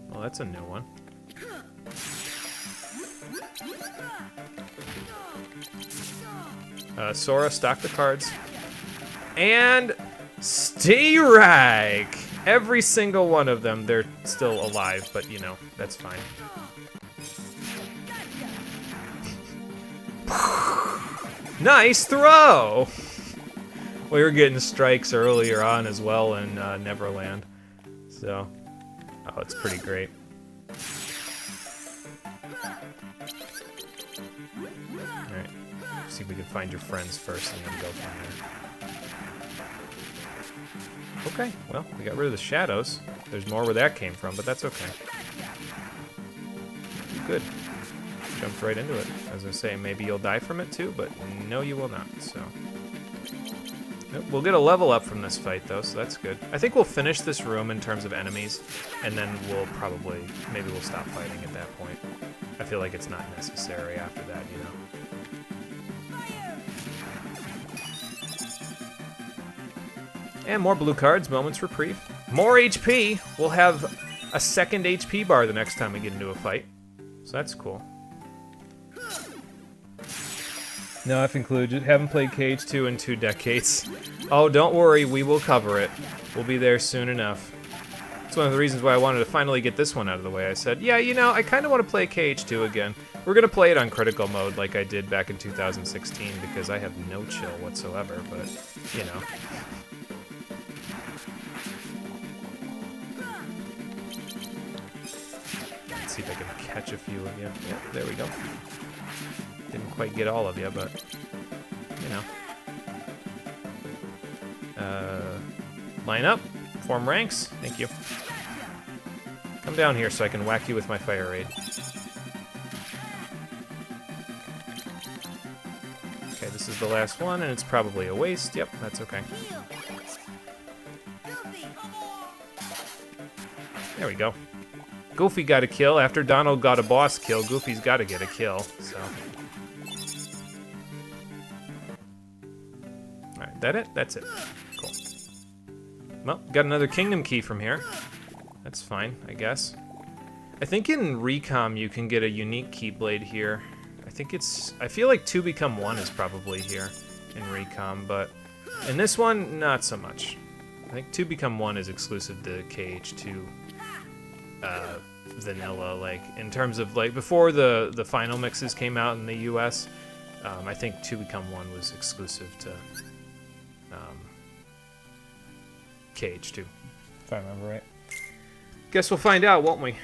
Well, that's a new one. Sora, stock the cards. And... Steerag! Every single one of them, they're still alive, but you know, that's fine. Nice throw! We were getting strikes earlier on as well in Neverland. So, oh, it's pretty great. Alright, see if we can find your friends first and then go from there. Okay, well, we got rid of the shadows. There's more where that came from, but that's okay. Good. Jumped right into it. As I say, maybe you'll die from it too, but no, you will not, so... nope, we'll get a level up from this fight, though, so that's good. I think we'll finish this room in terms of enemies, and then we'll probably... maybe we'll stop fighting at that point. I feel like it's not necessary after that, you know? And more blue cards, Moment's Reprieve. More HP! We'll have a 2nd HP bar the next time we get into a fight. So that's cool. No, I've included. Haven't played KH2 in 2 decades. Oh, don't worry, we will cover it. We'll be there soon enough. That's one of the reasons why I wanted to finally get this one out of the way. I said, yeah, you know, I kind of want to play KH2 again. We're going to play it on critical mode like I did back in 2016 because I have no chill whatsoever, but, you know. see if I can catch a few of you. Yeah, there we go. Didn't quite get all of you, but, you know. Line up. Form ranks. Thank you. Come down here so I can whack you with my fire raid. Okay, this is the last one, and it's probably a waste. Yep, that's okay. There we go. Goofy got a kill. After Donald got a boss kill, Goofy's got to get a kill, so. Alright, that it? That's it. Cool. Well, got another kingdom key from here. That's fine, I guess. I think in Recom you can get a unique Keyblade here. I feel like 2 Become 1 is probably here in Recom, but in this one, not so much. I think 2 Become 1 is exclusive to KH2 vanilla, like, in terms of, like, before the final mixes came out in the US, I think 2 Become 1 was exclusive to KH2, if I remember right. Guess we'll find out, won't we?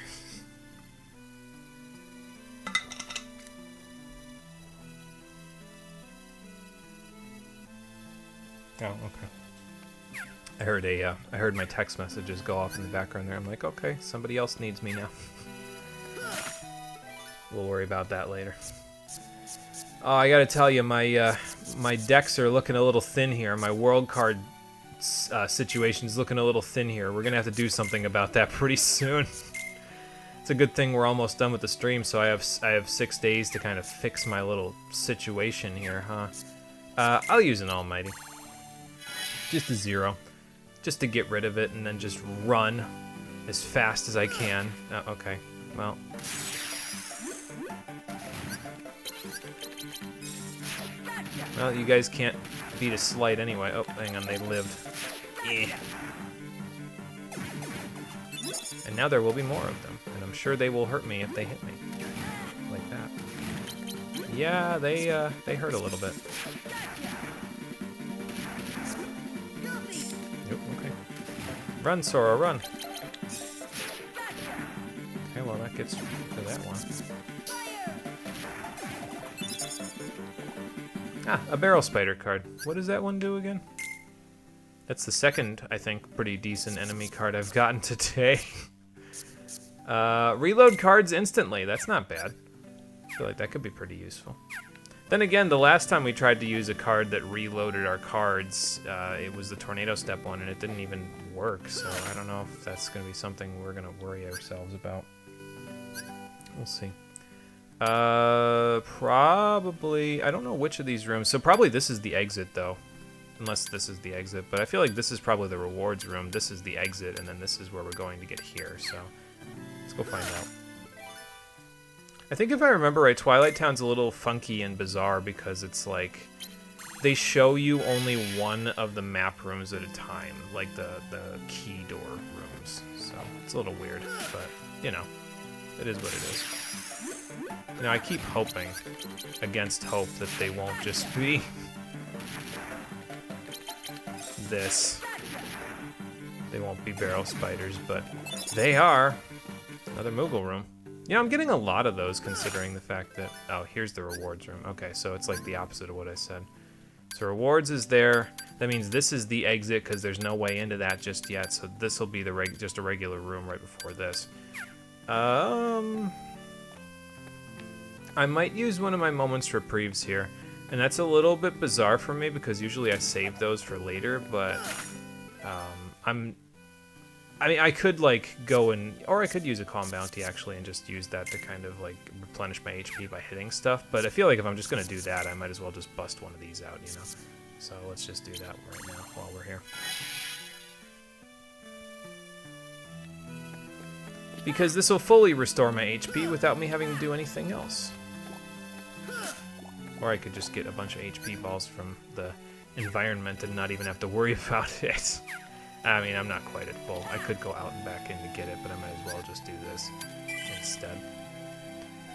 Oh, okay. I heard my text messages go off in the background there. I'm like, okay, somebody else needs me now. We'll worry about that later. Oh, I gotta tell you, my decks are looking a little thin here. My world card situation's looking a little thin here. We're gonna have to do something about that pretty soon. It's a good thing we're almost done with the stream, so I have 6 days to kind of fix my little situation here, huh? I'll use an Almighty. Just a 0. Just to get rid of it and then just run as fast as I can. Oh, okay, well. Well, you guys can't beat a slight anyway. Oh, hang on, they lived. Eh. And now there will be more of them, and I'm sure they will hurt me if they hit me. Like that. Yeah, they hurt a little bit. Nope, okay. Run, Sora, run! Okay, well that gets to that one. Ah, a Barrel Spider card. What does that one do again? That's the second, I think, pretty decent enemy card I've gotten today. Reload cards instantly. That's not bad. I feel like that could be pretty useful. Then again, the last time we tried to use a card that reloaded our cards, it was the Tornado Step one, and it didn't even work, so I don't know if that's going to be something we're going to worry ourselves about. We'll see. Probably, I don't know which of these rooms, so probably this is the exit, though. Unless this is the exit, but I feel like this is probably the rewards room, this is the exit, and then this is where we're going to get here, so let's go find out. I think if I remember right, Twilight Town's a little funky and bizarre because it's like they show you only one of the map rooms at a time, like the key door rooms. So it's a little weird, but you know, it is what it is. You know, I keep hoping against hope that they won't just be this. They won't be barrel spiders, but they are. Another Moogle room. You know, I'm getting a lot of those considering the fact that... Oh, here's the rewards room. Okay, so it's like the opposite of what I said. So rewards is there. That means this is the exit because there's no way into that just yet. So this will be the just a regular room right before this. I might use one of my Moments Reprieves here. And that's a little bit bizarre for me because usually I save those for later, but... I mean, I could, like, go and... Or I could use a Calm Bounty, actually, and just use that to kind of, like, replenish my HP by hitting stuff. But I feel like if I'm just going to do that, I might as well just bust one of these out, you know? So let's just do that right now while we're here. Because this will fully restore my HP without me having to do anything else. Or I could just get a bunch of HP balls from the environment and not even have to worry about it. I mean, I'm not quite at full. I could go out and back in to get it, but I might as well just do this instead.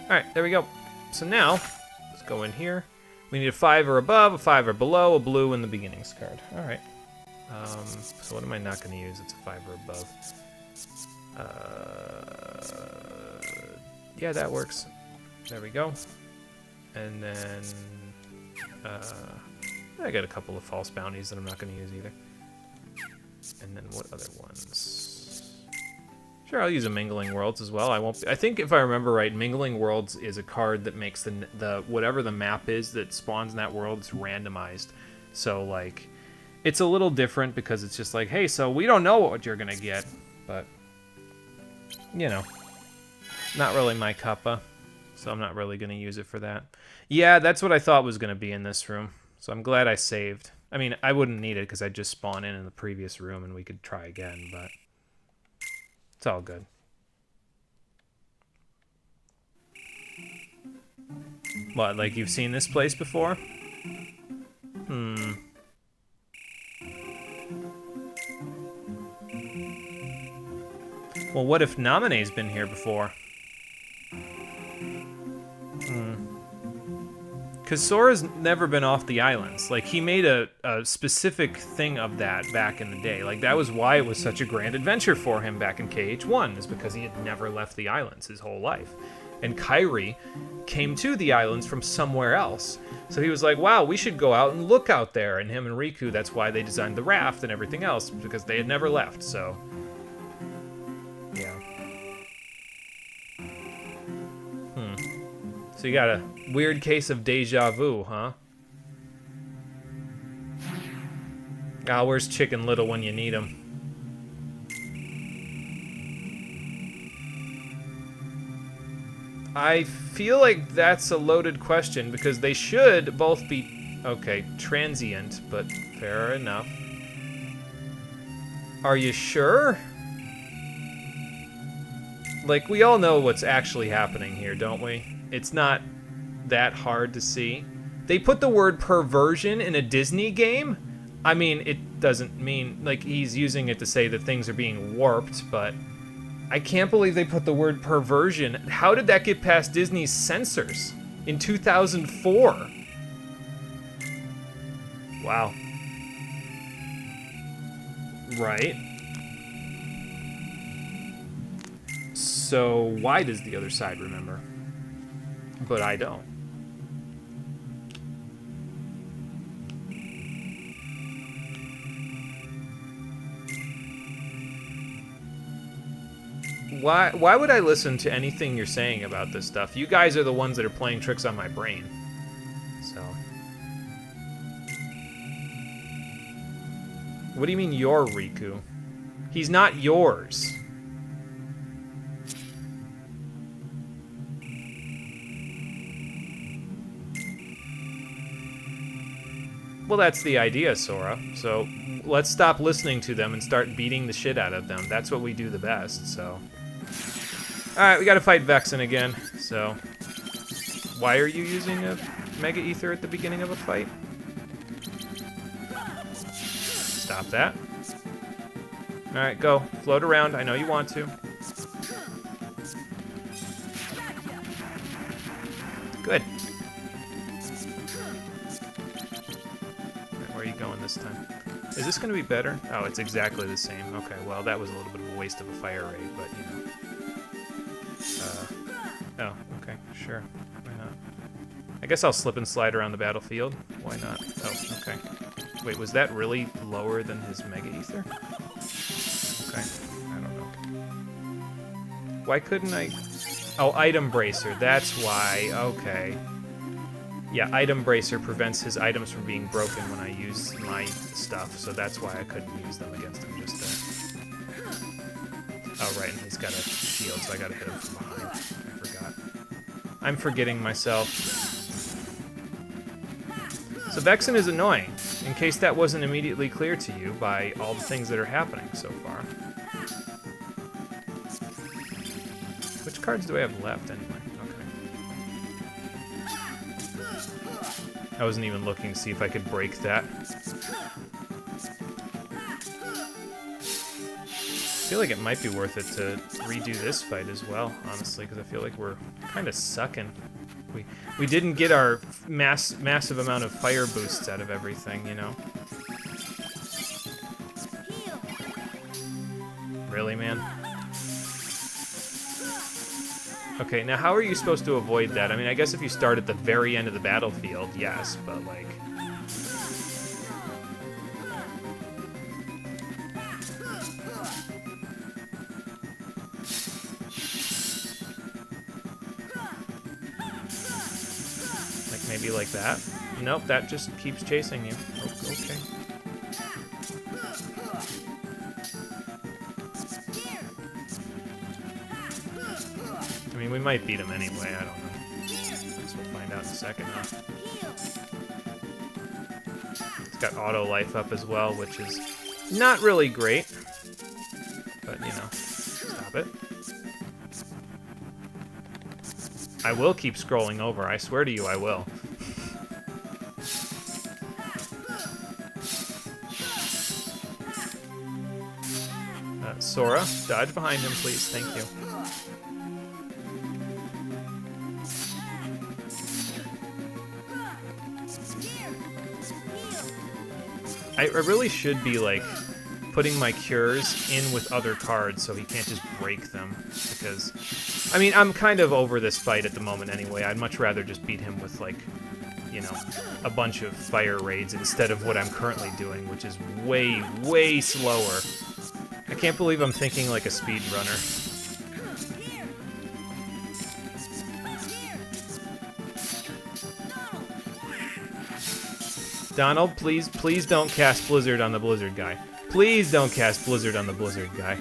Alright, there we go. So now, let's go in here. We need a 5 or above, a 5 or below, a blue, and the beginnings card. Alright. So what am I not going to use? It's a 5 or above. Yeah, that works. There we go. And then I got a couple of false bounties that I'm not going to use either. And then what other ones? Sure, I'll use a Mingling Worlds as well. I think if I remember right, Mingling Worlds is a card that makes the whatever the map is that spawns in that world is randomized. So like, it's a little different because it's just like, hey, so we don't know what you're gonna get, but you know, not really my cuppa. So I'm not really gonna use it for that. Yeah, that's what I thought was gonna be in this room. So I'm glad I saved. I mean, I wouldn't need it because I'd just spawn in the previous room and we could try again, but it's all good. What, like you've seen this place before? Well, what if Naminé's been here before? Because Sora's never been off the islands. Like, he made a specific thing of that back in the day. Like, that was why it was such a grand adventure for him back in KH1, is because he had never left the islands his whole life. And Kairi came to the islands from somewhere else. So he was like, wow, we should go out and look out there. And him and Riku, that's why they designed the raft and everything else, because they had never left, so... yeah. So you got a weird case of deja vu, huh? Ah, where's Chicken Little when you need him? I feel like that's a loaded question because they should both be, okay, transient, but fair enough. Are you sure? Like, we all know what's actually happening here, don't we? It's not that hard to see. They put the word perversion in a Disney game? I mean, it doesn't mean, like, he's using it to say that things are being warped, but I can't believe they put the word perversion. How did that get past Disney's censors in 2004? Wow. Right. So why does the other side remember? But I don't. Why would I listen to anything you're saying about this stuff? You guys are the ones that are playing tricks on my brain. So. What do you mean your Riku? He's not yours. Well, that's the idea, Sora. So let's stop listening to them and start beating the shit out of them. That's what we do the best, so. Alright, we gotta fight Vexen again, so. Why are you using a Mega Ether at the beginning of a fight? Stop that. Alright, go. Float around. I know you want to. Good. Where are you going this time? Is this going to be better? Oh, it's exactly the same. Okay, well, that was a little bit of a waste of a fire raid, but, you know. Oh, okay, sure. Why not? I guess I'll slip and slide around the battlefield. Why not? Oh, okay. Wait, was that really lower than his Mega Ether? Okay, I don't know. Why couldn't I... Oh, Item Bracer, that's why. Okay. Yeah, Item Bracer prevents his items from being broken when I use my stuff, so that's why I couldn't use them against him just there. Oh, right, and he's got a shield, so I gotta hit him from behind. I forgot. I'm forgetting myself. So Vexen is annoying, in case that wasn't immediately clear to you by all the things that are happening so far. Which cards do I have left, anyway? I wasn't even looking to see if I could break that. I feel like it might be worth it to redo this fight as well, honestly, because I feel like we're kind of sucking. We didn't get our massive amount of fire boosts out of everything, you know? Really, man? Okay, now how are you supposed to avoid that? I mean, I guess if you start at the very end of the battlefield, yes, but like... Like maybe like that? Nope, that just keeps chasing you. Oh, okay. I mean, we might beat him anyway, I don't know. I guess we'll find out in a second, huh? It's got auto life up as well, which is not really great. But, you know, stop it. I will keep scrolling over, I swear to you I will. Sora, dodge behind him, please, thank you. I really should be, like, putting my cures in with other cards so he can't just break them, because... I mean, I'm kind of over this fight at the moment anyway. I'd much rather just beat him with, like, you know, a bunch of fire raids instead of what I'm currently doing, which is way, way slower. I can't believe I'm thinking like a speedrunner. Donald, please, please don't cast Blizzard on the Blizzard guy. Please don't cast Blizzard on the Blizzard guy.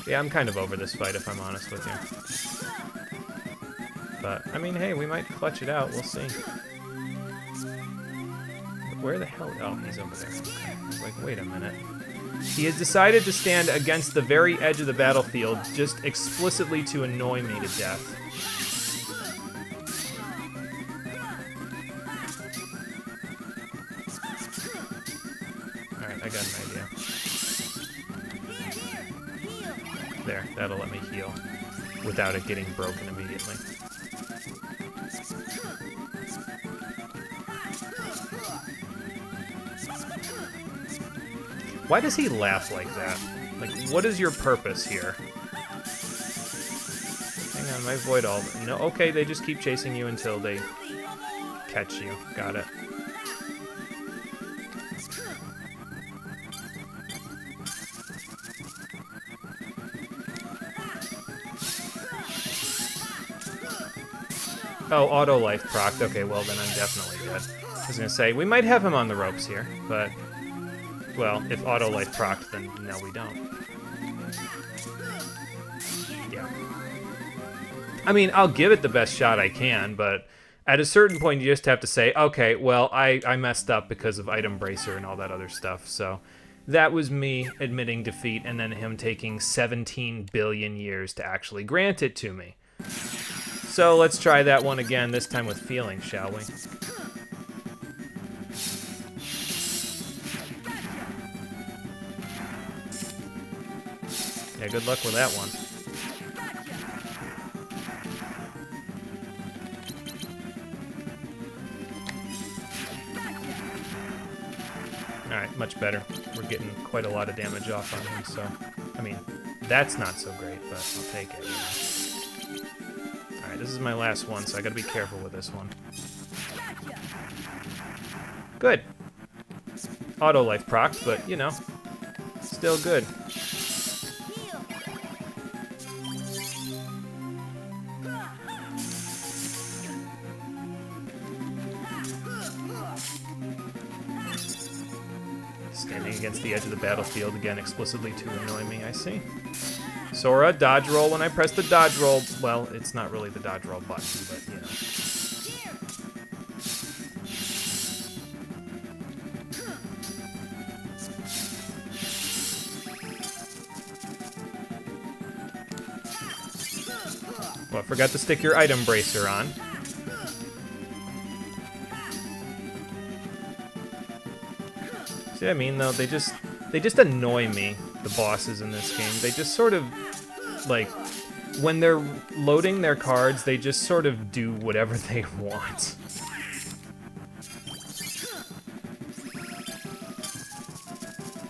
Yeah, I'm kind of over this fight, if I'm honest with you. But, I mean, hey, we might clutch it out. We'll see. Where the hell? Oh, he's over there. Okay. I was like, wait a minute. He has decided to stand against the very edge of the battlefield, just explicitly to annoy me to death. Alright, I got an idea. There, that'll let me heal without it getting broken immediately. Why does he laugh like that? Like, what is your purpose here? Hang on, I avoid all... No, okay, they just keep chasing you until they catch you. Got it. Oh, auto life procced. Okay, well then I'm definitely dead. I was gonna say, we might have him on the ropes here, but... Well, if auto life procced, then no, we don't. Yeah. I mean, I'll give it the best shot I can, but at a certain point you just have to say, okay, well, I messed up because of Item Bracer and all that other stuff, so that was me admitting defeat and then him taking 17 billion years to actually grant it to me. So let's try that one again, this time with feeling, shall we? Yeah, good luck with that one. Alright, much better. We're getting quite a lot of damage off on him, so... I mean, that's not so great, but I'll take it, you know. Alright, this is my last one, so I gotta be careful with this one. Good. Auto life procced, but, you know, still good. Standing against the edge of the battlefield again, explicitly to annoy me, I see. Sora, dodge roll when I press the dodge roll. Well, it's not really the dodge roll button, but, you know. Well, I forgot to stick your item bracer on. See what I mean, though? They just annoy me, the bosses in this game. They just sort of, like, when they're loading their cards, they just sort of do whatever they want.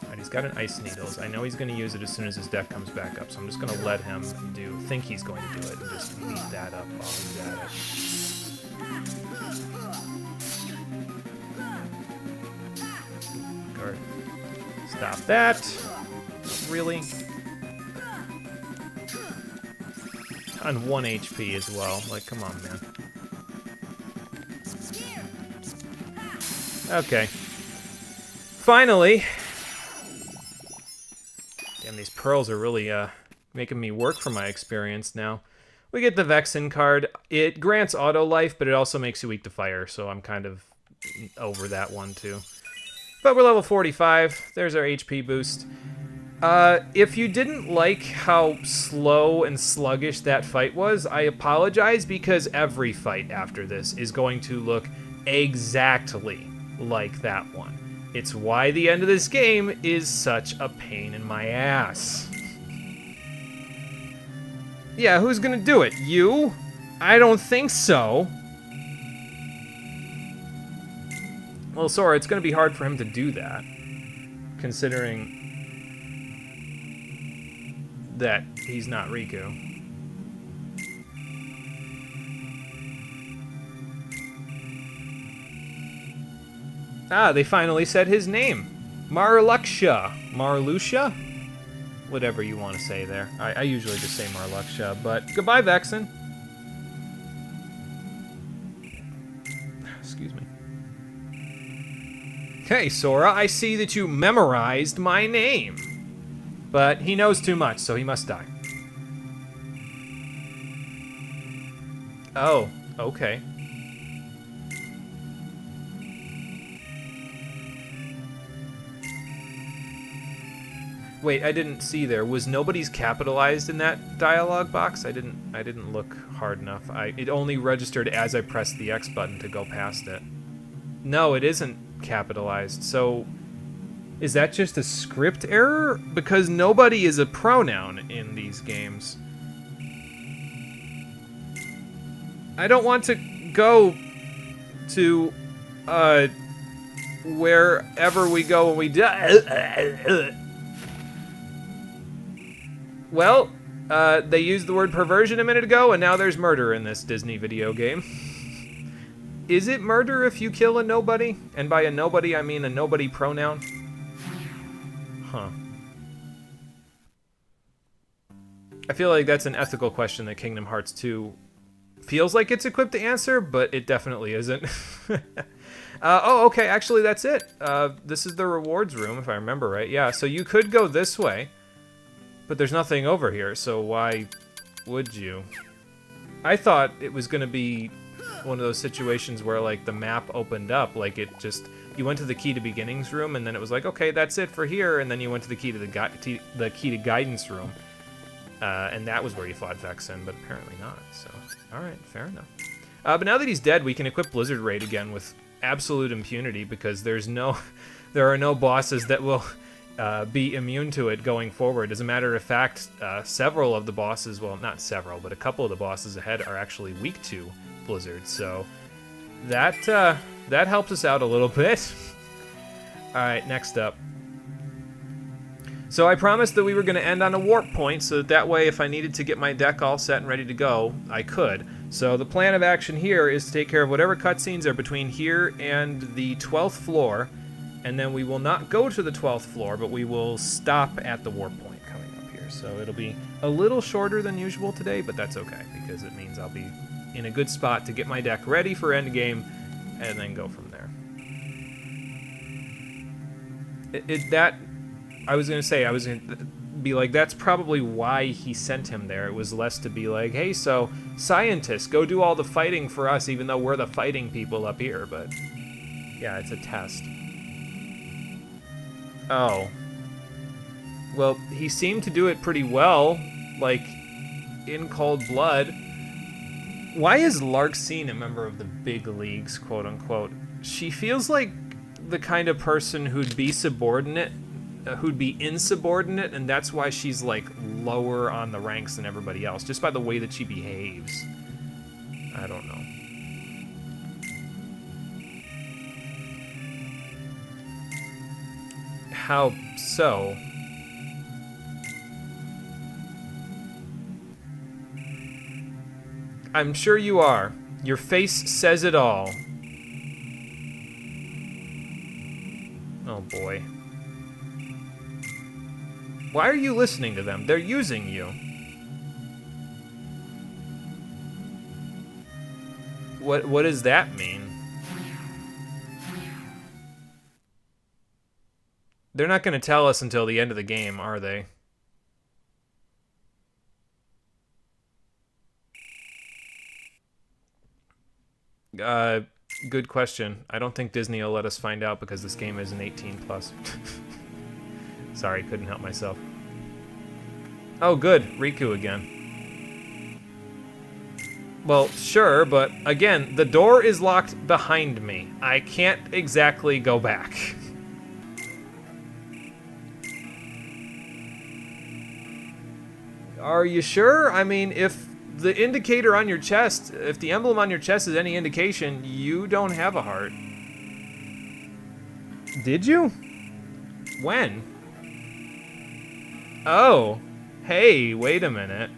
Alright, he's got an Ice Needles. I know he's going to use it as soon as his deck comes back up, so I'm just going to let him think he's going to do it, and just leave that up while he's at it. Guard. Stop that. Really? On 1 HP as well. Like, come on, man. Okay. Finally. Damn, these pearls are really making me work for my experience now. We get the Vexen card. It grants auto life, but it also makes you weak to fire, so I'm kind of over that one too. But we're level 45. There's our HP boost. If you didn't like how slow and sluggish that fight was, I apologize, because every fight after this is going to look exactly like that one. It's why the end of this game is such a pain in my ass. Yeah, who's gonna do it? You? I don't think so. Well, Sora, it's gonna be hard for him to do that, considering that he's not Riku. Ah, they finally said his name. Marluxia. Marluxia? Whatever you want to say there. I usually just say Marluxia, but goodbye, Vexen. Excuse me. Hey, Sora, I see that you memorized my name. But he knows too much, so he must die. Oh, okay. Wait, I didn't see there. Was nobody's capitalized in that dialogue box? I didn't look hard enough. It only registered as I pressed the X button to go past it. No, it isn't capitalized. So is that just a script error? Because nobody is a pronoun in these games. I don't want to go to wherever we go when we die. Well, they used the word perversion a minute ago, and now there's murder in this Disney video game. Is it murder if you kill a nobody? And by a nobody, I mean a nobody pronoun? Huh. I feel like that's an ethical question that Kingdom Hearts 2 feels like it's equipped to answer, but it definitely isn't. Oh, okay, actually that's it. This is the rewards room, if I remember right. Yeah, so you could go this way, but there's nothing over here, so why would you? I thought it was gonna be one of those situations where, like, the map opened up, like it just, you went to the key to beginnings room, and then it was like, okay, that's it for here, and then you went to the key to the key to guidance room, and that was where you fought Vexen, but apparently not. So, all right, fair enough. But now that he's dead, we can equip Blizzard Raid again with absolute impunity, because there are no bosses that will be immune to it going forward. As a matter of fact, several of the bosses, well, not several, but a couple of the bosses ahead are actually weak to Blizzard, so that helps us out a little bit. Alright, next up. So I promised that we were going to end on a warp point, so that way if I needed to get my deck all set and ready to go, I could. So the plan of action here is to take care of whatever cutscenes are between here and the 12th floor, and then we will not go to the 12th floor, but we will stop at the warp point coming up here. So it'll be a little shorter than usual today, but that's okay, because it means I'll be in a good spot to get my deck ready for endgame, and then go from there. I was gonna be like, that's probably why he sent him there. It was less to be like, hey, so scientists, go do all the fighting for us, even though we're the fighting people up here. But yeah, it's a test. Oh. Well, he seemed to do it pretty well, like, in cold blood. Why is Larxene a member of the big leagues, quote unquote? She feels like the kind of person who'd be insubordinate, and that's why she's, like, lower on the ranks than everybody else, just by the way that she behaves. I don't know. How so? I'm sure you are. Your face says it all. Oh boy. Why are you listening to them? They're using you. What does that mean? They're not going to tell us until the end of the game, are they? Good question. I don't think Disney will let us find out because this game isn't 18 plus. Sorry, couldn't help myself. Oh, good. Riku again. Well, sure, but again, the door is locked behind me. I can't exactly go back. Are you sure? I mean, if the indicator on your chest, if the emblem on your chest is any indication, you don't have a heart. Did you? When? Oh. Hey, wait a minute.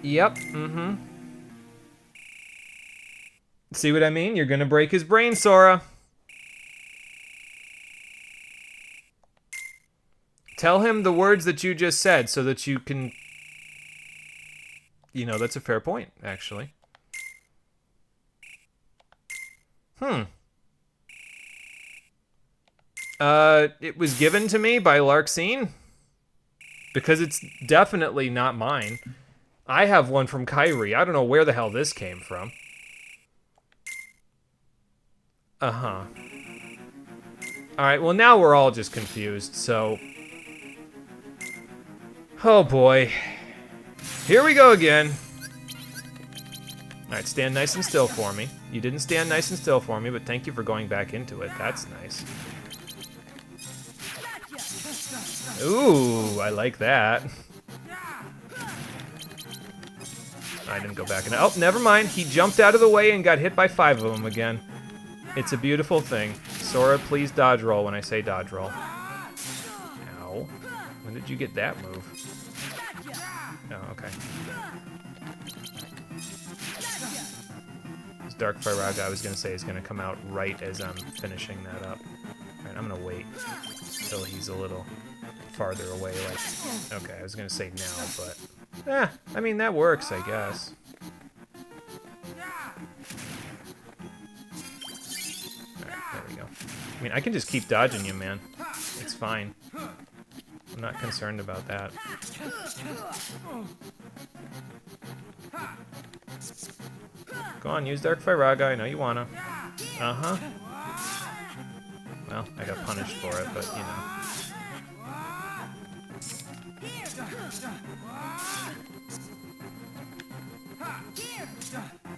Yep, mm-hmm. See what I mean? You're gonna break his brain, Sora. Tell him the words that you just said so that you can... You know, that's a fair point, actually. It was given to me by Larxene. Because it's definitely not mine. I have one from Kairi. I don't know where the hell this came from. Uh-huh. Alright, well now we're all just confused, so... Oh boy. Here we go again. Alright, stand nice and still for me. You didn't stand nice and still for me, but thank you for going back into it. That's nice. Ooh, I like that. I didn't go back in. Oh, never mind. He jumped out of the way and got hit by 5 of them again. It's a beautiful thing. Sora, please dodge roll when I say dodge roll. Ow. When did you get that move? Oh, okay. This Dark Firaga, I was going to say, is going to come out right as I'm finishing that up. Alright, I'm going to wait until he's a little farther away. Like, okay, I was going to say now, but... I mean, that works, I guess. Alright, there we go. I mean, I can just keep dodging you, man. It's fine. I'm not concerned about that. Go on, use Dark Firaga. I know you wanna. Uh-huh. Well, I got punished for it, but, you know.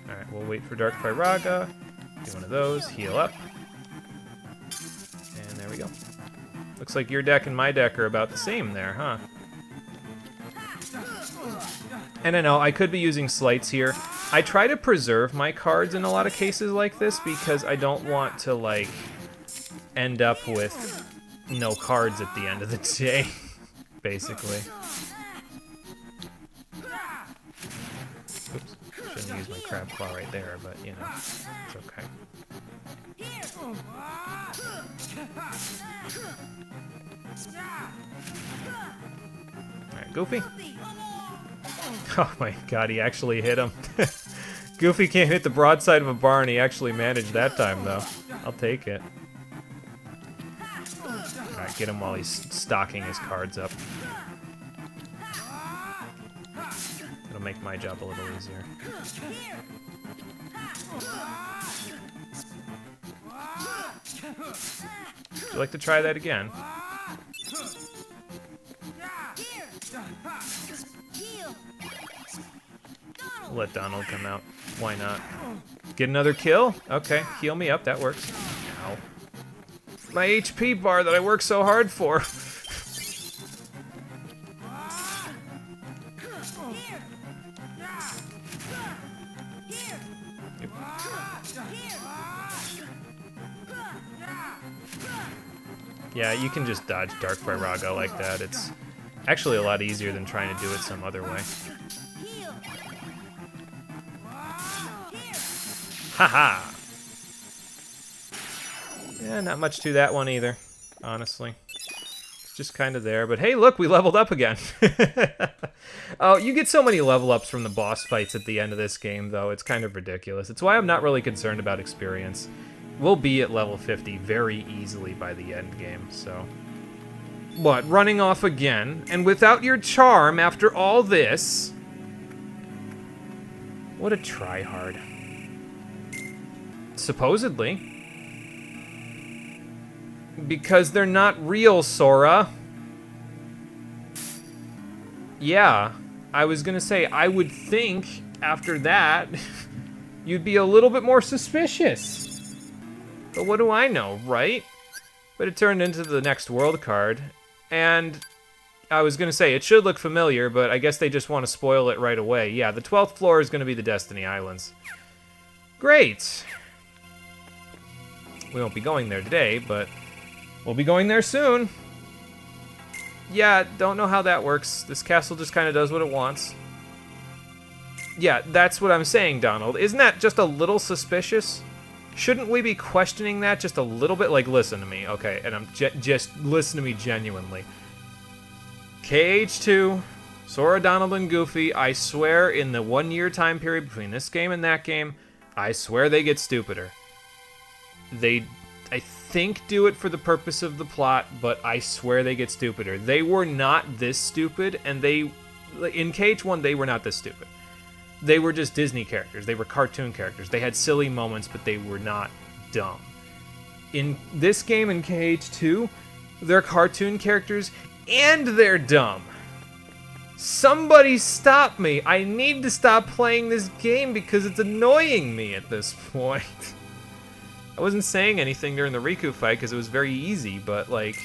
Alright, we'll wait for Dark Firaga. Do one of those, heal up. And there we go. Looks like your deck and my deck are about the same there, huh? And I know, I could be using slights here. I try to preserve my cards in a lot of cases like this because I don't want to, like, end up with no cards at the end of the day, basically. Oops, shouldn't use my crab claw right there, but, you know, it's okay. Alright, Goofy. Oh my god, he actually hit him. Goofy can't hit the broadside of a barn. He actually managed that time, though. I'll take it. Alright, get him while he's stocking his cards up. It'll make my job a little easier. Would you like to try that again? We'll let Donald come out. Why not? Get another kill? Okay, heal me up. That works. Ow. My HP bar that I worked so hard for. Yeah, you can just dodge Dark Firaga like that. It's actually a lot easier than trying to do it some other way. Haha! Yeah, not much to that one either, honestly. It's just kind of there, but hey, look, we leveled up again. Oh, you get so many level ups from the boss fights at the end of this game, though. It's kind of ridiculous. It's why I'm not really concerned about experience. We'll be at level 50 very easily by the end game, so... What, running off again? And without your charm after all this? What a tryhard. Supposedly. Because they're not real, Sora. Yeah, I was gonna say, I would think after that, you'd be a little bit more suspicious. But what do I know, right? But it turned into the next world card, and I was gonna say, it should look familiar, but I guess they just want to spoil it right away. Yeah, the 12th floor is gonna be the Destiny Islands. Great! We won't be going there today, but we'll be going there soon. Yeah, don't know how that works. This castle just kind of does what it wants. Yeah, that's what I'm saying, Donald. Isn't that just a little suspicious? Shouldn't we be questioning that just a little bit? Like, listen to me, okay? And I'm just listen to me genuinely. KH2, Sora, Donald, and Goofy, I swear in the 1 year time period between this game and that game, I swear they get stupider. They, I think, do it for the purpose of the plot, but I swear they get stupider. They were not this stupid, and they, in KH1, they were not this stupid. They were just Disney characters. They were cartoon characters. They had silly moments, but they were not dumb. In this game, in KH2, they're cartoon characters, and they're dumb. Somebody stop me. I need to stop playing this game because it's annoying me at this point. I wasn't saying anything during the Riku fight because it was very easy, but like...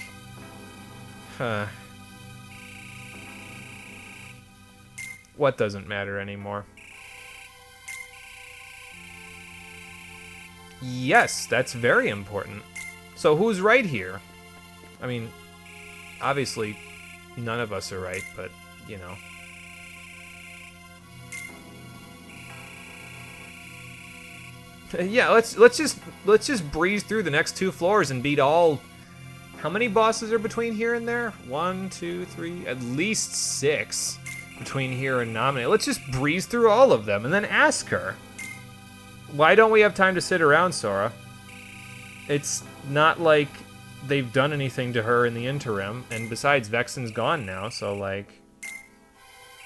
What doesn't matter anymore? Yes, that's very important. So who's right here? I mean, obviously, none of us are right, but, you know. Yeah, let's just breeze through the next 2 floors and beat all... How many bosses are between here and there? 1, 2, 3, at least 6 between here and Naminé. Let's just breeze through all of them and then ask her. Why don't we have time to sit around, Sora? It's not like they've done anything to her in the interim, and besides, Vexen's gone now, so, like,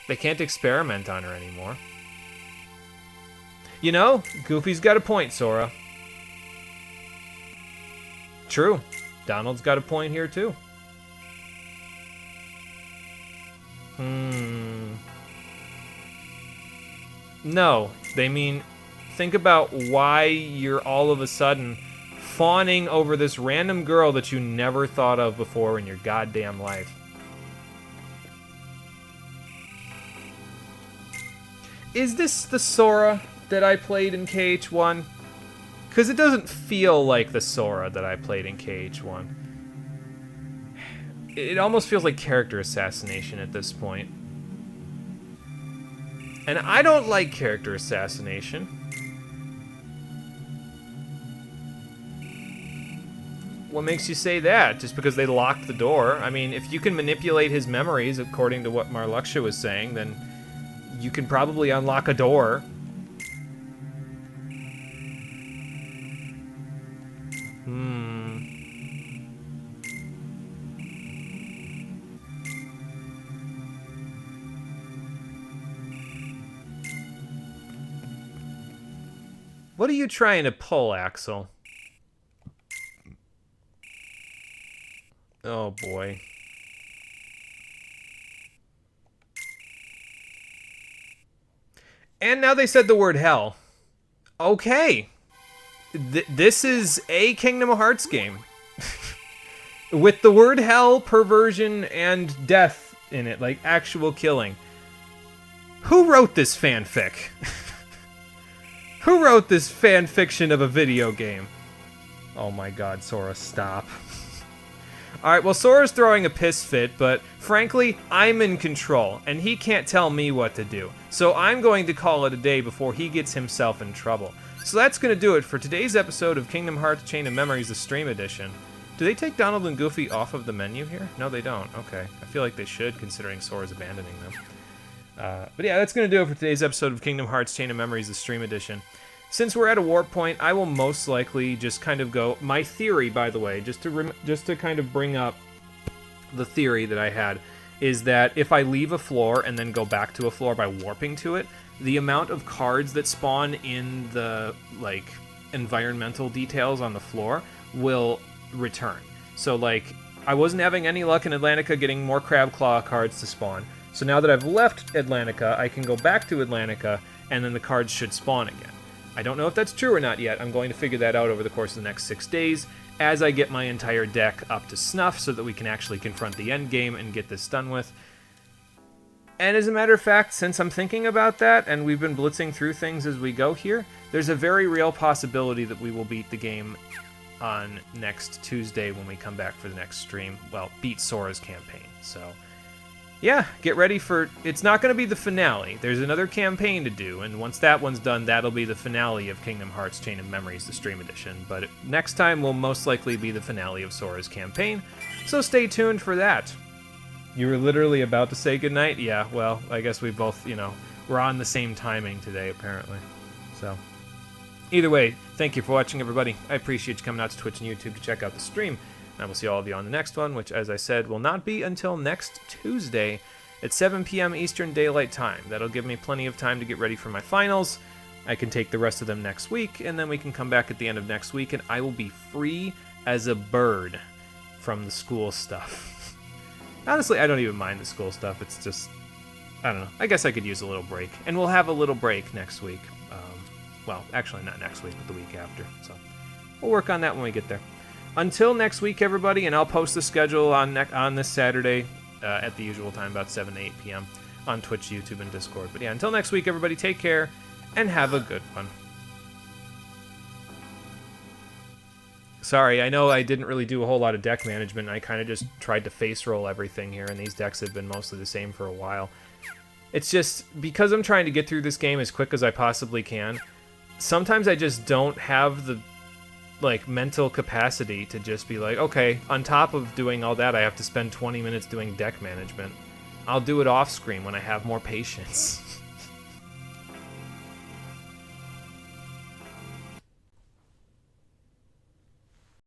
they can't experiment on her anymore. You know, Goofy's got a point, Sora. True. Donald's got a point here, too. No, they mean... Think about why you're all of a sudden fawning over this random girl that you never thought of before in your goddamn life. Is this the Sora that I played in KH1? Because it doesn't feel like the Sora that I played in KH1. It almost feels like character assassination at this point. And I don't like character assassination. What makes you say that? Just because they locked the door? I mean, if you can manipulate his memories, according to what Marluxia was saying, then you can probably unlock a door. What are you trying to pull, Axel? Oh boy. And now they said the word hell. Okay. This is a Kingdom Hearts game. With the word hell, perversion, and death in it. Like, actual killing. Who wrote this fanfic? Who wrote this fan fiction of a video game? Oh my god, Sora, stop. Alright, well, Sora's throwing a piss fit, but frankly, I'm in control, and he can't tell me what to do. So I'm going to call it a day before he gets himself in trouble. So that's going to do it for today's episode of Kingdom Hearts Chain of Memories, the Stream Edition. Do they take Donald and Goofy off of the menu here? No, they don't. Okay. I feel like they should, considering Sora's abandoning them. But yeah, that's going to do it for today's episode of Kingdom Hearts Chain of Memories, the Stream Edition. Since we're at a warp point, I will most likely just kind of go... My theory, by the way, just to kind of bring up the theory that I had, is that if I leave a floor and then go back to a floor by warping to it, the amount of cards that spawn in the, like, environmental details on the floor will return. So, like, I wasn't having any luck in Atlantica getting more Crab Claw cards to spawn. So now that I've left Atlantica, I can go back to Atlantica, and then the cards should spawn again. I don't know if that's true or not yet. I'm going to figure that out over the course of the next 6 days as I get my entire deck up to snuff so that we can actually confront the end game and get this done with. And as a matter of fact, since I'm thinking about that, and we've been blitzing through things as we go here, there's a very real possibility that we will beat the game on next Tuesday when we come back for the next stream. Well, beat Sora's campaign. So, yeah, get ready for... It's not going to be the finale. There's another campaign to do, and once that one's done, that'll be the finale of Kingdom Hearts Chain of Memories, the Stream Edition. But next time will most likely be the finale of Sora's campaign, so stay tuned for that. You were literally about to say goodnight? Yeah, well, I guess we both, we're on the same timing today, apparently. So, either way, thank you for watching, everybody. I appreciate you coming out to Twitch and YouTube to check out the stream. And I will see all of you on the next one, which, as I said, will not be until next Tuesday at 7 p.m. Eastern Daylight Time. That'll give me plenty of time to get ready for my finals. I can take the rest of them next week, and then we can come back at the end of next week, and I will be free as a bird from the school stuff. Honestly, I don't even mind the school stuff. It's just, I don't know. I guess I could use a little break. And we'll have a little break next week. Well, actually not next week, but the week after. So we'll work on that when we get there. Until next week, everybody, and I'll post the schedule on this Saturday at the usual time, about 7 to 8 p.m. on Twitch, YouTube, and Discord. But yeah, until next week, everybody, take care and have a good one. Sorry, I know I didn't really do a whole lot of deck management. I kind of just tried to face roll everything here, and these decks have been mostly the same for a while. It's just, because I'm trying to get through this game as quick as I possibly can, sometimes I just don't have the mental capacity to just be like, okay, on top of doing all that, I have to spend 20 minutes doing deck management. I'll do it off screen when I have more patience.